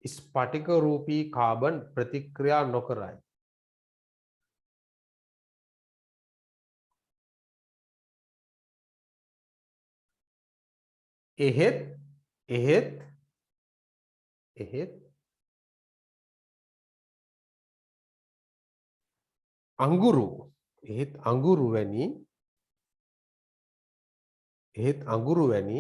ස්පටික රූපී කාබන් ප්‍රතික්‍රියා නොකරයි. එහෙත් අඟුරු වැනි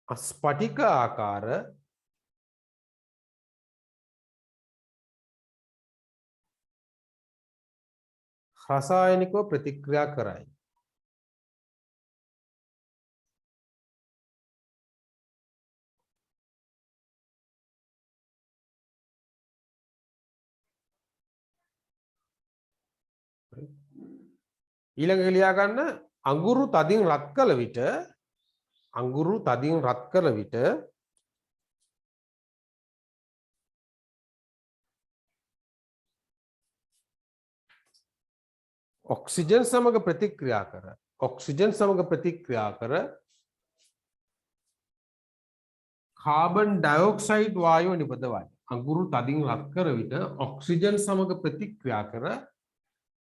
ස්පටික ආකාර රසායනිකව ප්‍රතික්‍රියා කරයි. ඊළඟ ලියා ගන්න අඟුරු තදින් රත් කළ විට අඟුරු තදින් රත් කළ විට ඔක්සිජන් සමග ප්‍රතික්‍රියා කර ඔක්සිජන් සමග ප්‍රතික්‍රියා කර කාබන් ඩයොක්සයිඩ් වායුව නිපදවයි. අඟුරු තදින් රත් කර විට ඔක්සිජන් සමග ප්‍රතික්‍රියා කර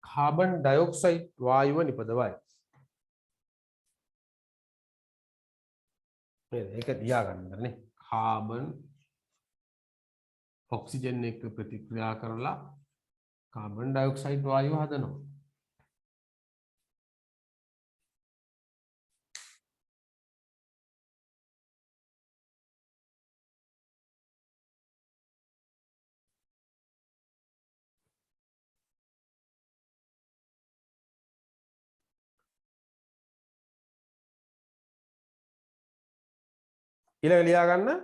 කාබන් ඩයොක්සයිඩ් වායුව නිපදවයි. ඒක තියාගන්නනේ. කාබන් ඔක්සිජන් එක්ක ප්‍රතික්‍රියා කරලා කාබන් ඩයොක්සයිඩ් වායුව හදනවා. ඊළඟ ලියා ගන්න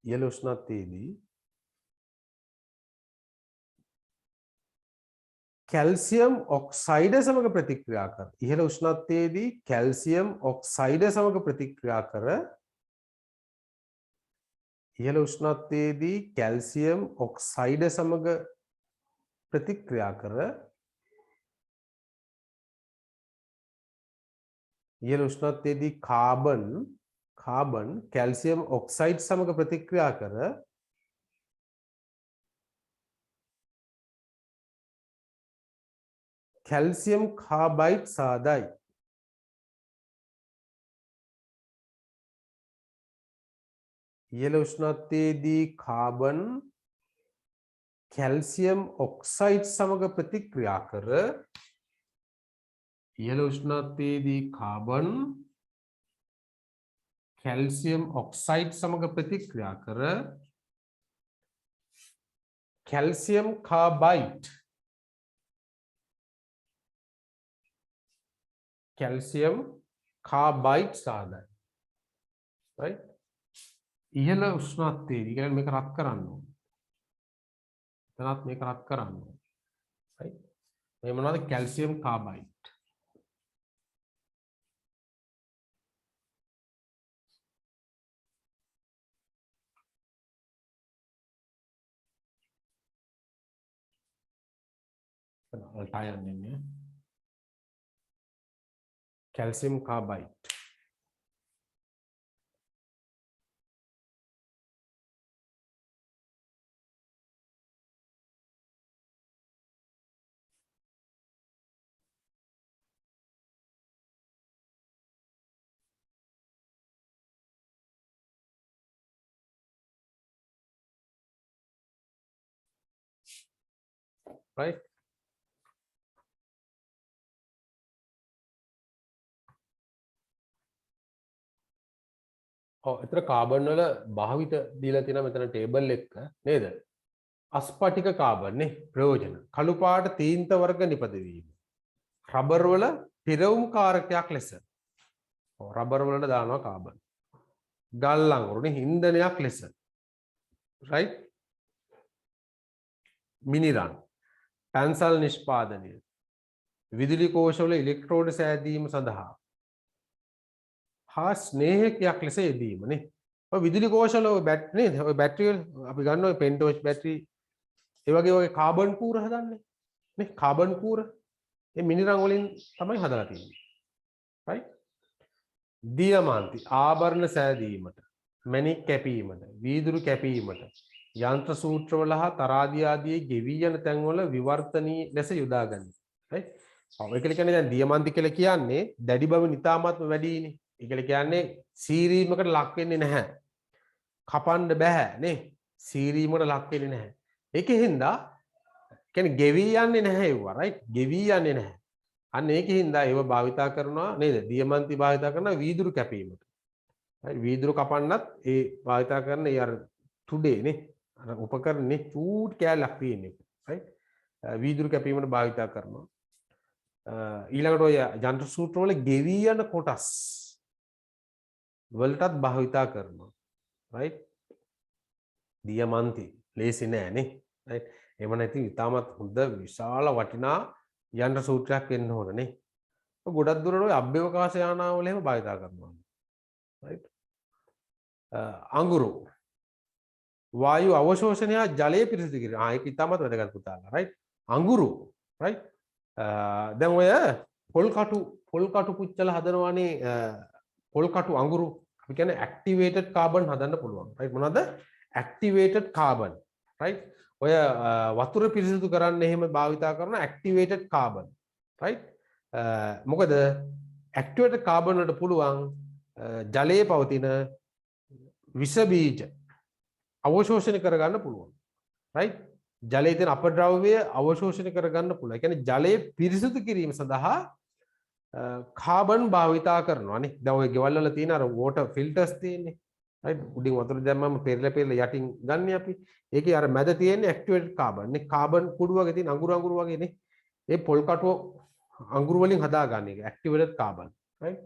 ඉහළ උෂ්ණත්වයේදී කැල්සියම් ඔක්සයිඩ සමග ප්‍රතික්‍රියා කර ඉහළ උෂ්ණත්වයේදී කැල්සියම් ඔක්සයිඩ සමග ප්‍රතික්‍රියා කර ඉහළ උෂ්ණත්වයේදී කැල්සියම් ඔක්සයිඩ සමග ප්‍රතික්‍රියා කර ඉහළ උෂ්ණත්වයේදී කාබන් කැල්සියම් ඔක්සයිඩ් සමග ප්‍රතික්‍රියා කර කැල්සියම් කාබයිඩ් සාදයි. ඉහළ උෂ්ණත්වයේදී කාබන් කැල්සියම් ඔක්සයිඩ් සමග ප්‍රතික්‍රියා කර ඉහළ උෂ්ණත්වයේදී කාබන් කැල්සියම් ඔක්සයිඩ් සමග ප්‍රතික්‍රියා කර කැල්සියම් කාබයිඩ් සාදයි. right? ඉහළ උෂ්ණත්වයේදී කියන්නේ මේක රත් කරන්න ඕනේ. එතනත් මේක රත් කරන්න ඕනේ. right? මේ මොනවද? Calcium carbide. calcium carbide. Right? එතන කාබන් වල භාවිත දීලා තියෙනවා මෙතන ටේබල් එක නේද? අස්පටික කාබන් නේ ප්‍රයෝජන. කළු පාට තීන්ත වර්ග නිපදවීම. රබර් වල පිරවුම් කාරකයක් ලෙස. රබර් වලට දානවා කාබන්. ගල් අඟුරු නේ ඉන්ධනයක් ලෙස. right? මිනිරන්. පැන්සල් නිෂ්පාදනය. විදුලි කෝෂවල ඉලෙක්ට්‍රෝඩ සෑදීම සඳහා හා ස්නේහකයක් ලෙස යෙදීම නේ. ඔය විදුලි කෝෂවල ඔය බැටරි නේද? ඔය බැටරි අපි ගන්න ඔය පෙන්ටෝස් බැටරි ඒ වගේ කාබන් කූර හදන්නේ නේ. කාබන් කූර මේ මිනිරන් වලින් තමයි හදලා තියෙන්නේ. right? දියමාන්ති ආභරණ සෑදීමට, මැණික් කැපීමට, වීදුරු කැපීමට, යන්ත්‍ර සූත්‍රවල හා තරාදිය ආදී ගෙවී යන තැන්වල විවර්තනීය ලෙස යොදා ගනී. right? ඒක කියන්නේ දැන් දියමාන්ති කියලා කියන්නේ දැඩි බව නිතාමත්ම වැඩිනේ. ඒකල කියන්නේ සීරීමකට ලක් වෙන්නේ නැහැ. කපන්න බෑ නේ. සීරීමකට ලක් වෙන්නේ නැහැ. ඒකෙන්ද කියන්නේ ගෙවි යන්නේ නැහැ ඒවා right? ගෙවි යන්නේ නැහැ. අන්න ඒකෙන්ද ඒව භාවිතා කරනවා නේද? දියමන්ති භාවිතා කරනවා වීදුරු කැපීමට. right? වීදුරු කපන්නත් ඒ භාවිතා කරන ඒ අර තුඩේ නේ. අර උපකරණේ චූට් කැලක් තියෙන්නේ. right? වීදුරු කැපීමට භාවිතා කරනවා. ඊළඟට ඔය යන්ත්‍ර සූත්‍ර වල ගෙවි යන කොටස් වලටත් භාවිතා කරනවා. right? දියමන්ති ලේසි නෑ නේ. right? එහෙම නැති ඉතාමත් හොඳ විශාල වටිනා යන්ත්‍ර සූත්‍රයක් වෙන්න ඕන නේ. ගොඩක් දුරට ඔය අභ්‍යවකාශ යානාවල එහෙම භාවිතා කරනවා. right? අඟුරු වායු අවශෝෂණය ජලය පිරිසිදු කිරීම. ඒක ඉතාමත් වැදගත් පුතාලා. right? අඟුරු right? දැන් ඔය පොල් කටු පුච්චලා හදනවානේ පොල් කටු අඟුරු අපි කියන්නේ ඇක්ටිවේටඩ් කාබන් හදන්න පුළුවන්. right? මොනවද? Activated carbon. right? ඔය වතුර පිරිසිදු කරන්න එහෙම භාවිතා කරන ඇක්ටිවේටඩ් කාබන්. right? මොකද ඇක්ටිවේටඩ් කාබන් වලට පුළුවන් ජලයේ පවතින විස බීජ අවශෝෂණය කරගන්න පුළුවන්. right? ජලයේ තියෙන අපද්‍රව්‍ය අවශෝෂණය කරගන්න පුළුවන්. ඒ කියන්නේ ජලය පිරිසිදු කිරීම සඳහා කාබන් භාවිතා කරනවා නේ. දැන් ඔය ගෙවල් වල තියෙන අර වෝටර් ෆිල්ටර්ස් තියෙන්නේ. right? උඩින් වතුර දැම්මම පෙරලා යටින් ගන්න අපි. ඒකේ අර මැද තියෙන්නේ ඇක්ටිවේටඩ් කාබන් නේ. කාබන් කුඩු වගේ තියෙන අඟුරු වගේ නේ. ඒ පොල් කටුව අඟුරු වලින් හදාගන්න එක ඇක්ටිවේටඩ් කාබන්. right?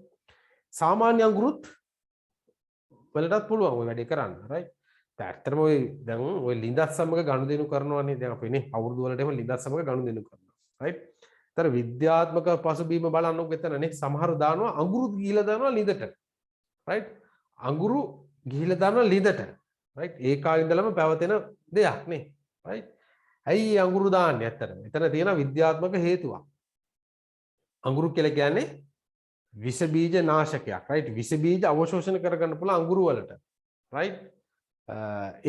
සාමාන්‍ය අඟුරුත් වලටත් පුළුවන් ඔය වැඩේ කරන්න. right? ඇත්තටම ඔය දැන් ඔය ලිඳත් සමග ගනුදෙනු කරනවානේ. දැන් අපි නේ අවුරුදු වලට එහෙම ලිඳත් සමග ගනුදෙනු කරනවා. right? තර විද්‍යාත්මක පසුබිම බලන්නකො එතන නේ. සමහර දානවා අඟුරු ගිහිලා දානවා ලිඳට. right? අඟුරු ගිහිලා දානවා ලිඳට. right? ඒ කාලේ ඉඳලම පැවතෙන දෙයක් නේ. right? ඇයි අඟුරු දාන්නේ ඇත්තටම? එතන තියෙන විද්‍යාත්මක හේතුවක්. අඟුරු කියලා කියන්නේ විස බීජ නාශකයක්. right? විස බීජ අවශෝෂණය කරගන්න පුළුවන් අඟුරු වලට. right?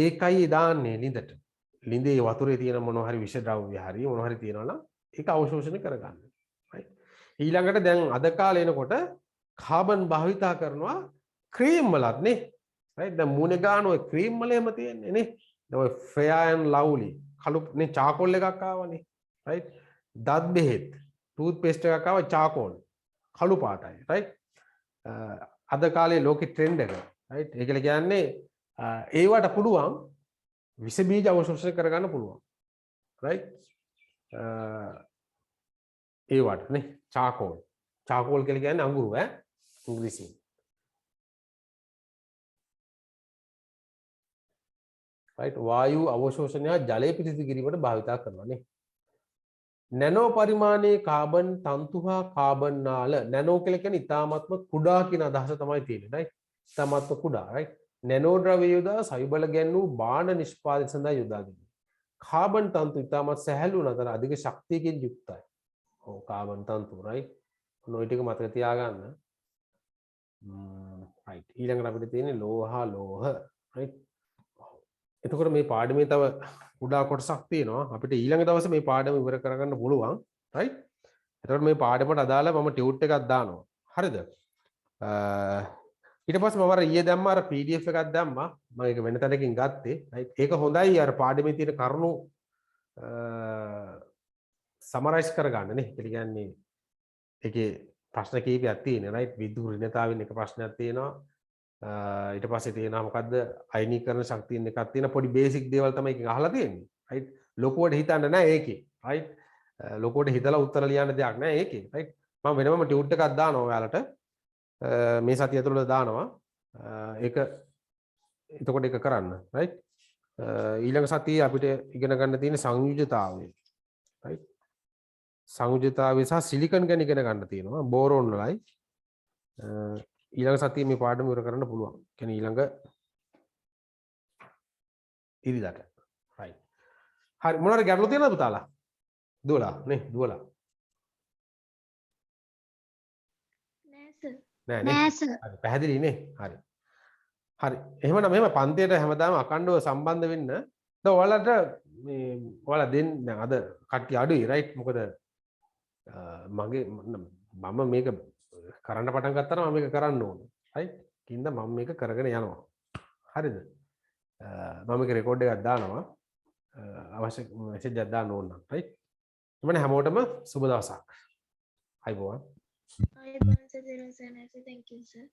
ඒකයි දාන්නේ ලිඳට. ලිඳේ වතුරේ තියෙන මොනවා හරි විෂ ද්‍රව්‍ය හරි මොනවා හරි තියෙනවා නම් ඒක අවශෝෂණය කරගන්න. right? ඊළඟට දැන් අද කාලේ එනකොට කාබන් භාවිතා කරනවා ක්‍රීම් වලත් නේ. right? දැන් මූණේ ගන්න ඔය ක්‍රීම් වල එහෙම තියෙන්නේ නේ. දැන් ඔය fair and lovely කළු නේ චාකෝල් එකක් ආවනේ. right? දත් බෙහෙත් ටූත් පේස්ට් එකක් ආවා චාකෝල් කළු පාටයි. right? අද කාලේ ලෝකේ ට්‍රෙන්ඩ් එක. right? ඒකල කියන්නේ ඒවට පුළුවන් විස බීජ අවශෝෂණය කරගන්න පුළුවන්. right? ඒවට නේ චාකෝල් කියලා කියන්නේ අඟුරු ඉංග්‍රීසියෙන්. right? වායු අවශෝෂණය ජලය පිරිසිදු කිරීමට භාවිතා කරනවා නේ. නැනෝ පරිමාණයේ කාබන් තන්තු හා කාබන් නාල නැනෝ කියලා කියන්නේ ඉතාමත්ම කුඩා කියන අදහස තමයි තියෙන්නේ. right? ඉතාමත්ම කුඩා. right? නැනෝ ද්‍රව්‍ය යොදා සයුබල ගැන්වූ බාණ නිෂ්පාදනය සඳහා යොදා ගැනීම. කාබන් තන්තු ඉතාමත් සැහැල්ලු නතර අධික ශක්තියකින් යුක්තයි. ඔව් කාබන් තන්තු right? ඔය ටික මතක තියාගන්න. right. ඊළඟට අපිට තියෙන්නේ ලෝහ. right? එතකොට මේ පාඩමේ තව කුඩා කොටසක් තියෙනවා. අපිට ඊළඟ දවසේ මේ පාඩම ඉවර කරගන්න පුළුවන්. right? එතකොට මේ පාඩමට අදාළව මම ටියුට් එකක් දානවා. හරිද? ඊට පස්සේ මම අර ඊයේ දැම්මා අර PDF එකක් දැම්මා. මම ඒක වෙන තැනකින් ගත්තේ. right? ඒක හොඳයි අර පාඩමේ තියෙන කරුණු සමරයිස් කරගන්න නේ. ඒ කියන්නේ ඒකේ ප්‍රශ්න කීපයක් තියෙනවා. right? විද්‍යුත් ඍණතාවෙන් එක ප්‍රශ්නයක් තියෙනවා. ඊට පස්සේ තියෙනවා මොකද්ද අයනීකරණ ශක්තියෙන් එකක් තියෙන පොඩි බේසික් දේවල් තමයි එකෙන් අහලා තියෙන්නේ. right? ලොකුවට හිතන්න නෑ ඒකේ. right? ලොකුවට හිතලා උත්තර ලියන්න දෙයක් නෑ ඒකේ. right? මම වෙනම ටියුට් එකක් දානවා ඔයාලට. මේ සතිය ඇතුළත දානවා. ඒක එතකොට ඒක කරන්න. right? ඊළඟ සතියේ අපිට ඉගෙන ගන්න තියෙන සංයුජතාවය. right? සංයුජතාවය සහ සිලිකන් ගැන ඉගෙන ගන්න තියෙනවා. බෝරෝන් වලයි. ඊළඟ සතියේ මේ පාඩම ඉවර කරන්න පුළුවන්. කියන්නේ ඊළඟ ඉරිදාට. right. හරි මොනවාරි ගැටලු තියෙනවද පුතාලා? දුවලා නේ දුවලා. නෑ සර්. හරි පැහැදිලි නේ. හරි. එහෙමනම් මෙහෙම පන්තියට හැමදාම අකණ්ඩව සම්බන්ධ වෙන්න. දැන් ඔයාලට මේ ඔයාලා දැන් අද කට්ටිය අඩුයි right? මොකද මම මේක කරන්න පටන් ගත්තා නම් මම මේක කරන්න ඕනේ. right? කින්ද මම මේක කරගෙන යනවා. හරිද? මම මේක රෙකෝඩ් එකක් දානවා. අවශ්‍ය මෙසේජ් එකක් දාන්න ඕන නම්. right? එමනේ හැමෝටම සුබ දවසක්. අයබෝවන්. I answer the thank you, sir.